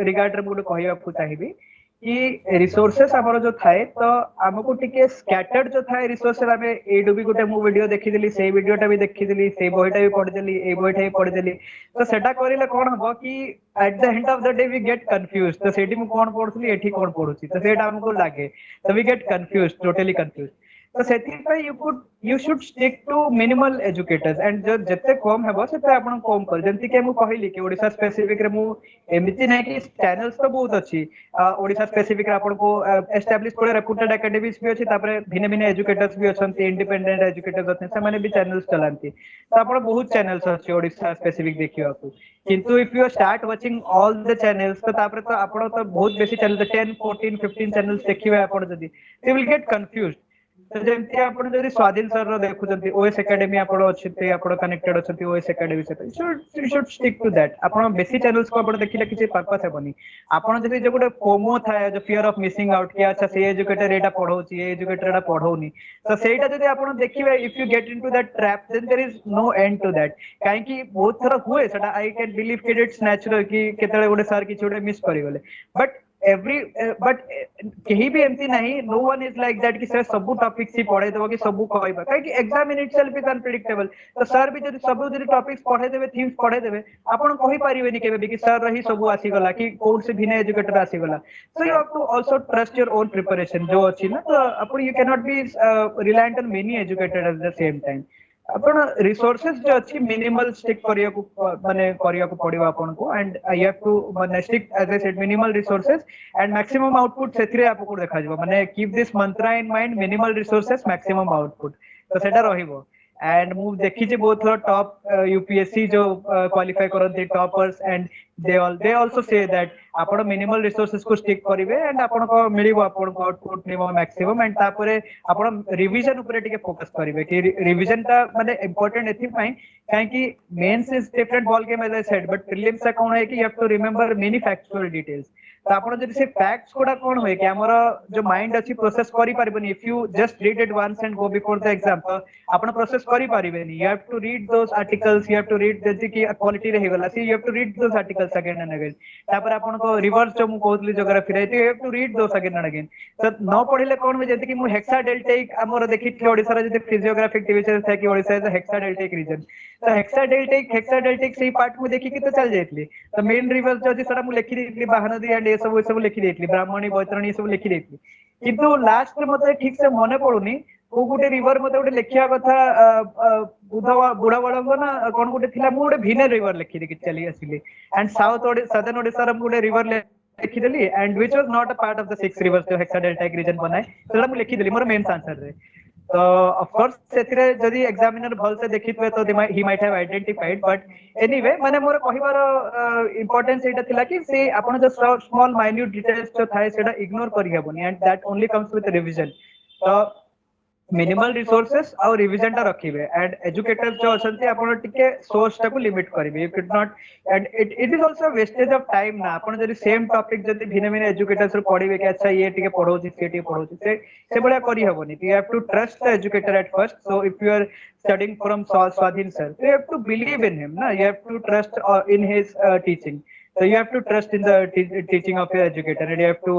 रिगार्ड रे गोटे कहया को चाहिबी कि रिसोर्सेस हमर जो थाए तो हमको टिके स्कैटर्ड जो थाए रिसोर्सेस हमें एडू भी गोटे मु वीडियो देखि देली से वीडियोटा भी देखि देली से बहिटा भी पढि देली ए बहिटा भी पढि देली तो सेटा करिले कोन हबो कि at the end of the day we get confuse तो सेठी मु कोन पढुथली एठी कोन पढुची तो सेटा हमको लागे तो we get confuse totally confuse तो सेथिपाई you should stick to minimal educators and जो जते कम हेबो सेते आपण कम कर जंती के मु कहली कि ओडिसा स्पेसिफिक रे मु एमिति नै कि चैनल्स तो बहुत अछि ओडिसा स्पेसिफिक रे आपण को एस्टैब्लिश कोले रेपुटेड एकेडमीज भी अछि तापर भिन्न भिन्न एजुकेटर्स भी अछंती इंडिपेंडेंट एजुकेटर्स अछंती से माने भी चैनल्स चलांती तो आपण बहुत चैनल्स अछि ओडिसा स्पेसिफिक देखियो को किंतु if you start watching all the channels तो तापर तो आपण तो बहुत बेसी चैनल 10 14 15 चैनल्स देखिबे आपण जदी दे विल गेट कंफ्यूज्ड तो जेमती आपण जदी स्वाधीन सर रो देखुचंती ओएस एकेडमी आपण अछि आपण कनेक्टेड अछि ओएस एकेडमी से you should stick to that आपण बेसी चैनल्स को आपण देखिले किछि पर्पस हेबनी आपण जदी जे गोटे फोमो थाए जो फियर ऑफ मिसिंग आउट कि अच्छा से एजुकेटर एटा पढौची ए एजुकेटर एटा पढौनी तो सेटा जदी आपण देखिबे if you get into that trap then there is no end to that काहे कि बहुत थरा हुए सेटा आई कैन बिलीव कि इट्स नेचुरल कि केतले गोटे सर किछि गोटे मिस करि गले बट एवरी बट कहीं भी एमती नहीं no one is like that कि सर सब टॉपिक्स ही पढ़े देबो कि सब कहबा काहे कि exam in itself is unpredictable तो सर भी जदी सब जदी टॉपिक्स पढ़े देबे थीम्स पढ़े देबे आपण कहि परिबेनी केबे भी कि सर रही सब आसी गला कि कोन से भिन्न एजुकेटर आसी गला so you have to also trust your own preparation जो अछि ना तो आपण you can not be reliant on many educator at the same time आपण रिसोर्सेस जो अछि मिनिमल स्टिक करिया को माने करिया को पड़िबो आपण को एंड आई हैव टू माने stick as I said minimal resources and maximum output सेथिरे आपको देखा जिवो माने keep this mantra in mind minimal resources maximum output तो सेटा रहिबो एंड मु देखि जे बहुत टॉप यूपीएससी जो क्वालिफाई करते toppers and they also say that आपण मिनिमल रिसोर्सेस को स्टिक करिवे एंड आपण को मिलिबो आपण को आउटपुट निबो मैक्सिमम एंड तापरे आपण रिवीजन ऊपर टिके फोकस करिवे कि रिवीजन ता माने इंपोर्टेंट एथि पई काहे कि mains is different ball game as I said but prelims का कोन है कि you have to remember many factual details तो आपण जदी से फैक्ट्स कोडा कोन होय कि हमर जो माइंड अछि प्रोसेस करि परबनी if you just read it once and go before the exam आपण प्रोसेस करि परिबेनी you have to read those articles you have to read जति कि क्वालिटी रे हेगला see you have to read those articles again and again तापर आपण को रिवर्स जो मु कहतली ज्योग्राफी रे you have to read those again and again तो न पढिले कोन होय जति कि मु हेक्साडेल्टाइक हमर देखि ओडिसा रे जति फिजियोग्राफिक डिविजन था कि ओडिसा इज हेक्साडेल्टाइक रीजन तो हेक्साडेल्टाइक से पार्ट मु देखि कि तो चल जायतली तो मेन रिवर्स जो सरा मु लिखि देतली बाहनदी एंड सब लिखि देतली ब्राह्मणी बैतरणी सब लिखि देतली किंतु लास्ट में मते ठीक से मने पडुनी को गुटे रिवर मते गुटे लेखिया कथा बुढ़ा बड़ंग ना कोन गुटे थिला मु गुटे भिने रिवर लिखि दे चली आसिली एंड सदर्न ओडिसा रे गुटे रिवर लिखि देली and which was not a part of the six rivers जो हेक्साडेल्टाइक रीजन बनाए सेला मु लिखि देली मोर मेंस आंसर रे तो ऑफ कोर्स सेथिरे जदी एग्जामिनर भल से देखितबे तो he might have identified but anyway माने मोर कहिबार इंपोर्टेंस एटा थिला कि से आपण जो स्मॉल माइन्यूट डिटेल्स जो थाए सेटा इग्नोर करि हेबोनी and that only comes with revision तो मिनिमल रिसोर्सेस और रिवीजन टा रखिबे एंड एजुकेटर्स जो अछंती आपण टिके सोर्स टा को लिमिट करिवे you could not and it is also wastage of time ना आपण जदी सेम टॉपिक जदी भिन्न भिन्न एजुकेटर्स रो पढिबे कि अच्छा ये टिके पढौची से टिके पढौची से बडा करि हेबोनी you have to trust the educator at first so if you are studying from Swadhin sir you have to believe in him ना you have to trust in his teaching so you have to trust in the teaching of your educator and you have to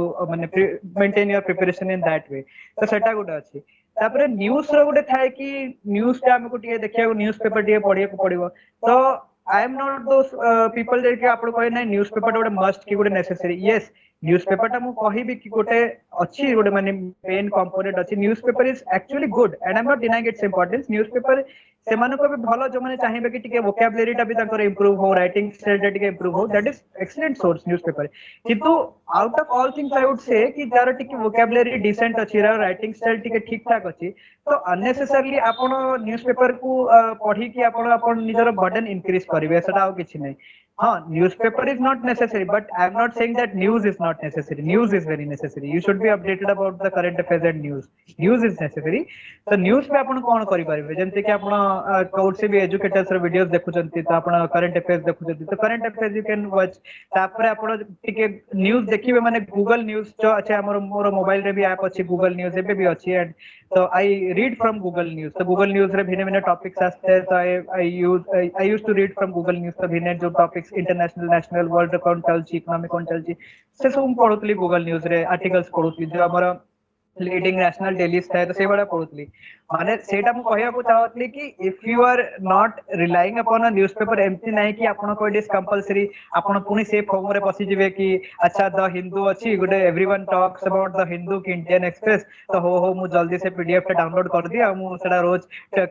maintain your preparation in that way तो सेटा गुड अछि तापरे न्यूज़ रो गुटे थाए कि न्यूज़ टा हमको टिके देखिया न्यूज़पेपर टिके पढिया को पड़िबो तो I am not those people जे कि आपण कहे नै न्यूज़पेपर गुटे मस्ट कि गुटे नेसेसरी यस न्यूज़पेपर टा मु कहिबी कि गुटे अछि गुटे माने मेन कंपोनेंट अछि newspaper is actually good and I am not denying it's importance newspaper से माने को भी भलो जो माने चाहिबे कि टिके वोकैबुलरी टा भी ताकर इंप्रूव हो राइटिंग स्टाइल टा टिके इंप्रूव हो that is excellent source newspaper किंतु out of all things I would say कि जारो टिके वोकैबुलरी डिसेंट अछि राइटिंग स्टाइल टिके ठीक ठाक अछि तो अननेसेसरली आपण न्यूज़पेपर को पढी कि आपण निजर बर्डन इंक्रीज करिवे सेटा आ किछि नै newspaper is not necessary, but I'm not saying that news is not necessary. News is very necessary. You should be updated about the current affairs and news. News is necessary. तो न्यूज पे आपण कोन करि परिबे जेंते कि आपण कोड से भी एजुकेटर्स रो वीडियोस देखुचंती तो आपण करंट अफेयर्स देखुचंती तो current affairs you can watch तापर आपण टिके न्यूज देखिबे माने गूगल न्यूज जो अछि हमर मोर मोबाइल रे भी ऐप अछि गूगल न्यूज एबे भी अछि and so I read from Google News. So Google News रे भिन्न भिन्न टॉपिक्स आस्ते हैं. So I used to read from Google News. तो भिन्न जो टॉपिक्स इंटरनेशनल नेशनल वर्ल्ड कौन चलची इकोनॉमी कौन चलची से सब पढुतली Google News रे आर्टिकल्स पढुतली जो हमर लीडिंग नेशनल डेलीज थाए तो से बड़ा पढुतली माने सेटा मु कहया को चाहतली कि if you are not relying upon a newspaper एमती नाही कि आपण को इट इज कंपलसरी आपण पुनी से फॉर्म रे पसी जिवे कि अच्छा द हिंदू अछि गुडे everyone talks about the Hindu कि इंडियन एक्सप्रेस तो हो मु जल्दी से पीडीएफ पे डाउनलोड कर दिया मु सेटा रोज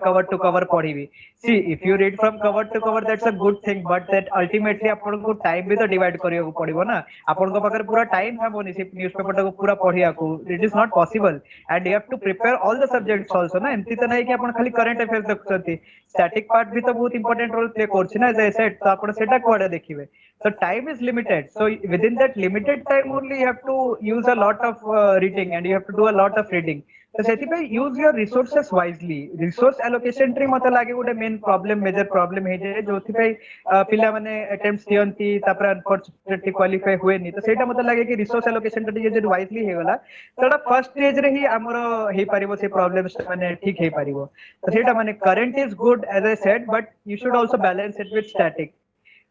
कवर टू कवर पढिबी see if you read from cover to cover that's a good thing but that ultimately आपण को टाइम भी तो डिवाइड करियो को पड़िबो ना आपण को पाकर पूरा टाइम हेबोनी से न्यूज़पेपर को पूरा पढिया को it is not possible and you have to prepare all the subjects also ना एमती तो नहीं कि आपण खाली करंट अफेयर्स देखुछंती स्टैटिक पार्ट भी तो बहुत इंपोर्टेंट रोल प्ले करछि ना एज आई सेड तो आपण सेटा कोडे देखिबे so time is limited so within that limited time only you have to use a lot of reading and you have to do a lot of reading तो सेति पे use your resources wisely resource allocation tree मते लागे गोटे मेन प्रॉब्लम मेजर प्रॉब्लम हे जे जोथि पे पिला माने अटेम्प्ट्स दियंती तापर अनफॉर्चूनेटली क्वालिफाई हुए नी तो सेटा मते लागे कि रिसोर्स एलोकेशन ट्री जे वाइजली हे गला तोडा फर्स्ट स्टेज रे ही हमरो हे परिबो से प्रॉब्लम्स माने ठीक हे परिबो तो सेटा माने current is good as I said but you should also balance it with static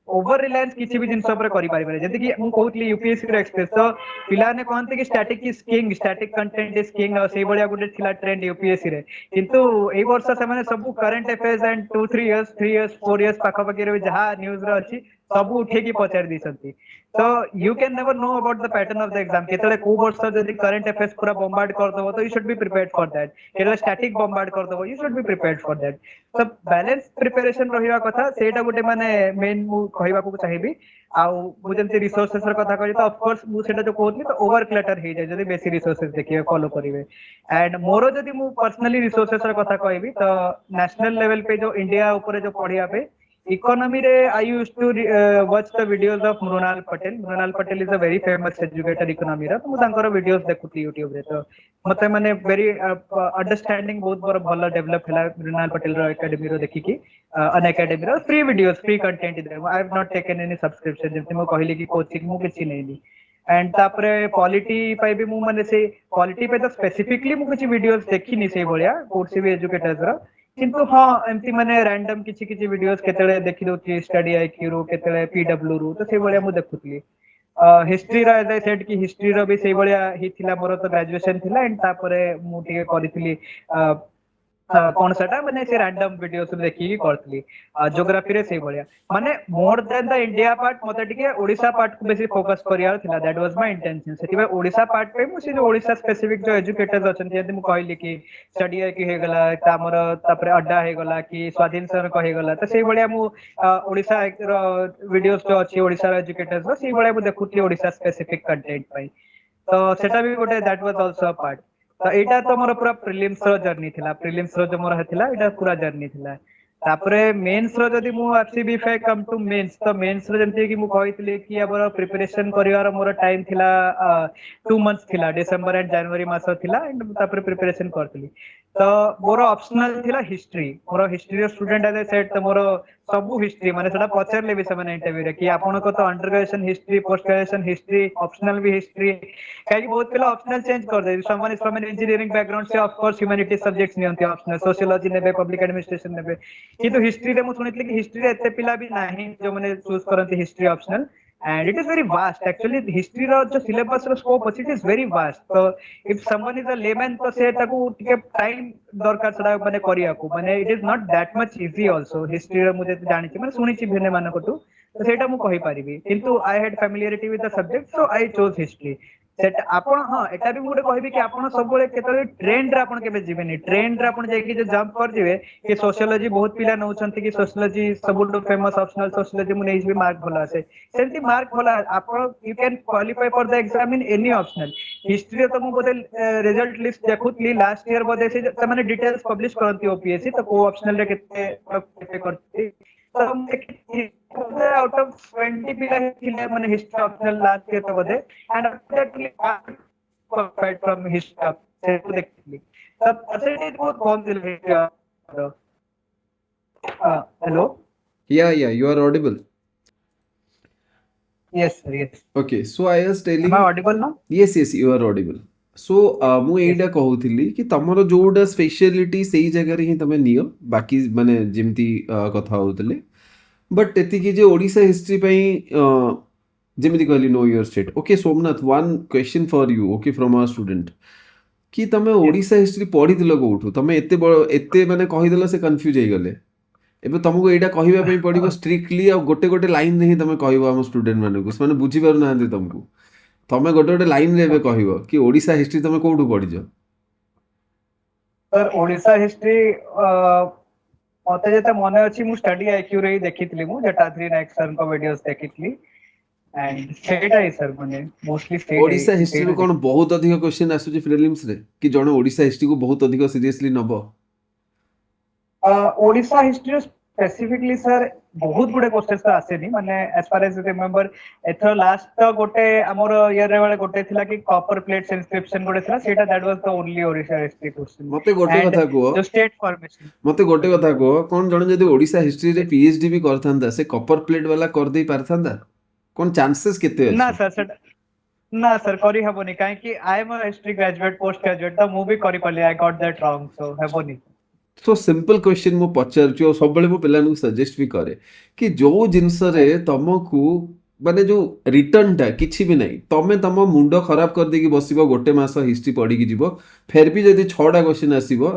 over reliance किसी भी जिनस ऊपर करि पारिबे जति कि मु कहउतली यूपीएससी रो एक्सप्रेस तो पिला ने कहंते कि static is king static content is king और सेही बळिया गुटे थिला ट्रेंड यूपीएससी रे किंतु एई वर्ष से माने सब current affairs and 2 3 years 3 years 4 years पाखा पाखी रे जहा न्यूज रो अछि सब उठे की पचार दिसंती तो you can never know about the pattern of the exam केतले को वर्ष जदी करंट अफेयर्स पूरा बॉम्बार्ड कर दबो तो you should be prepared for that केतले स्टैटिक बॉम्बार्ड कर दबो you should be prepared for that तो बैलेंस प्रिपरेशन रहिवा कथा सेटा गुटे माने मेन मु कहइबा को चाहिबी आउ मु जंती रिसोर्सेस र कथा कहि तो ऑफ कोर्स मु सेटा जो कहतली तो ओवर क्लटर हे जाय जदी बेसी रिसोर्सेस देखिए फॉलो करिवे एंड मोरो जदी मु पर्सनली रिसोर्सेस र कथा कहबी तो नेशनल लेवल पे जो इंडिया ऊपर जो पढिया पे इकोनॉमी रे I used to watch the videos of Mrinal Patel. Mrinal Patel is a very famous educator economy रा तो मु तांकर वीडियोस देखुती यूट्यूब रे तो मते माने वेरी अंडरस्टैंडिंग बहुत बड़ भलो डेवलप हला मृणाल पटेल रो एकेडमी रो देखि कि अन एकेडमी रो फ्री वीडियोस फ्री कंटेंट दे I have not taken any subscription जेते मु कहली कि कोचिंग मु किछि नेली एंड तापरे पॉलिटी पे भी मु माने से पॉलिटी पे तो स्पेसिफिकली मु किछि वीडियोस देखिनी से भलिया कोर्स भी एजुकेटर्स रो किंतु हाँ एमती माने रैंडम किछि किछि वीडियोस केतले देखि दोछि स्टडी आईक्यू रो केतले पीडब्ल्यू रो तो से भलिया मु देखुतली हिस्ट्री रो एज आई सेड कि हिस्ट्री रो भी से भलिया ही थिला मोर तो ग्रेजुएशन थिला एंड तापरे मु टिके करितली कौन सेटा माने से रैंडम वीडियोस देखि करतली ज्योग्राफी रे से भलिया माने more than the India part मते टिके ओडिसा पार्ट को बेसी फोकस करियार थिला दैट वाज माय इंटेंशन सेति बे ओडिसा पार्ट पे मु से जो ओडिसा स्पेसिफिक जो एजुकेटर्स अछन यदि मु कहली कि स्टडी है कि हे गला तामर तापरे अड्डा हे गला कि स्वाधीन सर कहे गला तो से भलिया मु ओडिसा रो वीडियोस जो अछि ओडिसा रो एजुकेटर्स रो से भलिया मु देखुतली ओडिसा स्पेसिफिक कंटेंट पई तो सेटा भी गोटे that was also a part तो एटा तो मोर पूरा प्रीलिम्स रो जर्नी थिला प्रीलिम्स रो जो मोर हथिला एटा पूरा जर्नी थिला तापरे मेंस रो जदी मु RCB if come to mains तो मेंस रो जंती कि मु कहितली कि हमर प्रिपरेशन करिवार मोर टाइम थिला 2 मंथ्स थिला डिसेंबर एंड जनवरी मास थिला एंड तापरे प्रिपरेशन करतली तो मोर ऑप्शनल थिला हिस्ट्री मोर हिस्ट्री रो स्टूडेंट एज आई सेड तो मोर सबु हिस्ट्री माने सेटा पचारले भी समान इंटरव्यू रे कि आपन को तो under graduation history post graduation history optional भी हिस्ट्री काहे बहुत पिला ऑप्शनल चेंज कर दे someone is from an engineering background से ऑफ कोर्स ह्यूमैनिटीज सब्जेक्ट्स नियंती ऑप्शनल सोशियोलॉजी नेबे पब्लिक एडमिनिस्ट्रेशन नेबे किंतु हिस्ट्री रे मु सुनितले कि हिस्ट्री रे एते पिला भी नाही जो माने चूज करंती history optional and it is very vast actually history रो जो syllabus रो scope अछि it is very vast so if someone is a layman तो से ताकू टिके टाइम दरकार छडा माने करिया को माने it is not that much easy also history रो मुझे जानि छी माने सुनि छी भिन्न मानकटू तो सेटा मु कहि परिबी किंतु I had familiarity with the subject so I chose history set आपण हां एटा भी मुडे कहबी कि आपण सब बेले केतले ट्रेंड रे आपण केबे जीवेनी ट्रेंड रे आपण जाई कि जे जंप कर दिबे कि सोशियोलॉजी बहुत पिला नउछंती कि सोशियोलॉजी सबुटो फेमस ऑप्शनल सोशियोलॉजी मु नेइ भी मार्क भला আছে सेंती मार्क भला आपण you can qualify for the exam in any optional history रे तो मु बोले रिजल्ट लिस्ट देखुतली लास्ट ईयर बोले से त माने डिटेल्स पब्लिश करंती ओपीएससी तो को ऑप्शनल रे केते करती तो out of 20 पिला ଥିଲେ ମାନେ history optional last year ତ ବୋଧେ and after that only qualified from history से देखली ତ percentage बहुत कम ଥିଲା history hello Yeah, you are audible. yes sir yes Okay, so I was telling. am I audible now yes, you are audible. So ମୁଁ ଏଇଟା କହୁଥିଲି କି ତମର ଯୋଉଟା ସ୍ପେଶିଆଲିଟି ସେଇ ଜାଗାରେ ହିଁ ତମେ ନିଅ, ବାକି ମାନେ ଯେମିତି କଥା ହଉଥିଲେ। ବଟ୍ ଏତିକି ଯେ ଓଡ଼ିଶା ହିଷ୍ଟ୍ରି ପାଇଁ ଯେମିତି କହିଲି know your state. Okay Somnath, one question for you, okay from our student, कि ତମେ ଓଡ଼ିଶା ହିଷ୍ଟ୍ରି ପଢିଥିଲ କୋଉଠୁ? ତମେ ଏତେ ମାନେ କହିଦେଲ ସେ କନଫ୍ୟୁଜ ହେଇଗଲେ। ଏବେ ତମକୁ ଏଇଟା କହିବା ପାଇଁ ପଡିବ ଷ୍ଟ୍ରିକ୍ଟଲି, ଆଉ ଗୋଟେ ଗୋଟେ ଲାଇନରେ ହିଁ ତମେ କହିବ ଆମ ଷ୍ଟୁଡେଣ୍ଟ ମାନଙ୍କୁ, ସେମାନେ ବୁଝିପାରୁନାହାନ୍ତି ତମକୁ। ତମେ ଗୋଟେ ଗୋଟେ ଲାଇନରେ ଏବେ କହିବ କି ଓଡ଼ିଶା ହିଷ୍ଟ୍ରି ତମେ କୋଉଠୁ ପଢିଛ? सर ओडिशा हिस्ट्री मते जेते मने अछि मु स्टडी आईक्यू रे देखितली मु जेटा थ्री नाइक सर को वीडियोस देखितली एंड सेटा ही सर माने मोस्टली स्टेट ଓଡ଼ିଶा ହିଷ୍ଟ୍ରିରୁ କ'ଣ ବହୁତ ଅଧିକ କ୍ୱେଶ୍ଚିନ୍ ଆସୁଛି ପ୍ରିଲିମ୍ସରେ କି ଜଣେ ଓଡ଼ିଶା ହିଷ୍ଟ୍ରିକୁ ବହୁତ ଅଧିକ ସିରିୟସଲି ନବ? ओडिशा हिस्ट्री स्पेसिफिकली सर बहुत गुडे क्वेश्चंस तो आसेनी माने एज फार एज रिमेंबर एथर लास्ट तो गोटे हमर ईयर रे वाले गोटे थिला कि कॉपर प्लेट्स इनस्क्रिप्शन गोटे थिला सेटा that was the only Odisha history question मते गोटे कथा को जो स्टेट फॉर्मेशन मते गोटे कथा को कोन जणे जदी ओडिशा हिस्ट्री रे पीएचडी भी करथांदा से कॉपर प्लेट वाला कर देई पारथांदा? कोन चांसेस केते अछि? ना सर सेटा ना सर करी हबोनी काहे कि I am a history graduate post graduate तो मु भी करी पले I got that wrong so हबोनी। सो सिंपल क्वेश्चन मु पचारछु और सब बेले मु पिलानु सजेस्ट भी करे कि जो जिंस रे तमकू माने जो रिटर्न टा किछि भी नहीं, तमे तम मुंड खराब कर देकी बसिबो, गोटे मास हिस्ट्री पढ़ी की जीवो, फिर भी जदी 6टा क्वेश्चन आसीबो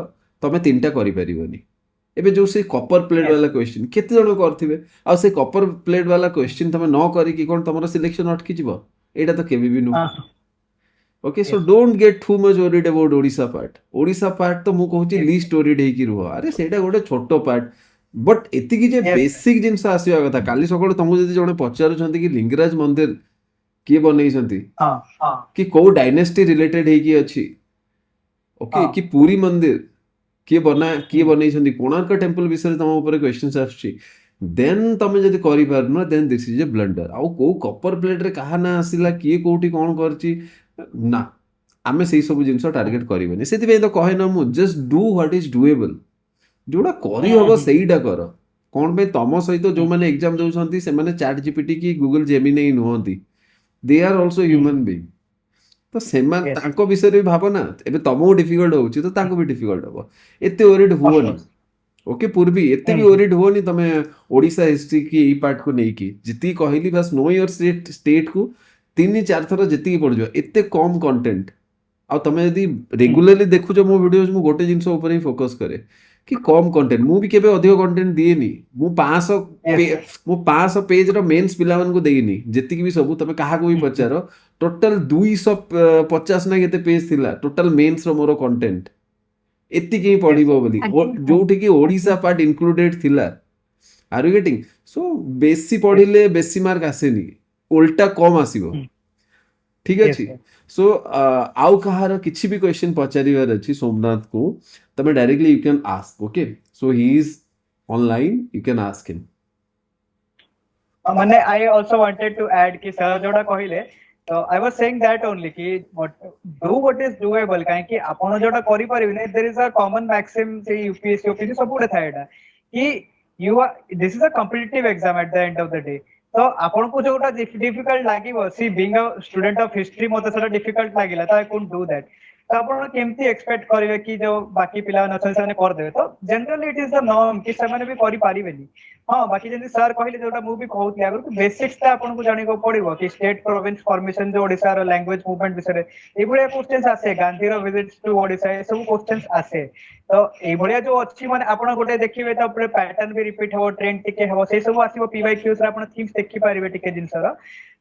तमे 3टा करि परिबोनी। एबे जो से कॉपर प्लेट वाला क्वेश्चन केते जण करथिबे, आ से कॉपर प्लेट वाला क्वेश्चन तमे न करी कि कोन तमरो सिलेक्शन अटकी जीवो? एटा तो केबे भी नु। Okay, so don't get too much worried about Odisha part. Odisha part तो मु कहूची लीस्ट वरीड हेकी रुह। अरे सेटा गोटे छोटो पार्ट, बट एतिकी जे बेसिक जिंस आसीबा कथा। काली सकाळ तुमको जदी जणे पचारुछंती कि लिंगराज मंदिर किए बनैछंती, कि को डायनेस्टी रिलेटेड हेकी अछि, ओके, कि पुरी मंदिर किए बनैछंती, कोणार्क टेम्पल विषय तम ऊपर क्वेश्चंस आछी, देन तमे जदी करि पारनो then this is a blunder. आउ को कॉपर प्लेट रे कहा ना आसीला, किए कोठी कोन करची ना, आमे सेई सब जिंस टार्गेट करिवनी। सेति पे तो कहे ना मु, just do what is doable. जोड़ा करी हबो सेईटा कर। कोन पे तम सहित जो माने एग्जाम दउछंती से माने चैट जीपीटी की गूगल जेमिनी नुहंती, they are also human being. तो सेमान तांको विषय रे भाबो ना, एबे तमो डिफिकल्ट होउची तो तांको भी डिफिकल्ट हबो। एते ओरिड हुओनी। ओके पूर्वी एते भी ओरिड हुओनी तमे ओडिशा हिस्ट्री की ई पार्ट को नेकी जिति कहली बस नो योर स्टेट को 3-4 थर जिति पड़ जो एते कम कंटेंट। आ तमे यदि रेगुलरली देखु जो मो वीडियोस मु गोटे जिंस ऊपर ही फोकस करे कि कम कंटेंट, मु भी केबे अधिक कंटेंट दिएनी। मु 500 पेज रो मेंस पिला मन को देइनी, जेति की भी सब तमे काहा को भी पचारो, टोटल 250 ना केते पेज थिला टोटल मेंस रो मोरो कंटेंट। एति की पढिबो बोली जोठी की ओडिशा पार्ट इंक्लूडेड थिला। Are you getting? सो बेसी पढिले बेसी मार्क आसेनी, उल्टा कम आसीबो। ठीक अछि। सो आउ कहार किछि भी क्वेश्चन पचारिवार अछि सोमनाथ को, तमे directly you can ask. Okay, so he is online, you can ask him. माने I also wanted to add कि सर जोडा कहिले, तो I was saying that only कि व्हाट इज डुएबल, काहे कि आपण जोडा करि परिबे, there is a common maxim से यूपीएससी ओपीएससी सब गुडे थाएडा कि you are, this is a competitive exam at the end of the day. तो आपण को जोटा डिफिकल्ट लागिवो, see being a student of history मते सला डिफिकल्ट लागिला, तो आई कुडंट डू दैट। तो आपण केमती एक्सपेक्ट करिवे कि जो बाकी पिला नछन से कर देबे, तो generally it is the norm कि से भी करि पारिबेनी। हाँ बाकी जैसे सर कहले जोटा मु भी कहउतली आगर बेसिक्स ता आपन को जानि को पड़िबो कि स्टेट प्रोविंस फॉर्मेशन जो ओडिसा रो लैंग्वेज मूवमेंट विषय ए बळे क्वेश्चंस आसे, गांधी रो विजिट्स टू ओडिसा ए सब क्वेश्चंस आसे। तो ए बळिया जो अछि माने आपन गोटे देखिबे तो पैटर्न भी रिपीट हो, ट्रेंड टिके हो, से सब आसीबो पीवाईक्यूज रे आपन थीम्स देखि पारिबे टिके जिंसरा।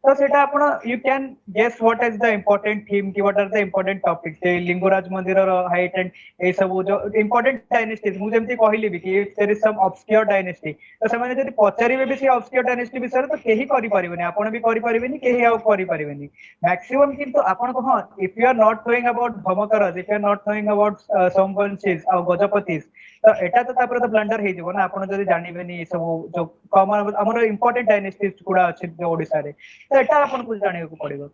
तो सेटा आपन you can guess what is the important theme कि what are the important topics, ए लिंगराज मंदिर रो हाइट एंड ए सब जो इंपोर्टेंट डायनेस्टीज मु जेमति कहली भी कि there is some obscure dynasty, तो सेमाने जदि पचारिबे भी से ऑब्सक्योर डायनेस्टी विषय तो केही करि परिबेनी, आपण भी करि परिबेनी, केही आउ करि परिबेनी मैक्सिमम। किंतु आपण को हां, if you are not knowing about भमकरज, if you are not knowing about सोमवंशीज और गजपतिज, तो एटा तो तापर तो ब्लंडर हे जबो ना। आपण जदि जानिबेनी सब जो कॉमन हमर इंपोर्टेंट डायनेस्टीज गुड़ा अछि ओडिसा रे तो एटा आपन को जानियो को पड़िबो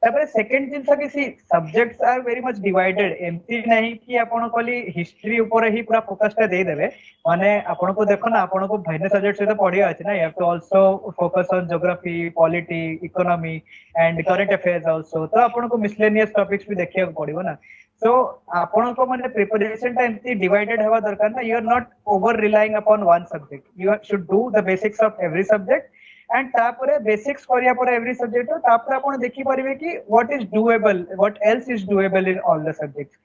तापर सेकंड जिंस कि see subjects are very much divided एमती नहीं कि आपन खाली हिस्ट्री ऊपर ही पूरा फोकस टा दे देबे माने आपन को देखो ना आपन को भिन्न सब्जेक्ट से पढ़िया अछि ना you have to also focus on geography polity economy and current affairs also तो आपन को मिसलेनियस टॉपिक्स भी देखिया को पड़िबो ना सो आपन को माने प्रिपरेशन टा एमती डिवाइडेड हवा दरकार ना you are not over relying upon one subject you should do the basics of every subject and तापरे बेसिक्स करिया पर एवरी सब्जेक्ट तापरे आपण देखि परिबे कि what is doable what else is doable in all the subjects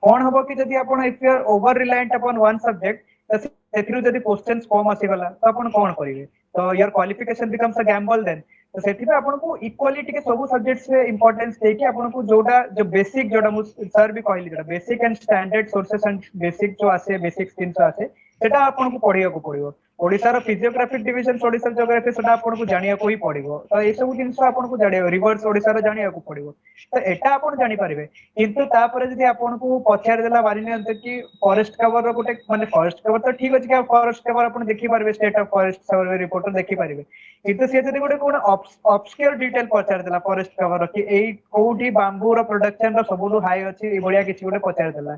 कोन हबो कि जदि आपण if you are over reliant upon one subject त सेथिरु जदि क्वेश्चंस कम आसी गला त आपण कोन करिवे तो your qualification becomes a gamble then तो सेथि पे आपण को इक्वली टिके सब सब्जेक्ट्स रे इंपोर्टेंस दे कि आपण को जोडा जो बेसिक जोडा मु सर भी कहली जोडा basic and standard sources and basic जो आसे बेसिक स्किल्स आसे सेटा आपण को पढिया को पड़िबो ओडिसा रो फिजियोग्राफिक डिवीजन ओडिसा ज्योग्राफी सेटा आपण को जानिया को ही पड़िबो तो ए सब जिंस आपण को जानिया रिवर्स ओडिसा रो जानिया को पड़िबो तो एटा आपण जानि परिबे किंतु तापर जदि आपण को पछार देला मानिने अंत कि फॉरेस्ट कवर रो गोटे माने फॉरेस्ट कवर तो ठीक अछि कि फॉरेस्ट कवर आपण देखि पारबे state of forest survey report देखि पारबे किंतु से जदि गोटे कोन ऑब्सक्योर डिटेल पछार देला फॉरेस्ट कवर कि एई कोठी बांबू रो प्रोडक्शन रो सबुलु हाई अछि ए बढिया किछि गोटे पछार देला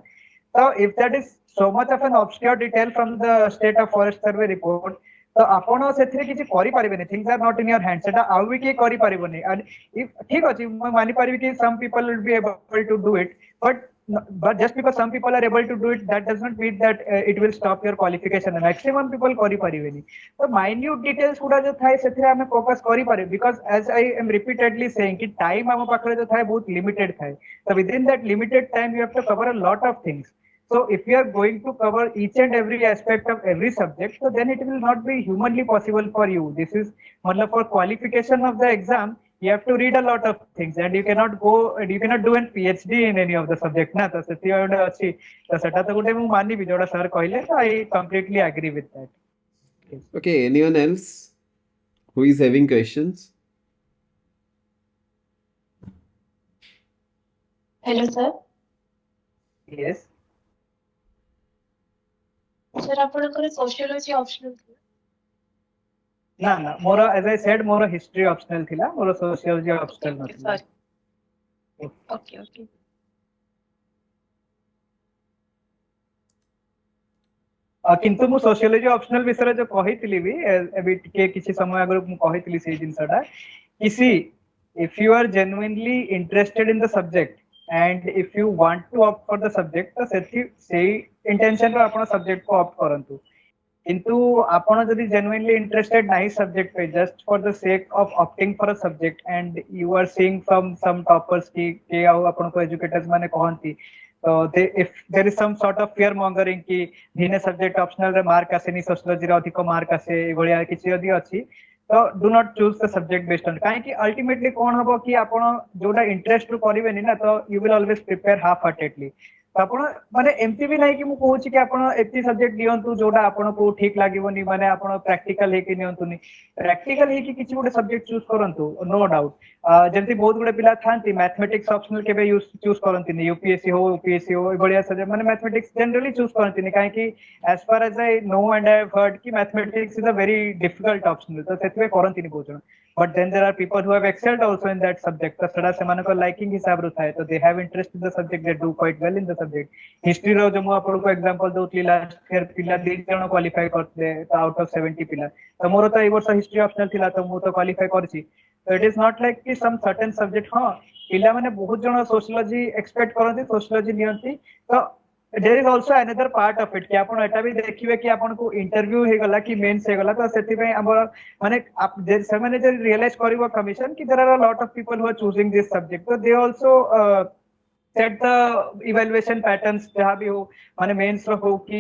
so if that is so much of an obscure detail from the state of forest survey report तो आपण सेथिरे किछि करि परिबेनी things are not in your hand सेटा आउ भी के करि परिबोनी एंड इफ ठीक अछि म मानि परिबे कि some people will be able to do it but just because some people are able to do it that does not mean that it will stop your qualification maximum people करि परिबेनी तो minute details गुडा जो थाए सेथिरे हमें फोकस करि पारे because as I am repeatedly saying कि टाइम हम पाखरे जो थाए बहुत लिमिटेड थाए so within that limited time you have to cover a lot of things. So if you are going to cover each and every aspect of every subject, so then it will not be humanly possible for you. This is for qualification of the exam, you have to read a lot of things and you cannot do a PhD in any of the subject. Na, to seti oda achi. To seta to gote mu mani bi joda sir कहले, so I completely agree with that. Okay, anyone else who is having questions? Hello, sir. Yes. Sir, आपनकर सोशियोलॉजी ऑप्शनल थिला ना ना मोर एज आई सेड मोर हिस्ट्री ऑप्शनल थिला मोर सोशियोलॉजी ऑप्शनल नथिला ओके ओके किंतु मु सोशियोलॉजी ऑप्शनल विषय जो कहितली भी एबी टिके किछि समय अगर मु कहितली से जिंसटा किसी if you are genuinely interested in the subject and if you want to opt for the subject तो से intention रो आपण subject को opt करंतु किंतु आपण जदि genuinely interested नाही subject पे just for the sake of opting for a subject and you are seeing from some toppers कि आपण को educators माने कहंती तो if there is some sort of fear mongering कि भिन्न subject optional रे मार्क आसेनी सोशियोलॉजी रे अधिक मार्क आसे एभलिया किछि यदि अछि तो do not choose the subject based on काहे कि अल्टीमेटली कोन हबो कि आपण जोडा इंटरेस्ट रो करिवेनी ना तो you will always prepare half heartedly तो आपण माने एमती भी नाही कि मु कहूची कि आपण एती सब्जेक्ट दियंतु जोडा आपण को ठीक लागिवनी माने आपण प्रैक्टिकल हे कि नियंतुनी प्रैक्टिकल हे कि किछि गोटे सब्जेक्ट चूज करंतु नो डाउट जेंति बहुत गुडे पिला थांती मैथमेटिक्स ऑप्शनल केबे चूज करंतिनी यूपीएससी हो ओपीएससी हो बढ़िया सब्जेक्ट माने मैथमेटिक्स जनरली चूज करंतिनी काहे कि as far as I know and I have heard कि mathematics is a very difficult optional तो सेतवे करंतिनी बहुत जण but then there are people who have excelled also in that subject तो सडा सेमानको लाइकिंग हिसाब रो थाए तो they have interest in the subject they do quite well in the subject history रो जो मु आपन को एग्जांपल दोतली लास्ट ईयर पिला 2 जण क्वालीफाई करते तो आउट ऑफ 70 पिला तो मोर तो ए वर्ष हिस्ट्री ऑप्शनल थिला तो मु तो क्वालीफाई करछि तो इट इज नॉट लाइक कि सम सर्टेन सब्जेक्ट हां पिला माने बहुत जण सोशियोलॉजी एक्सपेक्ट करथि सोशियोलॉजी नियंती तो there is also another part of it कि आपण एटा भी देखिबे कि आपण को इंटरव्यू हे गला कि मेंस हे गला तो सेति पे हमर माने आप जे माने जे रियलाइज करिवो कमीशन कि there are a lot of people who are choosing this subject तो they also set the evaluation patterns जहां भी हो माने मेंस रो हो कि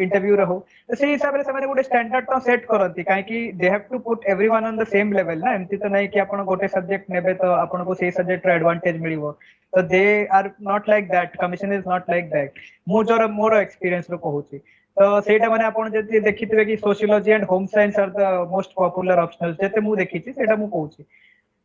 इंटरव्यू रो तो से हिसाब रे से गोटे स्टैंडर्ड तो सेट करंती काहे कि they have to put everyone on the same level ना एमती तो नहीं कि आपण गोटे सब्जेक्ट नेबे तो आपण को से सब्जेक्ट रो एडवांटेज मिलिवो तो they are not like that commission is not like that मु जोर मोर एक्सपीरियंस रो कहूची तो सेटा माने आपण जति देखितबे कि sociology and home science are the most popular optional जेते मु देखिची सेटा मु कहूची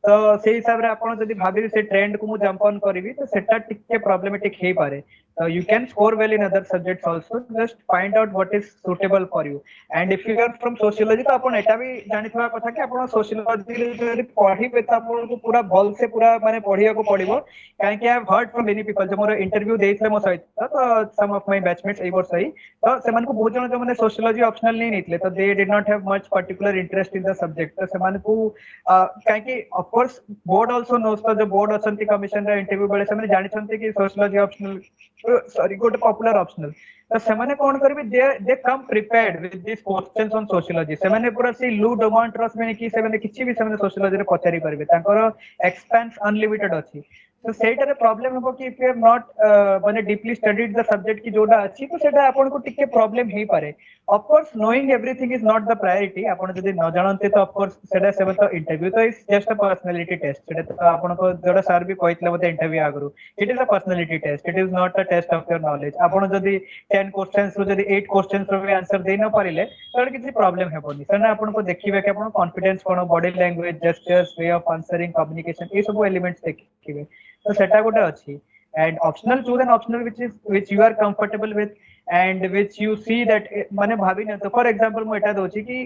तो से हिसाब रे आपण जदि भाबी से ट्रेंड को मु जंप ऑन करबी तो सेटा टिके प्रॉब्लमेटिक हे पारे You can score well in other subjects also. Just find out what is suitable for you. And if you are from sociology, तो अपन एटा भी जानिथवा कथा कि अपन sociology रे जदि पढ़िबे त अपन को पूरा भल से पूरा माने पढ़िया को पड़िबो काहे कि I have heard from many people जो मोर इंटरव्यू देइथले मो सहित तो सम ऑफ माय बैचमेट्स ए वर्ष सही तो सेमान को बहुत जन जो माने sociology ऑप्शनल नहीं नितले तो they did not have much particular interest in the subject तो सेमान को काहे कि of course board also knows तो जो बोर्ड असंती कमिशन रे इंटरव्यू बेले सेमान जानि छनते कि sociology ऑप्शनल सॉरी गोटे पॉपुलर ऑप्शनल तो सेमाने कोन करबे they come prepared with this questions on sociology सेमाने पूरा से लू डोमांट्रस में कि सेमाने किछि भी सेमाने सोशियोलॉजी रे पचारि परबे तांकर एक्सपेंस अनलिमिटेड अछि तो सेटारे प्रॉब्लम हो कि इफ यू हैव नॉट माने डीपली स्टडीड द सब्जेक्ट की जोडा अछि तो सेटा आपन को टिके प्रॉब्लम हे पारे of course knowing everything is not the priority आपन जदि न जानते तो ऑफ कोर्स सेटा सेबे तो इंटरव्यू तो is just a personality test सेटा तो आपन को जोडा सर भी कहितले मते इंटरव्यू आगरु it is a personality test it is not a test of your knowledge आपन जदि 10 क्वेश्चंस रो जदि 8 क्वेश्चंस रो भी आंसर दे न पारिले तो किछि प्रॉब्लम हेबोनी सेना आपन को देखिबे कि आपन कॉन्फिडेंस कोन body language gestures way of answering communication ए सब एलिमेंट्स देखिबे तो सेटा गोटे अछि and optional choose an optional which you are comfortable with and which you see that माने भाभी न तो फॉर एग्जांपल मु एटा दोछि कि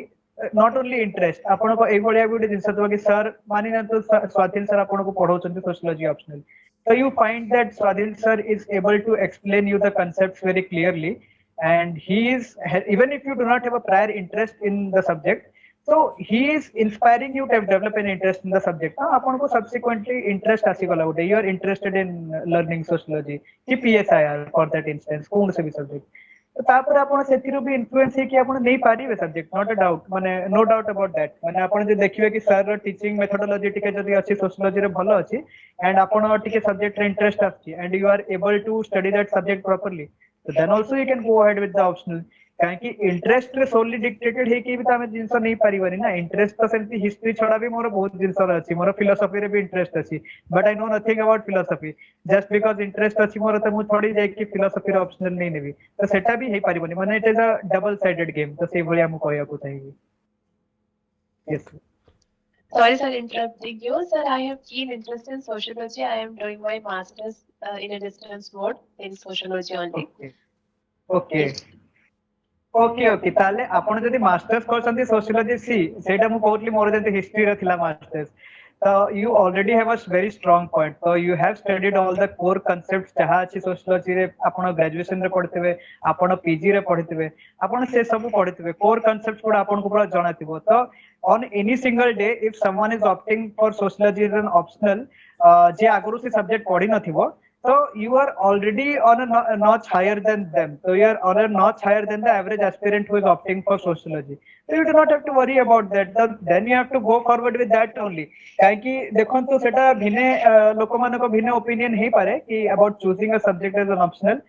नॉट ओनली इंटरेस्ट आपन को ए भलिया गुटे जिंस तो कि सर मानि न तो स्वाधीन सर आपन को पढौछन sociology optional so you find that Swadhin sir is able to explain you the concepts very clearly and he is even if you do not have a prior interest in the subject so he is inspiring you to develop an interest in the subject आपन को subsequently interest आसी गला उठे you are interested in learning sociology कि PSIR for that instance कोन से भी subject तो तापर आपन सेथिरो भी इन्फ्लुएंस है कि आपन नहीं पारिबे सब्जेक्ट नॉट अ डाउट माने नो डाउट अबाउट दैट माने आपन जे देखिबे कि सर रो टीचिंग मेथोडोलॉजी टिके जदी अछि सोशियोलॉजी रे भलो अछि एंड आपन टिके सब्जेक्ट रे इंटरेस्ट आछि and you are able to study that subject properly so then also you can go ahead with the optional काहे कि इंटरेस्ट रे सोली डिक्टेटेड है कि भी तमे जिंस नहीं पारिबनी ना इंटरेस्ट तो सेंती हिस्ट्री छडा भी मोर बहुत जिंस अछि मोर फिलोसॉफी रे भी इंटरेस्ट अछि but I know nothing about philosophy just because interest अछि मोर त मु छोड़ी जाय कि फिलोसॉफी रे ऑप्शनल नहीं नेबी तो सेटा भी हे पारिबनी माने it is a double sided game तो से भलिया मु कहया को चाहिए yes Sorry, sir, interrupting you. Sir, I have keen interest in sociology. I am doing my master's in a distance mode in sociology only. Okay okay okay ताले आपण जदि मास्टर्स करछन्ती सोशियोलॉजी सी सेटा मु कहतली मोर जंती हिस्ट्री रे थिला masters so you already have a very strong point so you have studied all the core concepts जहा अछि सोशियोलॉजी रे आपण ग्रेजुएशन रे पढितबे आपण पीजी रे पढितबे आपण से सब पढितबे core concepts पूरा आपण को पूरा जणातिबो तो on any single day if someone is opting for sociology as an optional जे आगरु से सब्जेक्ट पढि नथिबो so you are already on a notch higher than them so you are on a notch higher than the average aspirant who is opting for sociology so you do not have to worry about that then you have to go forward with that only काहे कि देखंतु सेटा भिने लोक मानको भिने ओपिनियन हे पारे कि about choosing a subject as an optional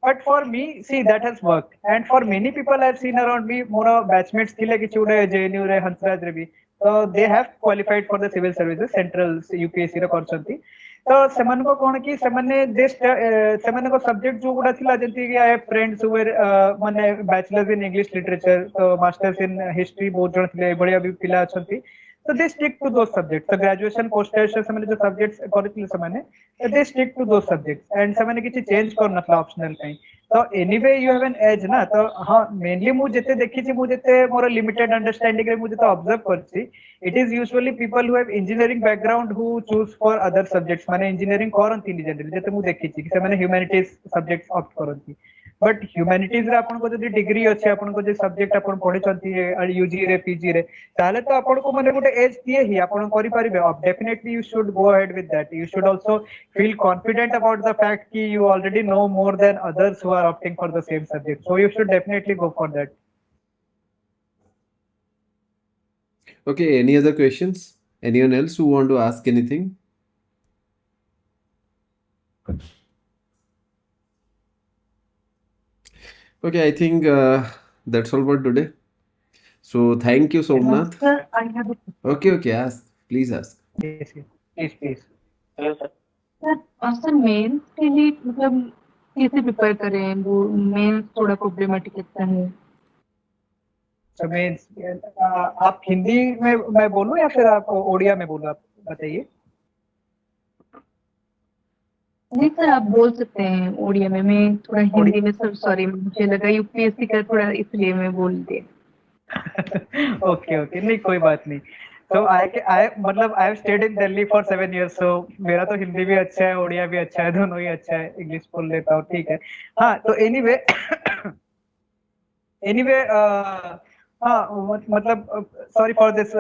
but for me see that has worked and for many people I have seen around me more batchmates थिले कि चुडे JNU रे हंसराज रे भी so they have qualified for the civil services central UPSC रे करछंती तो सेमान को कोन कि सेमाने देश सेमान को सब्जेक्ट जो गुडा थिला जंती कि I have friends who were माने बैचलर्स इन इंग्लिश लिटरेचर तो मास्टर्स इन हिस्ट्री बहुत जण थिले बढ़िया भी पिला अछंती so they stick to those subjects so graduation post graduation सेमाने जो सब्जेक्ट्स करथिले सेमाने they stick to those subjects and सेमाने किछि चेंज कर नथला ऑप्शनल काई तो anyway you have an edge ना तो हां मेनली मु जते देखि छि मु जते मोर लिमिटेड अंडरस्टैंडिंग रे मु जते ऑब्जर्व करछि it is usually people who have engineering background who choose for other subjects माने इंजीनियरिंग करंती नि जनरली जते मु देखि छि कि सेमाने ह्यूमैनिटीज सब्जेक्ट्स ऑप्ट करंती बट ह्यूमैनिटीज रे आपन को जदी डिग्री अछि आपन को जे सब्जेक्ट आपन पढि छंती यूजी रे पीजी रे ताले तो आपन को माने गोटे एज दिए ही आपन करि परिबे definitely you should go ahead with that you should also feel confident about the fact कि you already know more than others who are opting for the same subject so you should definitely go for that Okay, any other questions? Anyone else who want to ask anything? Okay, I think that's all for today. So thank you, Somnath. sir I have Okay, ask. Please ask. yes please sir mains के लिए मतलब कैसे प्रिपेयर करें वो मेंस थोड़ा प्रॉब्लमेटिक लगता है so means आप हिंदी में मैं बोलूं या फिर आप ओडिया में बोलूं आप बताइए नहीं सर आप बोल सकते हैं ओडिया में, मैं थोड़ा ओडी हिंदी में सर, सॉरी मुझे लगा यूपीएससी का थोड़ा, इसलिए मैं बोल दिया। ओके ओके, नहीं कोई बात नहीं। तो आई मतलब I have stayed in Delhi for 7 years, सो मेरा तो हिंदी भी अच्छा है, ओडिया भी अच्छा है, दोनों ही अच्छा है, इंग्लिश बोल लेता हूँ, ठीक है। हाँ तो एनीवे एनीवे हाँ मतलब sorry for this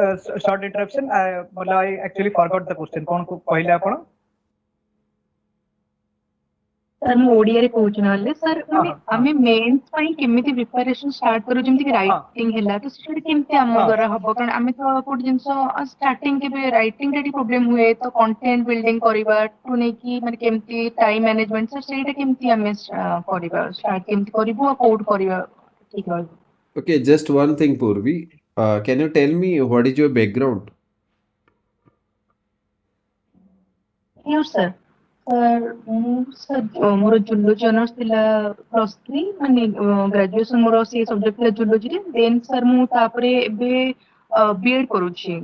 short interruption, मतलब I actually forgot the question, कौन को कहले आपण? सर ମୁଁ ଓଡିଆରେ କହୁଛି ନହେଲେ ସर, हाँ ମାନେ हाँ ଆମେ मेंस ପାଇଁ କେମିତି ପ୍ରିପାରେସନ ଷ୍ଟାର୍ଟ କରୁ, ଯେମିତି କି हाँ ରାଇଟିଂ ହେଲା ତ ସେଟା କେମିତି ଆମ हाँ ଦ୍ୱାରା ହବ, କାରଣ ଆମେ ତ ଗୋଟେ ଜିନିଷ ଷ୍ଟାର୍ଟିଂ କେବେ ରାଇଟିଂ ରେ ପ୍ରୋବ୍ଲେମ ହୁଏ, ତ କଣ୍ଟେଣ୍ଟ ବିଲ୍ଡିଂ କରିବା ଠୁ ନେଇକି ମାନେ କେମିତି ଟାଇମ ମ୍ୟାନେଜମେଣ୍ଟ ସर ସେଇଟା କେମିତି ଆମେ କରିବା, ଷ୍ଟାର୍ଟ କେମିତି କରିବୁ ଆଉ କୋଉଠି କରିବା ଠିକ ରହିବ? Okay, just one thing, Purvi. Can you tell me what is your background? Sure sir. Sir more zoology honours थिला +3, माने ग्रेजुएशन मोर से सब्जेक्ट थिला जूलॉजी रे, देन सर मु तापरे एबे बीएड करूची।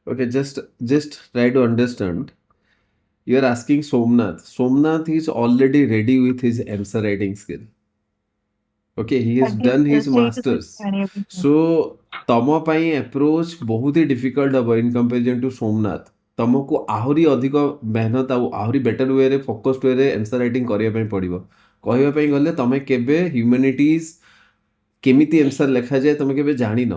Okay, just try to understand. You are asking Somnath. Somnath is already ready with his answer writing skill. Okay, he has आगे done his ସେଇଟା सर masters. ଜାଣିବାକୁ So ତମ ପାଇଁ approach ବହୁତ ହି difficult ହବ in comparison to Somnath. ତମକୁ ଆହୁରି ଅଧିକ ମେହନତ ଆଉ ଆହୁରି ବେଟର ୱେରେ ଫୋକସ୍ଡ ୱେରେ ଆନ୍ସର ରାଇଟିଂ କରିବା ପାଇଁ ପଡ଼ିବ। କହିବା ପାଇଁ ଗଲେ ତମେ କେବେ ହ୍ୟୁମାନିଟିଜ୍ କେମିତି ଆନ୍ସର ଲେଖାଯାଏ ତମେ କେବେ ଜାଣିନ।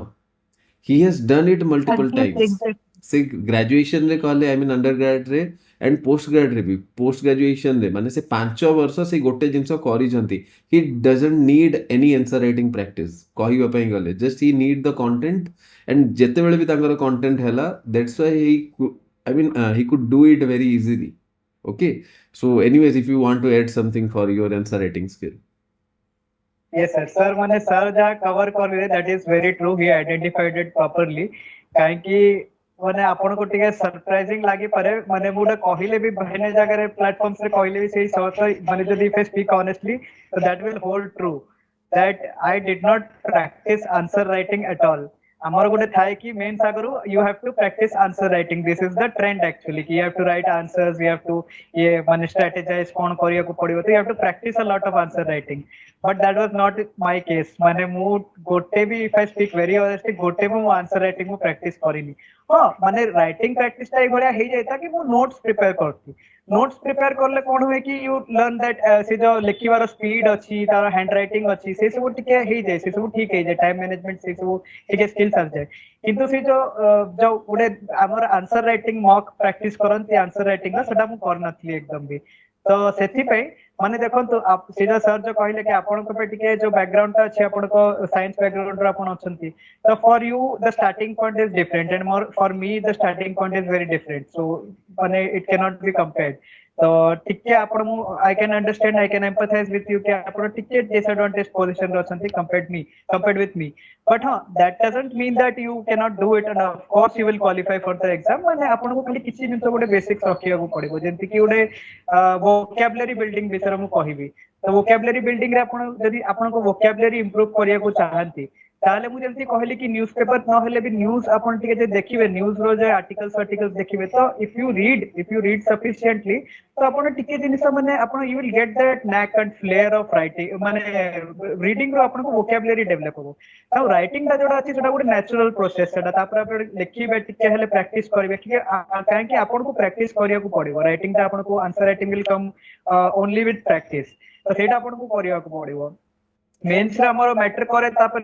He has done it multiple आगे times. एग्जैक्ट से ग्रेजुएशन रे कहले आई मीन अंडरग्रेड रे एंड पोस्ट ग्रेड रे भी पोस्ट ग्रेजुएशन रे माने से 5 वर्ष से गोटे जिंस करिसंती। He doesn't need any answer writing practice कहइबा पई गले just he need the content and जेते बेले भी तांकर कंटेंट हैला that's why he I mean he could do it very easily. Okay, so anyways if you want to add something for your answer writing skill. yes sir, sir माने सर जहाँ कवर कर रहे, that is very true, he identified it properly। काहे कि माने आपण को टिके सरप्राइजिंग लागी पारे, माने मुडे कहिले भी बहने जगह प्लेटफॉर्म्स रे कहिले भी सही सो माने जदी if I speak honestly, so that will hold true that I did not practice answer writing at all। ଆମର ଗୋଟେ ଥାଏ କି mains आगରୁ you have to practice answer writing, this is the trend actually कि you have to write answers, you have to ये माने strategize कौन करिया को पड़ियो, तो you have to practice a lot of answer writing, but that was not my case। माने मु गोटे भी if I speak very honestly गोटे भी मु answer writing मु practice करिनी। हाँ माने writing practice टा भलिया हे जायता कि मु notes prepare करती। नोट्स प्रिपेयर करले कोन होय कि यू लर्न दैट से जो लिखिवार स्पीड अछि, तार हैंड राइटिंग अछि, से सब टिके हे जाय, से सब ठीक हे जाय, टाइम मैनेजमेंट से सब टिके स्किल्स आ जाय। किंतु से जो उडे हमर आंसर राइटिंग मॉक प्रैक्टिस करंती आंसर राइटिंग ना सेटा मु कर नथली एकदम भी। तो सेथि पे माने देखंतु आप सीधा सर जो कहले कि आपन को पे टिके जो बैकग्राउंड ता अछि, आपन को साइंस बैकग्राउंड रा आपन अछंती, तो for you the starting point is different and more for me the starting point is very different, so माने it can not be compared. तो टिके आपण मु I can understand, I can empathize with you कि आपण टिके डिसएडवांटेज पोजीशन रे अछंती कंपेयर्ड विथ मी, बट हाँ that doesn't mean that you can not do it and of course you will qualify for the exam. माने आपण को खाली किछि जिंस गोटे बेसिक्स रखिया को पड़िबो, जेंति कि गोटे वोकैबुलरी बिल्डिंग विषय मु कहिबी। तो वोकैबुलरी बिल्डिंग रे आपण जदी आपण को वोकैबुलरी इंप्रूव करिया को चाहंती, ताले मु जेंति कहली कि न्यूज़पेपर न हेले भी न्यूज़ आपण टिके जे देखिबे, न्यूज़ रो जे आर्टिकल्स देखिबे, तो इफ यू रीड सफिशिएंटली, तो आपण टिके जिनिस माने आपण you will get that knack and flair of writing, माने रीडिंग रो आपण को वोकैबुलरी डेवलप हो। तो राइटिंग दा जोडा अछि सेटा गोटे नेचुरल प्रोसेस, सेटा तापर आपण लिखिबे, टिके हेले प्रैक्टिस करबे, टिके काहे कि आपण को प्रैक्टिस करिया को पड़िबो। राइटिंग ता आपण को answer writing will come only with practice, तो सेटा आपण को करिया को पड़िबो। मेंस रे हमर मैट्रिक करे तापर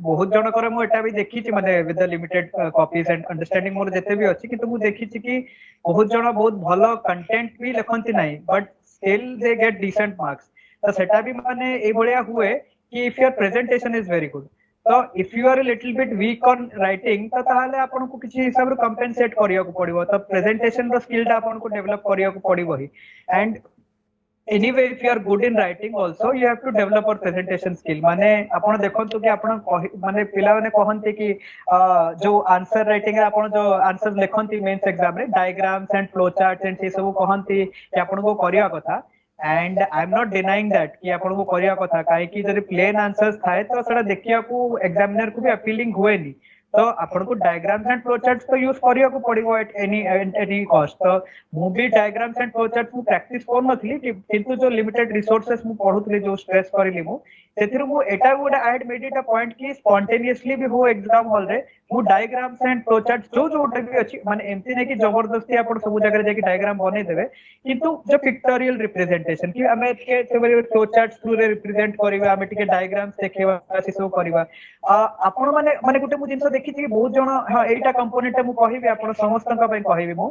बहुत जण करे, मु एटा भी देखि छि, माने with the limited copies and understanding more जते भी अछि, किंतु मु देखि छि कि बहुत जण बहुत भलो कंटेंट भी लिखंती नाही, but still they get decent marks. तो सेटा भी माने ए भलिया हुए कि if your presentation is very good, तो if you are a little bit weak on writing, तो ताहाले आपन को किछि हिसाब रे कंपेंसेट करिया को पड़िबो। तो प्रेजेंटेशन रो स्किल ता आपन को डेवलप करिया को पड़िबो ही। And anyway if you are good in writing also you have to develop your presentation skill। माने आपण देखंतु कि आपण माने पिला माने कहंती कि जो आंसर राइटिंग रे आपण जो आंसर लिखंती मेंस एग्जाम रे diagrams and flow charts and से सब कहंती कि आपण को करिया कथा, and I am not denying that कि आपण को करिया कथा, काहे कि जदि प्लेन आंसर्स थाए तो सेटा देखिया को एग्जामिनर को भी अपीलिंग हुएनी। तो आपन को डायग्राम्स एंड फ्लो चार्ट्स तो यूज करिया को पड़िबो एट एनी कॉस्ट। तो मु भी डायग्राम्स एंड फ्लो चार्ट्स मु प्रैक्टिस कोन नथली किंतु जो लिमिटेड रिसोर्सेस मु पढुतली जो स्ट्रेस करली मु सेथिरु मु एटा good add made it a point कि स्पॉन्टेनियसली भी हो एग्जाम हॉल रे मु डायग्राम्स एंड फ्लो चार्ट्स जो जो भी अछि माने एमती नै कि जबरदस्ती आपन सब जगह जाके डायग्राम बनै देबे किंतु जो पिक्टोरियल रिप्रेजेंटेशन कि हमें के फ्लो चार्ट्स थ्रू रे रिप्रेजेंट करिवा हमें टिके डायग्राम्स देखेबा से सब करिवा आपण माने माने गुटे मु जिंस देखि कि बहुत जण हां एटा कंपोनेंट मु कहिबे आपण समस्त का पय कहिबे मु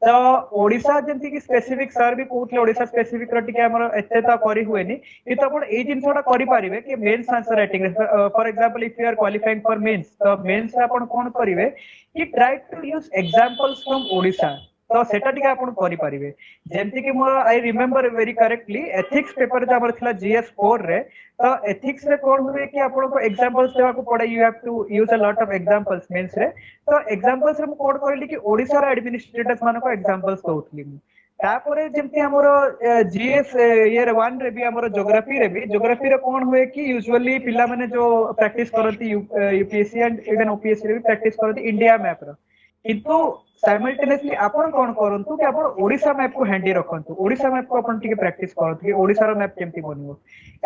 तो ओडिसा जेंति कि स्पेसिफिक सर भी कहउतले ओडिसा स्पेसिफिक र टिके हमर एते त करि हुएनी कि तो आपण ए जिंसटा करि परिबे कि mains answer writing for example if you are qualifying for mains तो मेंस रे आपण कोन करिवे कि try to use examples from Odisha तो सेटा टिके आपण करि परिबे जेंति कि मोर I remember very correctly ethics paper जे हमर थिला जीएस 4 रे तो एथिक्स रे कोन हुए कि आपण को एग्जांपल्स देवा को पड़े you have to use a lot of examples mains रे तो एग्जांपल्स रे मु कोड करली कि ओडिसा रे एडमिनिस्ट्रेटर्स माने को एग्जांपल्स दोथली मु तापरे जेंति हमर जीएस ईयर 1 रे भी हमर ज्योग्राफी रे कोन हुए कि यूजुअली पिला माने जो प्रैक्टिस करती यूपीएससी एंड इवन ओपीएससी रे भी प्रैक्टिस करती इंडिया मैप रो किंतु साइमल्टेनियसली आपण कोन करंतु कि आपण ओडिसा मैप को हैंडी रखंतु ओडिसा मैप को आपण टिके प्रैक्टिस करंतु कि ओडिसा रो मैप केमति बनिवो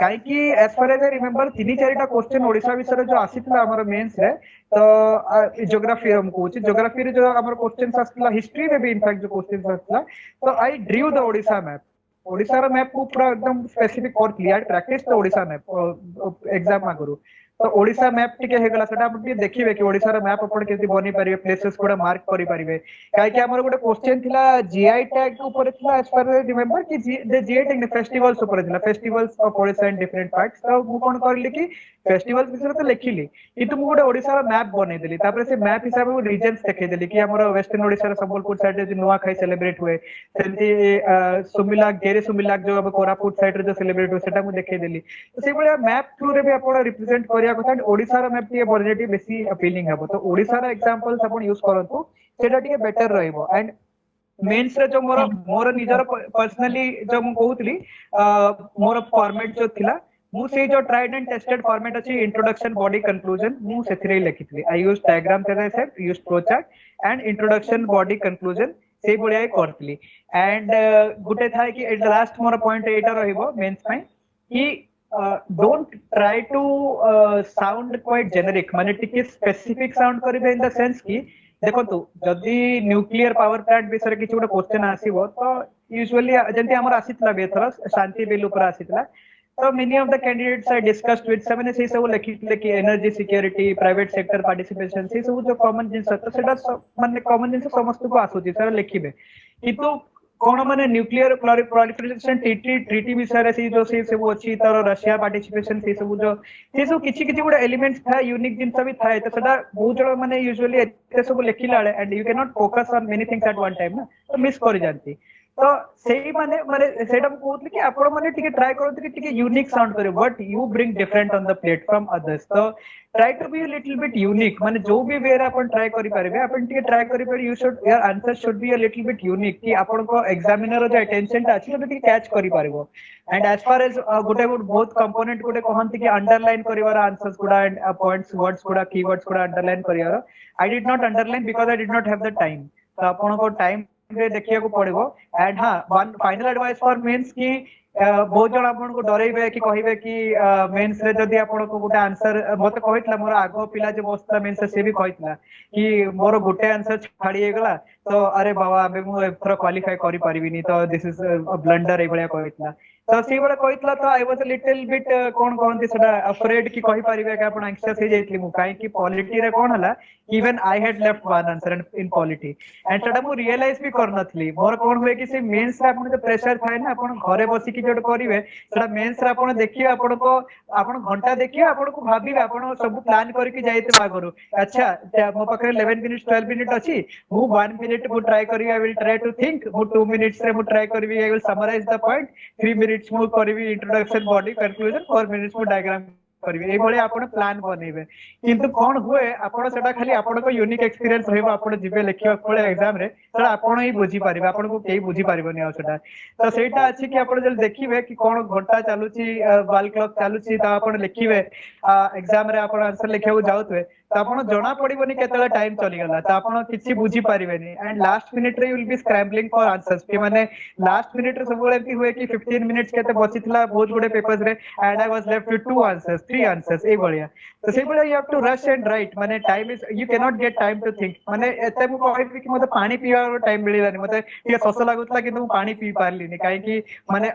काई कि as far as I remember तीन चारटा क्वेश्चन ओडिसा विषय जो आसीतला हमर मेंस रे तो ज्योग्राफी हम कहूची ज्योग्राफी रे जो हमर क्वेश्चंस आसीतला हिस्ट्री रे भी इनफैक्ट जो क्वेश्चंस आसीतला तो I drew the Odisha map Odisha रो मैप को पूरा एकदम स्पेसिफिक कर क्लियर प्रैक्टिस तो ओडिसा मैप एग्जाम मा करू तो ओडिसा मैप टिके हेगला सेटा आपण टिके देखिबे कि ओडिसा रो मैप आपण केति बनि परिबे प्लेसेस कोडा मार्क करि परिबे काई कि हमर गोटे क्वेश्चन थिला जीआई टैग के ऊपर थिला एज फार एज रिमेंबर कि जीआई टैग फेस्टिवल्स ऊपर थिला festivals of Odisha and different parts तो मु कोन करली कि फेस्टिवल्स विषय तो लिखिली किंतु मु गोटे ओडिसा रो मैप बनै देली तापर से मैप हिसाब मु रीजन्स देखै देली कि हमर वेस्टर्न ओडिसा रो संबलपुर साइड रे नुवा खाई सेलिब्रेट हुए सेंती सुमिलाक गेरे सुमिलाक जो अब कोरापुट साइड रे जो सेलिब्रेट हुए सेटा मु देखै देली तो से बळे मैप थ्रू रे भी आपण रिप्रेजेंट करिया कथा ओडिसा रो मैप टिके बनेटी बेसी अपीलिंग हबो तो ओडिसा रो एग्जांपल्स आपण यूज करंतु सेटा टिके बेटर रहइबो एंड मेंस रे जो मोर मोर निजर पर्सनली जो मु कहउतली मोर फॉर्मेट जो थिला मु से जो ट्राइड एंड टेस्टेड फॉर्मेट अछि इंट्रोडक्शन बॉडी कंक्लूजन मु सेथिरे लिखितली I use diagram as I said use flow chart and introduction body conclusion से बळिया करतली एंड गुटे थाय कि at last more point Etah रहइबो mains पय कि don't try to sound quite generic माने टिके स्पेसिफिक साउंड करिबे इन द सेंस कि देखंतु जदी न्यूक्लियर पावर प्लांट विषय किछि गोटे क्वेश्चन आसीबो तो यूजुअली जेंति हमर आसीतला बेथर शांति बिल ऊपर आसीतला तो many of the candidates I discussed with seven से सब लिखितले कि energy security private sector participation से सब जो कॉमन जिंस तो सेटा माने कॉमन जिंस समस्त को आसुची सर लिखिबे किंतु कोन माने न्यूक्लियर प्रोलिफरेशन ट्रीटी विषय रे जो से सब अछि तर रशिया पार्टिसिपेशन से सब किछि किछि गुडा एलिमेंट्स था यूनिक जिंस भी था तो सेटा बहुत जण माने यूजुअली एते सब लिखिला and you can not focus on many things at one time ना तो मिस कर जानती तो सेही माने माने सेटा कहउतली कि आपण माने टिके ट्राई करत कि टिके यूनिक साउंड करे but you bring different on the plate from others तो try to be a little bit unique माने जो भी वे आपण ट्राई करि पारबे आपण टिके ट्राई करि पर you should your answer should be a little bit unique कि आपण को एग्जामिनर जो अटेंशन ता अछि तो टिके कैच करि पारबो एंड एज फार एज गुटे बहुत कंपोनेंट गुटे कहंती कि अंडरलाइन करिवार आंसर्स गुडा एंड पॉइंट्स वर्ड्स गुडा कीवर्ड्स गुडा अंडरलाइन करिवार I did not underline because I did not have the time तो आपण को टाइम रे देखिया को पड़िबो एंड हां one final advice for mains की बहुत जण आपन को डरैबे कि कहिबे कि मेंस रे जदी आपन को गुटे आंसर मते कहितला मोर आगो पिला जे बसला मेंस से भी कहितला कि मोर गुटे आंसर छाडी गेला तो अरे बाबा अबे मु एथरा क्वालिफाई करि परिबिनी तो दिस इज अ ब्लंडर ए बळिया कहितला तो से बळे कहितला तो I was a little bit कोन कोनती सेटा अफ्रेड कि कहि परिबे कि आपन एंग्जियस हे जाइतली मु काई कि पॉलिटी रे कोन हला even I had left one answer in polity and सेटा मु रियलाइज भी करनथली मोर कोन होय कि से मेंस रे आपन जो प्रेशर थाए ना आपन घरे बसी कि जोट करिवे सेटा मेंस रे आपन देखिए आपन को आपन घंटा देखिए आपन को भाबिबे आपन सब प्लान करके जाइते बागरु अच्छा मो पकरे 11 मिनिट्स 12 मिनिट अछि मु 1 मिनिट मु ट्राई करी I will try to think मु 2 मिनिट्स रे मु ट्राई करबी I will summarise the point 3 minutes मु करबी इंट्रोडक्शन बॉडी कंक्लूजन 4 मिनिट्स मु डायग्राम करबी ए भले आपण प्लान बनेबे किंतु कोन हुए आपण सेटा खाली आपण को यूनिक एक्सपीरियंस रहबो आपण जिबे लेखियो पळे एग्जाम रे सेटा आपण ही बुझी पारिबे आपण को केही बुझी पारिबोनी आ सेटा तो सेटा अछि कि आपण जल देखिबे कि कोन घंटा चालुची वाल क्लॉक चालुची ता आपण लेखिबे एग्जाम रे आपण आंसर लेखियो जाउतबे तो आपण जना पड़िबोनी केतला टाइम चली गला तो आपण किछि बुझी परिबेनी एंड लास्ट मिनिट रे you will be scrambling for answers कि माने लास्ट मिनिट रे सब एमती हुए कि 15 मिनिट्स केते बचितला बहुत गुडे पेपर्स रे and I was left with 2 answers 3 answers ए बलिया तो से बलिया you have to rush and write माने time is you can not get time to think माने एते मु कहबी कि मते पानी पीवार टाइम मिलिलानी मते ये सस लागुतला कि मु पानी पी पारलिनी काहे कि माने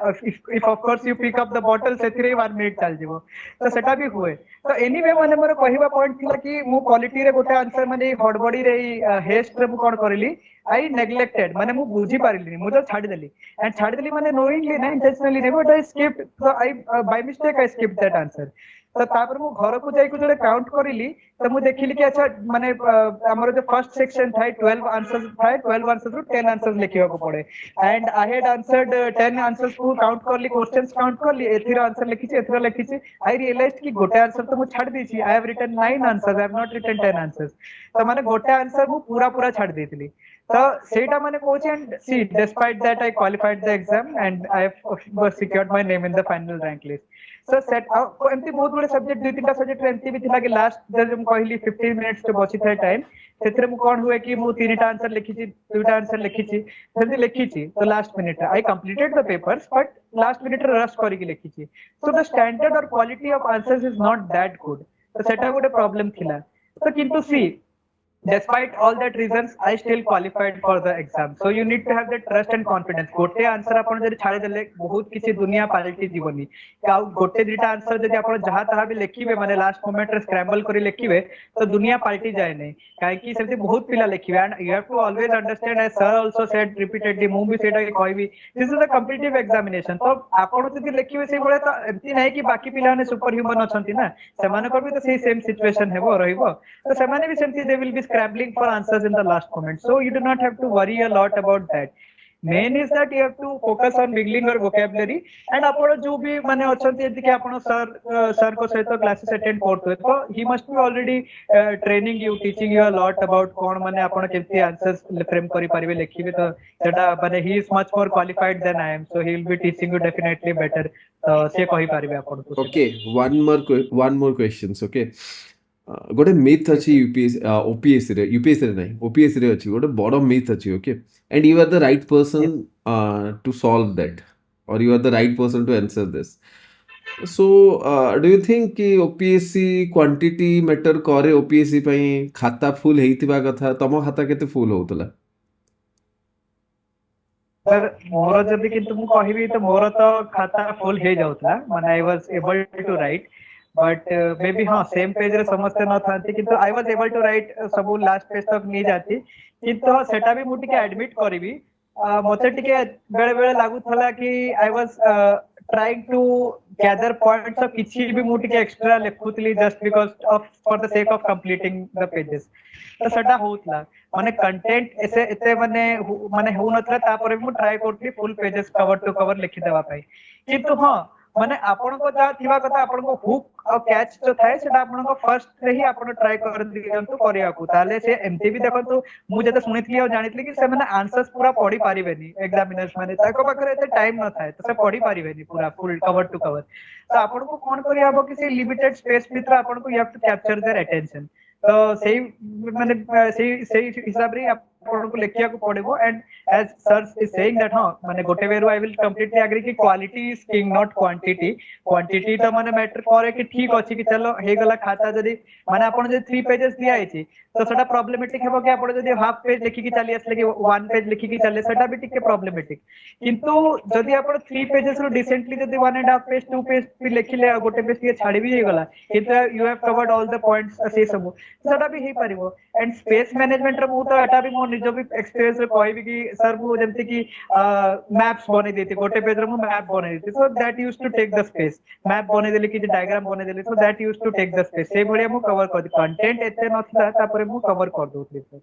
if of course you pick up the bottle सेथिरे 1 मिनिट चल जीवो तो सेटा भी हुए तो एनीवे माने मोर कहबा पॉइंट थिला कि मु क्वालिटी रे गोटे आंसर माने हड़बड़ी रे हेस्ट रे मु कोन करली आई नेग्लेक्टेड माने मु बुझी पारिलिनी मु तो छाडी देली एंड छाडी देली माने नोइंगली ना इंटेंशनली ने बट आई स्किप्ड तो I by mistake I skipped that answer तो तापर मु घर को जाई को जोड़े काउंट करिली तो मु देखिली कि अच्छा माने हमर जो फर्स्ट सेक्शन था 12 आंसर्स था 12 आंसर्स रु 10 आंसर्स लिखिबा को पड़े and I had answered 10 answers को काउंट करली क्वेश्चंस काउंट करली एथिर आंसर लिखिछि आई रियलाइज्ड कि गोटे आंसर तो मु छाड़ देछि I have written 9 answers I have not written 10 answers तो माने गोटे आंसर मु पूरा छाड़ देथिली तो सेटा माने coach and see despite that I qualified the exam and I have secured my name in the final rank list so सेट एमती बहुत गुडे सब्जेक्ट दुई तीन सब्जेक्ट एमती भी थिला कि लास्ट जब कहली 15 मिनिट्स तो बची था टाइम सेथरे मु कोन हुए कि मु तीनटा आंसर लिखिछि दुईटा आंसर लिखिछि जल्दी लिखिछि तो last minute I completed the papers but last minute rush करी के लिखिछि सो द स्टैंडर्ड और quality of answers is not that good तो सेटा गोटे प्रॉब्लम थिला तो किंतु सी despite all that reasons I still qualified for the exam so you need to have that trust and confidence गोटे आंसर आपण जदी छाडी देले बहुत किछि दुनिया पलटी जीवनी का गोटे दुटा आंसर जदी आपण जहा तहा भी लिखिबे माने लास्ट मोमेंट रे स्क्रैम्बल करी लिखिबे तो दुनिया पलटी जाय नै काहे कि सेति बहुत पिला लिखिबे and you have to always understand as sir also said repeatedly मु भी सेटा कहबी this is a competitive examination तो आपण जदी लिखिबे से बळे तो एमती नै कि बाकी पिला ने सुपर ह्यूमन अछंती ना से माने करबे तो सेही सेम सिचुएशन हेबो रहिबो तो से माने भी सेमती they will be scrambling for answers in the last moment so you do not have to worry a lot about that main is that you have to focus on wiggling your vocabulary and आपण जो भी माने अछंती यदि कि आपण सर को सहित क्लासेस अटेंड करथो तो he must be already training you teaching you a lot about कोन माने आपण केति आंसर्स फ्रेम करि परिबे लिखिबे तो सेटा माने he is much more qualified than I am so he will be teaching you definitely better तो से कहि परिबे आपण को Okay, one more questions. Okay, गोटे मिथ अच्छी ओपीएससी रे यूपीएससी रे नहीं ओपीएससी रे अच्छी गोटे बड़ मिथ अच्छी okay and you are the right person to solve that और you are the right person to answer this so do you think कि ओपीएससी क्वांटिटी मैटर करे ओपीएससी पई खाता फुल हेइतिबा कथा तम खाता केते फुल होतला सर मोर जब किंतु मु कहबी तो मोर तो खाता फुल हे जाउतला माने I was able to write but maybe हाँ सेम पेज रे समस्त न थांती किंतु I was able to write सब लास्ट पेज तक नहीं जाती किंतु हाँ सेटा भी मु टिके एडमिट करबी मते टिके बेले बेले लागु थला कि I was trying to gather points of किछि भी मु टिके एक्स्ट्रा लिखुतली just because of for the sake of completing the pages तो सेटा होतला माने कंटेंट ऐसे एते माने हो नथला तापर मु ट्राई करथि full pages cover to cover लिखि देबा पाई किंतु हाँ माने आपण को जा थिबा कथा आपण को हुक और कैच जो थाए सेटा आपण को फर्स्ट रे ही आपण ट्राई कर दियंतु करिया को ताले से एमटी भी देखंतु मु जते सुनिथली और जानिथली कि से माने आंसर्स पूरा पढी पारिबेनी एग्जामिनर्स माने ताको पाखरे एते टाइम न थाए तो से पढी पारिबेनी पूरा फुल कवर टू कवर तो आपण को कोन करिया हो कि से लिमिटेड स्पेस भीतर आपण को you have to capture their attention तो सही माने सही हिसाब रे आपण को लेखिया को पड़ेबो and as sir is saying that हां माने गोटे वेरू आई विल कंप्लीटली एग्री कि quality is king not quantity तो माने मैटर करे कि ठीक अछि कि चलो हे गला खाता जदी माने आपण जे 3 पेजेस दिया आइछि तो सेटा प्रॉब्लमेटिक हेबो कि आपण जदी हाफ पेज लिखि कि चली आसले कि 1 पेज लिखि कि चले सेटा भी टिके प्रॉब्लमेटिक किंतु जदी आपण 3 पेजेस रो डिसेंटली जदी 1.5 पेज 2 पेज भी लिखिले गोटे पेज के छाडी भी गला किंतु you have covered all the points से सब सेटा भी हे परिबो एंड स्पेस मैनेजमेंट रो तो एटा भी मो निजो भी एक्सपीरियंस रे कहबी कि सर मु जेमति कि मैप्स बने देते गोटे पेज रे मु मैप बने देते so that used to take the space map बने देले कि डायग्राम बने देले so that used to take the space से भलिया मु कवर कर कंटेंट एते नथला तापरे मु कवर कर दोतली sir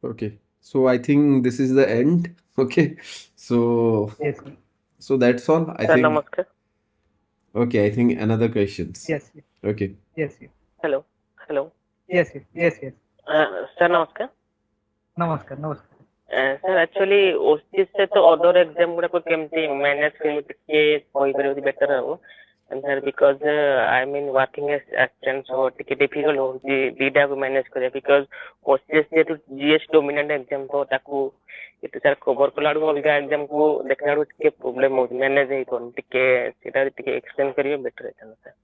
Okay, so I think this is the end. Okay, so yes sir. so that's all. I Sir, think. namaskar. Okay, I think another questions. yes Okay. yes Hello. yes Sir, namaskar. नमस्कार Sir, actually, OCS से तो other exam गुड़ा को केमती मैनेज केमती के कोई करे बेटर हो And sir, because I mean working as assistant, so ଟିକେ difficult ହଉଛି ଦିଟା କୁ manage କରିବା because OCS ଯେହେତୁ GS dominant exam ତ ତାକୁ ଏତେ ସାରା cover କଲା ବେଳକୁ ଅଲଗା exam କୁ ଦେଖିଲା ବେଳକୁ ଟିକେ problem ହଉଛି manage ହେଇପାରୁନି ଟିକେ ସେଟା ଟିକେ explain କରିବେ better ହେଇଥାନ୍ତା sir.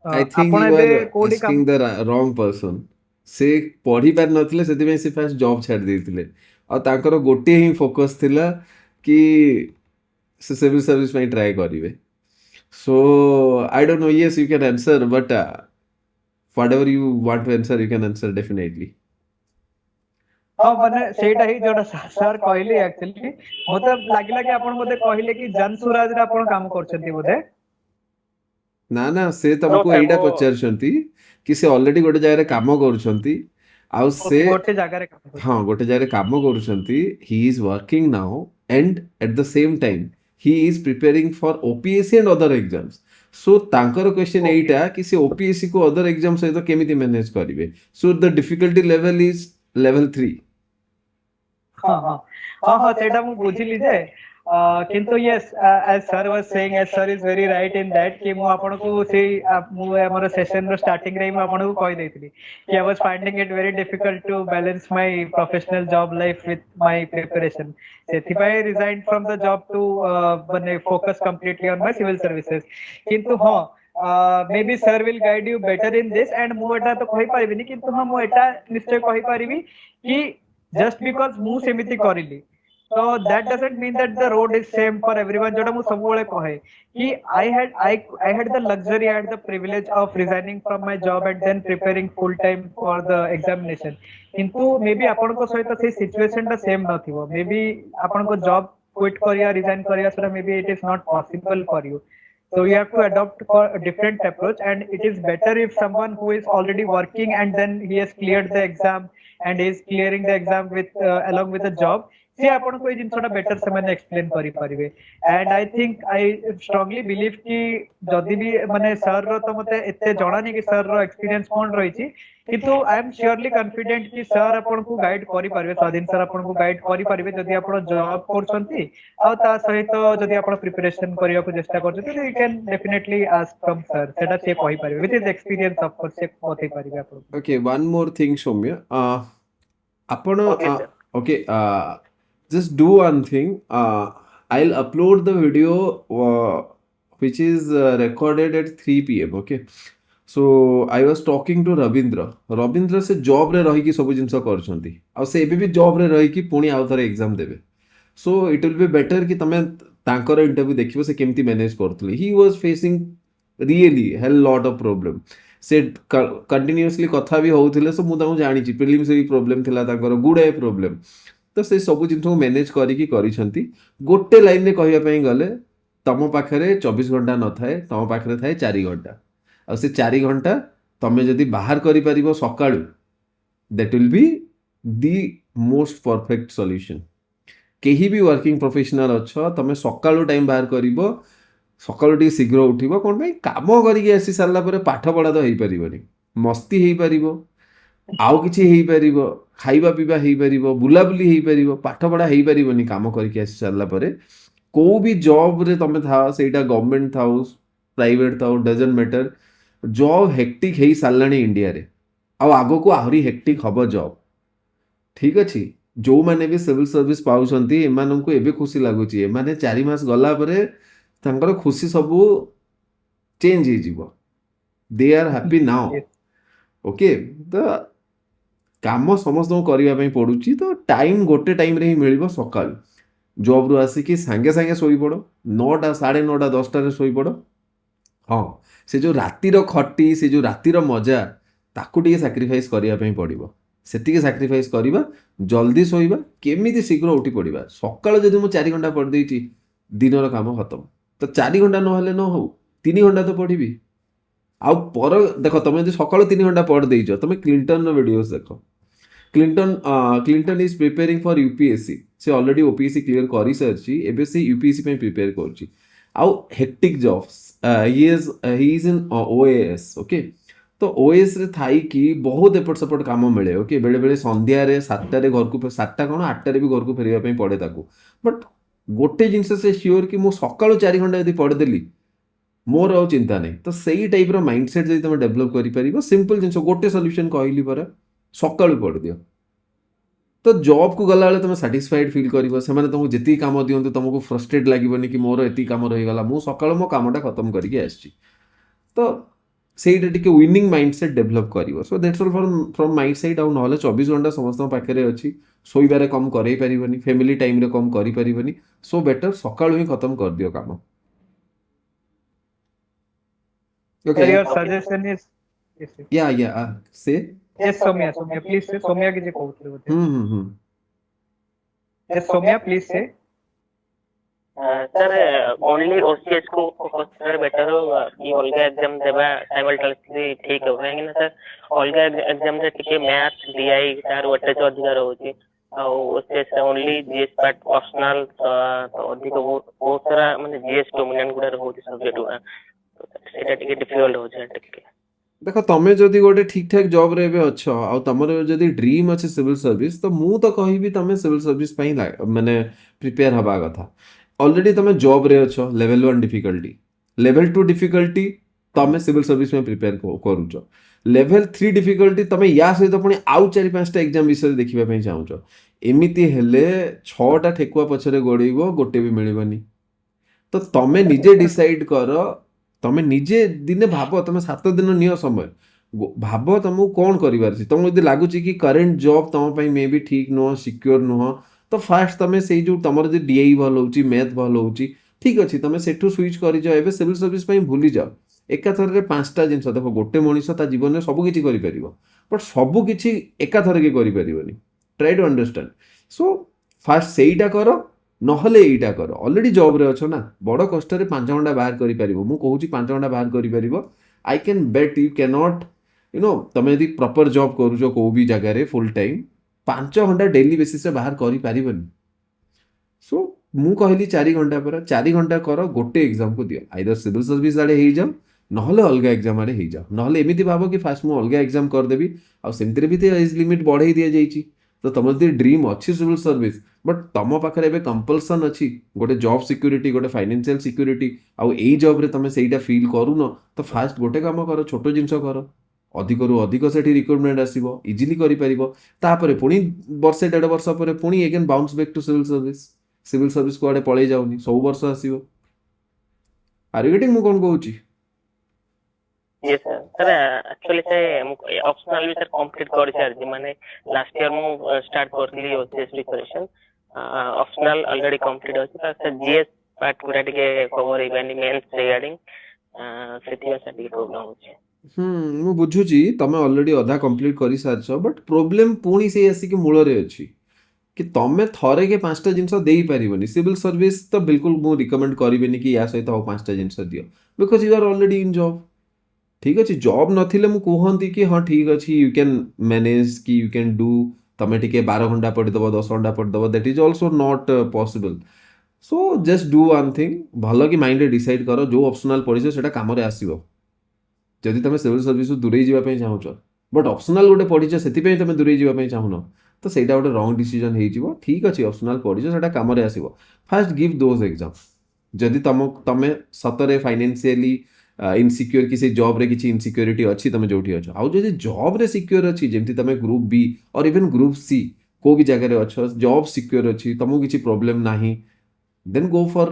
I think ଆପଣ you ଏବେ are କୋଉଠି asking the wrong person. ସେ ପଢି ପାରି ନଥିଲେ ସେଥିପାଇଁ ସେ ଫାଷ୍ଟ ଜବ୍ ଛାଡ଼ି ଦେଇଥିଲେ ଆଉ ତାଙ୍କର ଗୋଟିଏ ହିଁ ଫୋକସ୍ ଥିଲା କି ସେ ସିଭିଲ୍ ସର୍ଭିସ୍ ପାଇଁ ଟ୍ରାଏ କରିବେ so I don't know yes you can answer but whatever you want to answer you can answer definitely ହଁ ମାନେ ସେଇଟା ହିଁ ଯୋଉଟା ସାର୍ କହିଲି ଆକ୍ଚୁଆଲି ମତେ ଲାଗିଲା କି ଆପଣ ବୋଧେ କହିଲେ କି ଜାନସୁରାଜରେ ଆପଣ କାମ କରୁଛନ୍ତି ବୋଧେ ନା ନା ସେ No ତମକୁ sir, ଏଇଟା ମୁଁ ପଚାରୁଛନ୍ତି କି ସେ ଅଲରେଡି ଗୋଟେ ଜାଗାରେ କାମ କରୁଛନ୍ତି ଆଉ ସେ ଗୋଟେ ଜାଗାରେ କାମ କରୁଛନ୍ତି ହଁ ଗୋଟେ ଜାଗାରେ କାମ କରୁଛନ୍ତି he is working now and at the same time he is preparing for OPSC and other exams so ତାଙ୍କର କ୍ୱେଶ୍ଚନ୍ ଓକେ ଏଇଟା କି ସେ OPSC କୁ ଅଦର ଏକ୍ଜାମ ସହିତ କେମିତି ମ୍ୟାନେଜ କରିବେ so the difficulty level is level 3 ହଁ ହଁ ହଁ ହଁ ସେଇଟା ମୁଁ ବୁଝିଲି ଯେ କିନ୍ତୁ Yes as sir was saying as sir is very right in that କି ମୁଁ ଆପଣଙ୍କୁ ସେଇ ମୁଁ ଆମର ସେସନର ଷ୍ଟାର୍ଟିଂ ରେ ମୁଁ ଆପଣଙ୍କୁ କହିଦେଇଥିଲି କି I was finding it very difficult to balance my professional job life with my preparation ସେଥିପାଇଁ resigned from the job to ମାନେ focus completely on my civil services କିନ୍ତୁ ହଁ ମେ ବି sir will guide you better in this and ମୁଁ ଏଟା ତ କହିପାରିବିନି କିନ୍ତୁ ହଁ ମୁଁ ଏଟା ନିଶ୍ଚୟ କହିପାରିବି କି just because ମୁଁ ସେମିତି କରିଲି so that doesn't mean that the road is same for everyone जोटा ମୁଁ ସବୁବେଳେ କହେ कि I had the luxury I had the privilege of resigning from my job and then preparing full time for the examination କିନ୍ତୁ मे बी ଆପଣଙ୍କ ସହିତ ସେଇ situation ଟା same ନଥିବ मे बी ଆପଣଙ୍କ job quit କରିବା resign କରିବା ସେଟା may be it is not possible for you so you have to adopt for a different approach and it is better if someone who is already working and then he has cleared the exam and is clearing the exam with along with a job ସେ ଆପଣଙ୍କୁ ଏଇ ଜିନିଷଟା ବେଟର ସେମାନେ ଏକ୍ସପ୍ଲେନ କରିପାରିବେ and I think I strongly believe କି ଯଦି ବି ମାନେ ସାର୍ ର ତ ମତେ ଏତେ ଜଣାନି କି ସାର୍ ର ଏକ୍ସପିରିଏନ୍ସ କଣ ରହିଛି କିନ୍ତୁ I am surely confident କି ସାର୍ ଆପଣଙ୍କୁ ଗାଇଡ କରିପାରିବେ ସ୍ୱାଧୀନ ସାର୍ ଆପଣଙ୍କୁ ଗାଇଡ କରିପାରିବେ ଯଦି ଆପଣ ଜବ କରୁଛନ୍ତି ଆଉ ତା ସହିତ ଯଦି ଆପଣ ପ୍ରିପାରେସନ କରିବାକୁ ଚେଷ୍ଟା କରୁଛନ୍ତି you can definitely ask from sir ସେଟା ସେ କହିପାରିବେ with his experience of course ସେ ବତେଇ ପାରିବେ ଆପଣଙ୍କୁ Okay, one more thing, Soumya. Upon okay sir. okay, just do one thing. I'll upload the video which is recorded at 3 p.m. Okay. So I was talking to Ravindra. Ravindra से job रे रही की सब जिनसा करछंती. ଆଉ ସେ ଏବେ ବି job ରେ ରହିକି ପୁଣି ଆଉ ଥରେ exam ଦେବେ. So it will be better कि ତମେ ତାଙ୍କର interview ଦେଖିବ ସେ କେମିତି manage କରୁଥିଲେ. He was facing really hell lot of problem. ସେ କଣ୍ଟିନ୍ୟୁଅସଲି କଥା ବି ହେଉଥିଲେ ସୋ ମୁଁ ତାଙ୍କୁ ଜାଣିଛି ପ୍ରିଲିମ୍ସ ବି ପ୍ରୋବ୍ଲେମ୍ ଥିଲା ତାଙ୍କର ଗୁଡ଼ାଏ ପ୍ରୋବ୍ଲେମ୍ ତ ସେ ସବୁ ଜିନିଷକୁ ମ୍ୟାନେଜ୍ କରିକି କରିଛନ୍ତି ଗୋଟେ ଲାଇନ୍ରେ କହିବା ପାଇଁ ଗଲେ ତମ ପାଖରେ 24 ଘଣ୍ଟା ନଥାଏ ତମ ପାଖରେ ଥାଏ 4 ଘଣ୍ଟା ଆଉ ସେ 4 ଘଣ୍ଟା ତମେ ଯଦି ବାହାର କରିପାରିବ ସକାଳୁ that will be the most perfect solution କେହି ବି ୱାର୍କିଂ ପ୍ରୋଫେସନାଲ୍ ଅଛ ତମେ ସକାଳୁ ଟାଇମ୍ ବାହାର କରିବ ସକାଳୁ ଟିକେ ଶୀଘ୍ର ଉଠିବ କ'ଣ ପାଇଁ କାମ କରିକି ଆସି ସାରିଲା ପରେ ପାଠ ପଢ଼ା ତ ହେଇପାରିବନି ମସ୍ତି ହେଇପାରିବ ଆଉ କିଛି ହେଇପାରିବ ଖାଇବା ପିଇବା ହେଇପାରିବ ବୁଲାବୁଲି ହେଇପାରିବ ପାଠ ପଢ଼ା ହେଇପାରିବନି କାମ କରିକି ଆସି ସାରିଲା ପରେ କେଉଁ ବି ଜବ୍ରେ ତମେ ଥାଅ ସେଇଟା ଗଭର୍ଣ୍ଣମେଣ୍ଟ ଥାଉ ପ୍ରାଇଭେଟ୍ ଥାଉ ଡଜନ୍ଟ ମ୍ୟାଟର ଜବ୍ ହେକ୍ଟିକ୍ ହେଇସାରିଲାଣି ଇଣ୍ଡିଆରେ ଆଉ ଆଗକୁ ଆହୁରି ହେକ୍ଟିକ୍ ହବ ଜବ୍ ଠିକ୍ ଅଛି ଯେଉଁମାନେ ବି ସିଭିଲ୍ ସର୍ଭିସ୍ ପାଉଛନ୍ତି ଏମାନଙ୍କୁ ଏବେ ଖୁସି ଲାଗୁଛି ଏମାନେ 4 ମାସ ଗଲା ପରେ ତାଙ୍କର ଖୁସି ସବୁ ଚେଞ୍ଜ ହେଇଯିବ ଦେ ଆର୍ ହାପି ନାଓ ଓକେ ତ କାମ ସମସ୍ତଙ୍କୁ କରିବା ପାଇଁ ପଡ଼ୁଛି ତ ଟାଇମ୍ ଗୋଟେ ଟାଇମ୍ରେ ହିଁ ମିଳିବ ସକାଳୁ ଜବ୍ରୁ ଆସିକି ସାଙ୍ଗେ ସାଙ୍ଗେ ଶୋଇପଡ଼ 9ଟା 9:30 10ଟାରେ ଶୋଇପଡ଼ ହଁ ସେ ଯେଉଁ ରାତିର ଖଟି ସେ ଯେଉଁ ରାତିର ମଜା ତାକୁ ଟିକେ ସାକ୍ରିଫାଇସ୍ କରିବା ପାଇଁ ପଡ଼ିବ ସେତିକି ସାକ୍ରିଫାଇସ୍ କରିବା ଜଲ୍ଦି ଶୋଇବା କେମିତି ଶୀଘ୍ର ଉଠି ପଡ଼ିବା ସକାଳୁ ଯଦି ମୁଁ 4 ଘଣ୍ଟା ପଢ଼ିଦେଇଛି ଦିନର କାମ ଖତମ ତ 4 ଘଣ୍ଟା ନହେଲେ ନ ହଉ 3 ଘଣ୍ଟା ତ ପଢ଼ିବି ଆଉ ପର ଦେଖ ତମେ ଯଦି ସକାଳୁ 3 ଘଣ୍ଟା ପଢ଼ିଦେଇଛ ତମେ କ୍ଲିଣ୍ଟନର ଭିଡ଼ିଓସ୍ ଦେଖ Clinton is preparing for UPSC ସେ ଅଲରେଡ଼ି OPSC କ୍ଲିୟର କରିସାରିଛି ଏବେ ସେ UPSC ପାଇଁ ପ୍ରିପେୟାର କରୁଛି ଆଉ hectic jobs he is in OAS okay ତ OASରେ ଥାଇକି ବହୁତ ଏପଟ ସେପଟ କାମ ମିଳେ ଓକେ ବେଳେବେଳେ ସନ୍ଧ୍ୟାରେ 7ଟାରେ ଘରକୁ 7ଟା କ'ଣ 8ଟାରେ ବି ଘରକୁ ଫେରିବା ପାଇଁ ପଡ଼େ ତାକୁ ବଟ୍ ଗୋଟେ ଜିନିଷ ସେ ସିଓର କି ମୁଁ ସକାଳୁ 4 ଘଣ୍ଟା ଯଦି ପଢ଼ିଦେଲି मोर आउ चिंता नहीं तो सही टाइप माइंडसेट जब तुम डेभलप कर सिंपल जिन गोटे सल्यूशन कहली पर सका पढ़ दियो तो जॉब को गला तुम साटिस्फाइड फील कर तुमको जी कम दिंतु तुमको फ्रस्ट्रेट लगे कि मोर एति कम रहीगला मु सका मो कामटा खत्म करके आसी तो ସେଇଟା ଟିକେ ୱିନିଂ ମାଇଣ୍ଡସେଟ୍ ଡେଭଲପ୍ କରିବ so that's all from my side ଆଉ ନହେଲେ 24 ଘଣ୍ଟା ସମସ୍ତଙ୍କ ପାଖରେ ଅଛି ଶୋଇବାରେ କମ୍ କରେଇ ପାରିବନି ଫ୍ୟାମିଲି ଟାଇମ୍ରେ କମ୍ କରିପାରିବନି ସୋ ବେଟର୍ ସକାଳୁ ହିଁ ଖତମ କରିଦିଅ କାମ Sir, okay your suggestion is yes, yes. ୟା ସେ Yes, Somya, please say. Somya କିଛି କହୁଥିଲେ ବୋଧେ. ହୁଁ Yes, Somya, please say. Sir only OCS को फोकस करे बेटर हो कि अलगा एग्जाम देबा साइमल्टेनियसली ठीक हो काहे ना सर अलगा एग्जाम रे टिके मैथ डीआई तार वेटेज अधिक रहउची आ OCS only GS part optional तो अधिक बहुत सारा माने जीएस डोमिनेंट गुडा रहउची सब्जेक्ट गुडा तो सेटा टिके डिफिकल्ट हो जाय टिके देख तुम जदि गोटे ठीक ठाक जॉब रे अच्छ आ तुम जदि ड्रीम अच्छे सिविल सर्विस तो मु तो कहि तुम सिविल सर्विस माने प्रिपेयर हवा कथा ऑलरेडी तुम जॉब रे अच्छ लेवल 1 डिफिकल्टी लेवल 2 डिफिकल्टी तुम सिविल सर्विस में प्रिपेयर करूच लेवल 3 डिफिकल्टी तुम या सहित पुणी आउ 4-5टा एग्जाम विषय देखा चाहूच एमती हेले 6टा ठेकुआ पछरे गोड़ेब गोटे भी मिलबनी तो तमें निजे डिसाइड कर तमें निजे दिने भाव तुम 7 दिन नियो समय भाव तुमको कौन कर तुमको यदि लगुच कि करेन्ट जॉब तुम मे भी ठीक नुह सिक्योर नुह तो फास्ट तुम से जो तुम डीआई भल हो मैथ भल हो ठीक अच्छे तुम सेठू स्विच कर सिविल सर्विस भूली जाओ एकाथर 5टा जिन देख गोटे मनीष जीवन में सबकि बट सबकि एकाथर के करें try to understand so fast सेटा कर नहले एटा कर ऑलरेडी जॉब रे अच्छो ना बड़ कष्ट 5 घंटा बाहर करि परिबो मु कहूची 5 घंटा बाहर करि परिबो I can bet you can not you know तमे यदि प्रॉपर जॉब करूछो को भी जगह रे फुल टाइम 5 घंटा डेली बेसिस रे बाहर करि परिबनी सो मु कहली 4 घंटा पर 4 घंटा कर गोटे एग्जाम को दियो आइदर सिविल सर्विस आड़े हो जाओ नहले अलग एग्जाम आड़े हो जाओ नहले एमिति भाबो कि फास्ट मु अलग एग्जाम कर देबी आ सेमतिरे भी ते एज लिमिट बढ़ाई दिया जाईची तो तुम यदि ड्रीम अच्छी सिविल सर्विस बट तुम पाखे एवं कंपलसन अच्छी गोटे जॉब सिक्यूरीटी गोटे फाइनेंशियल सिक्यूरीटी आउ ए जॉब रे तुम सेटा फील करूनो तो फास्ट गोटे काम कर छोट जिनस कर अधिक रु अधिक से रिक्रुटमेंट आसो इजिली कर पुणी वर्षे 1.5 वर्ष पर पुणी again bounce back to civil service को आड़े पलि जाऊनी सब वर्ष आसो आर यू गेटिंग मु कौन कहूची yes sir sir actually say optional भी sir complete कर सारजी माने last year मु start करली OCS preparation optional already complete अछि सर GS part पूरा टिके cover हेबानी मेंस रिगार्डिंग सेति सर टिके प्रॉब्लम होछि मु बुझुची तमे ऑलरेडी अधा कंप्लीट करि सारछ बट प्रॉब्लम पुणी से आसी कि मूल रे अछि कि तमे थरे के 5टा जिंस देई परिबनी सिविल सर्विस तो बिल्कुल मु रिकमेंड करिबेनी कि या सहित और 5टा जिंस दियो because you are already in job ठीक अच्छे जॉब नथिले मु कहंती कि हाँ ठीक अच्छे यू कैन मैनेज कि यू कैन डू तमें टिके 12 घंटा पढ़ीदेव 10 घंटा पढ़ीदेव that is also not possible so just do one thing भल कि माइंड डिसाइड कर जो ऑप्शनल पढ़ी से काम आसो जदि तुम सिविल सर्विस दूरे जावाई चाहूच बट ऑप्शनल गोटे पढ़ीच से तुम दूरे जावाई चाहून तो सहीटा गोटे रंग डिसीजन हो ठीक अच्छे ऑप्शनल पढ़ीच से काम आसो फास्ट गिव दोज एग्जाम जदि तुम सतरे फाइनेंशियली इनसिक्योर किसी जॉब रे किसी इनसिक्योरिटी अच्छी तुम जो अच्छो आउ जब जॉब रे सिक्योर अच्छी जमी तुम ग्रुप बी और इवन ग्रुप सी को भी जगह अच्छो जॉब सिक्योर अच्छी तुमको किसी प्रॉब्लम नहीं then go for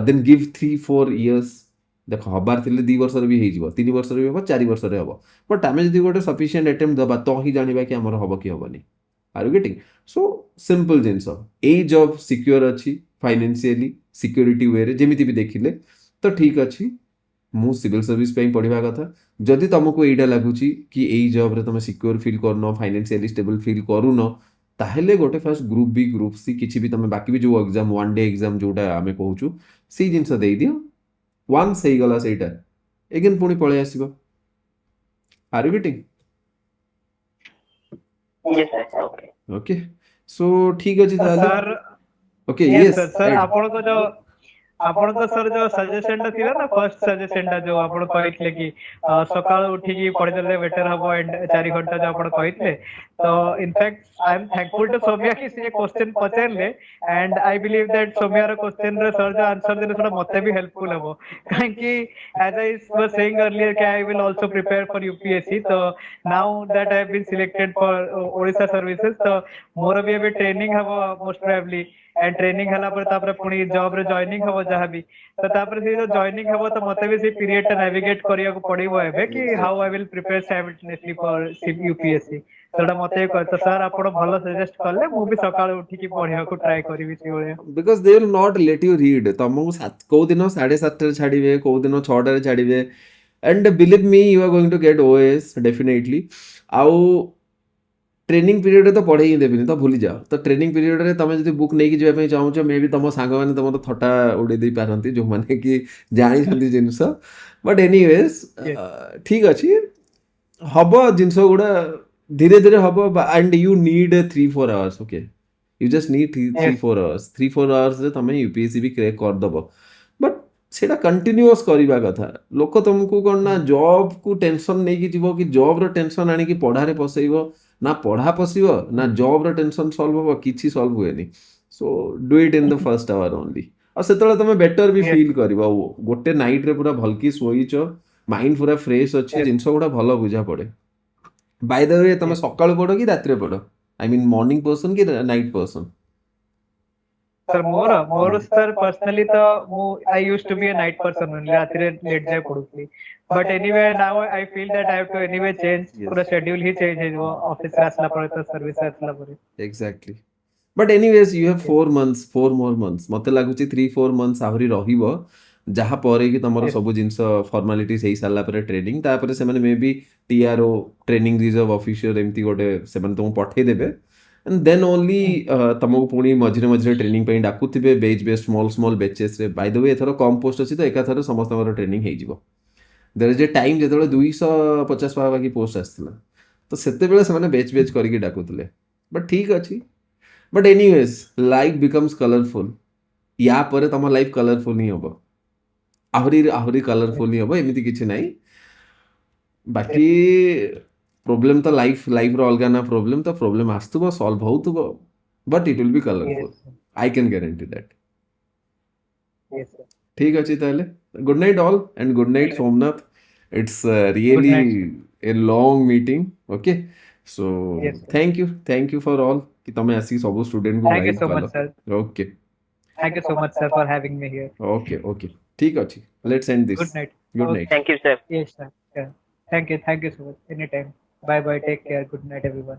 then give 3-4 years देख हबार थे 2 वर्ष भी हो 3 वर्ष भी हम 4 वर्ष हम बट आम जब गोटे सफिशिएंट अटेम्प्ट दबा तो ही जाना कि आमर हम कि हेनी are you getting so simple जिनस ए जॉब सिक्योर अच्छी फाइनेंशियली सिक्योरिटी वे जमी भी देखिले तो ठीक अच्छी मु सिविल सर्विस पढ़ा कथा जदि तुमको यहीटा लगुच कि यही जॉब रे तुम सिक्योर फील करन फाइनेंशियली स्टेबल फील करून ताहेले गोटे fast group B group C किसी भी तुम बाकी भी जो एग्जाम 1 डे एग्जाम जोटा आम कहूँ से जिनस दे दियो वन्स हो गला सेटा एगेन पुणी पळे आसीबो are you getting yes sir okay okay so ठीक अछि ताले sir okay yes yes sir sir आपण को जो ଆପଣ ତ ସर ଯୋଉ ସଜେସନ ଟା ଥିଲା ନା ଫର୍ଷ୍ଟ ସଜେସନ ଟା ଯୋଉ ଆପଣ କହିଥିଲେ କି ସକାଳୁ ଉଠିକି ପଢିଦେଲେ ବେଟର ହବ ଏଣ୍ଡ 4 ଘଣ୍ଟା ଯୋଉ ଆପଣ କହିଥିଲେ ତ in fact I am thankful to Soumya କି ସେ କ୍ୱେଶ୍ଚନ ପଚାରିଲେ and I believe that Somya's question ର sir जो answer ଦେଲେ ସେଟା ମତେ ବି helpful ହବ କାହିଁକି as I was saying earlier कि I will also prepare for UPSC so now that I have been selected for Odisha services तो ମୋର ବି ଏବେ training ହବ most probably and training ହେଲା ପରେ ତାପରେ ପୁଣି job ରେ joining ହବ ଯାହା ବି ତ ତାପରେ ସେ ଯୋଉ joining ହବ ତ ମତେ ବି ସେ period ଟା navigate କରିବାକୁ ପଡିବ ଏବେ କି how I will prepare simultaneously for UPSC ସେଟା ମତେ ବି କହ ତ ସାର୍ ଆପଣ ଭଲ ସଜେଷ୍ଟ କଲେ ମୁଁ ବି ସକାଳୁ ଉଠିକି ପଢିବାକୁ ଟ୍ରାଏ କରିବି ସେଇଭଳିଆ because they will not let you read ତମକୁ କୋଉ ଦିନ 7:30 ଛାଡ଼ିବେ କୋଉ ଦିନ 6ଟାରେ ଛାଡ଼ିବେ and believe me you are going to get OS definitely ଆଉ ट्रेनिंग पीरियड तो पढ़े ही देविनी तो भूली जाओ तो ट्रेनिंग पीरियड रे तुम जब बुक नहीं जावाई चाहूच मे भी तुम सांग मैंने तुम थटा उड़े दे पारती जो मैंने कि जानी जिनस बट एनीवेज ठीक अच्छी हम जिनस गुड़ा धीरे धीरे हम and you need 3-4 hours okay you just need 3-4 hours 3-4 hours तुम यूपीएससी भी क्रैक करदेव बट सेटा कंटिन्यूअस करवा कथा लोक तुमको कौन ना जॉब को टेंशन नहीं कि जीव कि जॉब रो टेंशन आनी कि पढ़ारे पसैब ना पढ़ा पशिब ना जॉब रो टेंशन सॉल्व हो किछि सॉल्व हुएनी so do it in the first hour only और सेतले तुम बेटर भी फील करबो गोटे नाइट रे पूरा भलकी सोईच माइंड पूरा फ्रेश अच्छी जिनस गुड़ा भल बुझा पड़े बाय द वे तुम सकाळ पढ़ो कि रात्रे पढ़ो आई मीन मॉर्निंग पर्सन कि night person sir more sir personally तो I used to be a night person only रात रे लेट जाए पढ़ुथली but anyway now I feel that I have to anyway change पूरा शेड्यूल ही चेंज है वो ऑफिस रे आसला पड़े तो सर्विस आसला पड़े exactly but anyways you have 4 more months मते लागुची 3-4 मंथ्स आहुरी रहिबो जहाँ पर कि तुम सब जिनस फॉर्मालिटीज हो सारा पर ट्रेनिंग तापर से may be TRO training reserve officer एमती गोटे से तुमको पठेदेवे एंड देन ओनली तुमको पुणी मझे मझे ट्रेनिंग डाकुवे batch base small batches by the way एथर कम पोस्ट अच्छी तो एकाथर समस्त ट्रेनिंग हो देयर इज ए टाइम जो 250 पाखापाखि पोस्ट आसाला तो से बेच करके डाकुले बट ठीक अच्छी but anyways life becomes colourful या पर तुम लाइफ कलरफुल ही हम आहरी कलरफुल ही हम एमती किसी ना बाकी प्रोब्लेम तो लाइफ रो अलग ना प्रोब्लेम आसुव सॉल्व होतुव but it will be colourful I can guarantee that ठीक अच्छी ताले good night all and good night Somnath it's really a long meeting okay so thank you for all कि तुम आसी सब स्टूडेंट को thank you so much sir okay thank you so much sir for having me here okay ठीक अच्छी let's end this good night thank you sir yes sir thank you so much any time bye bye take care good night everyone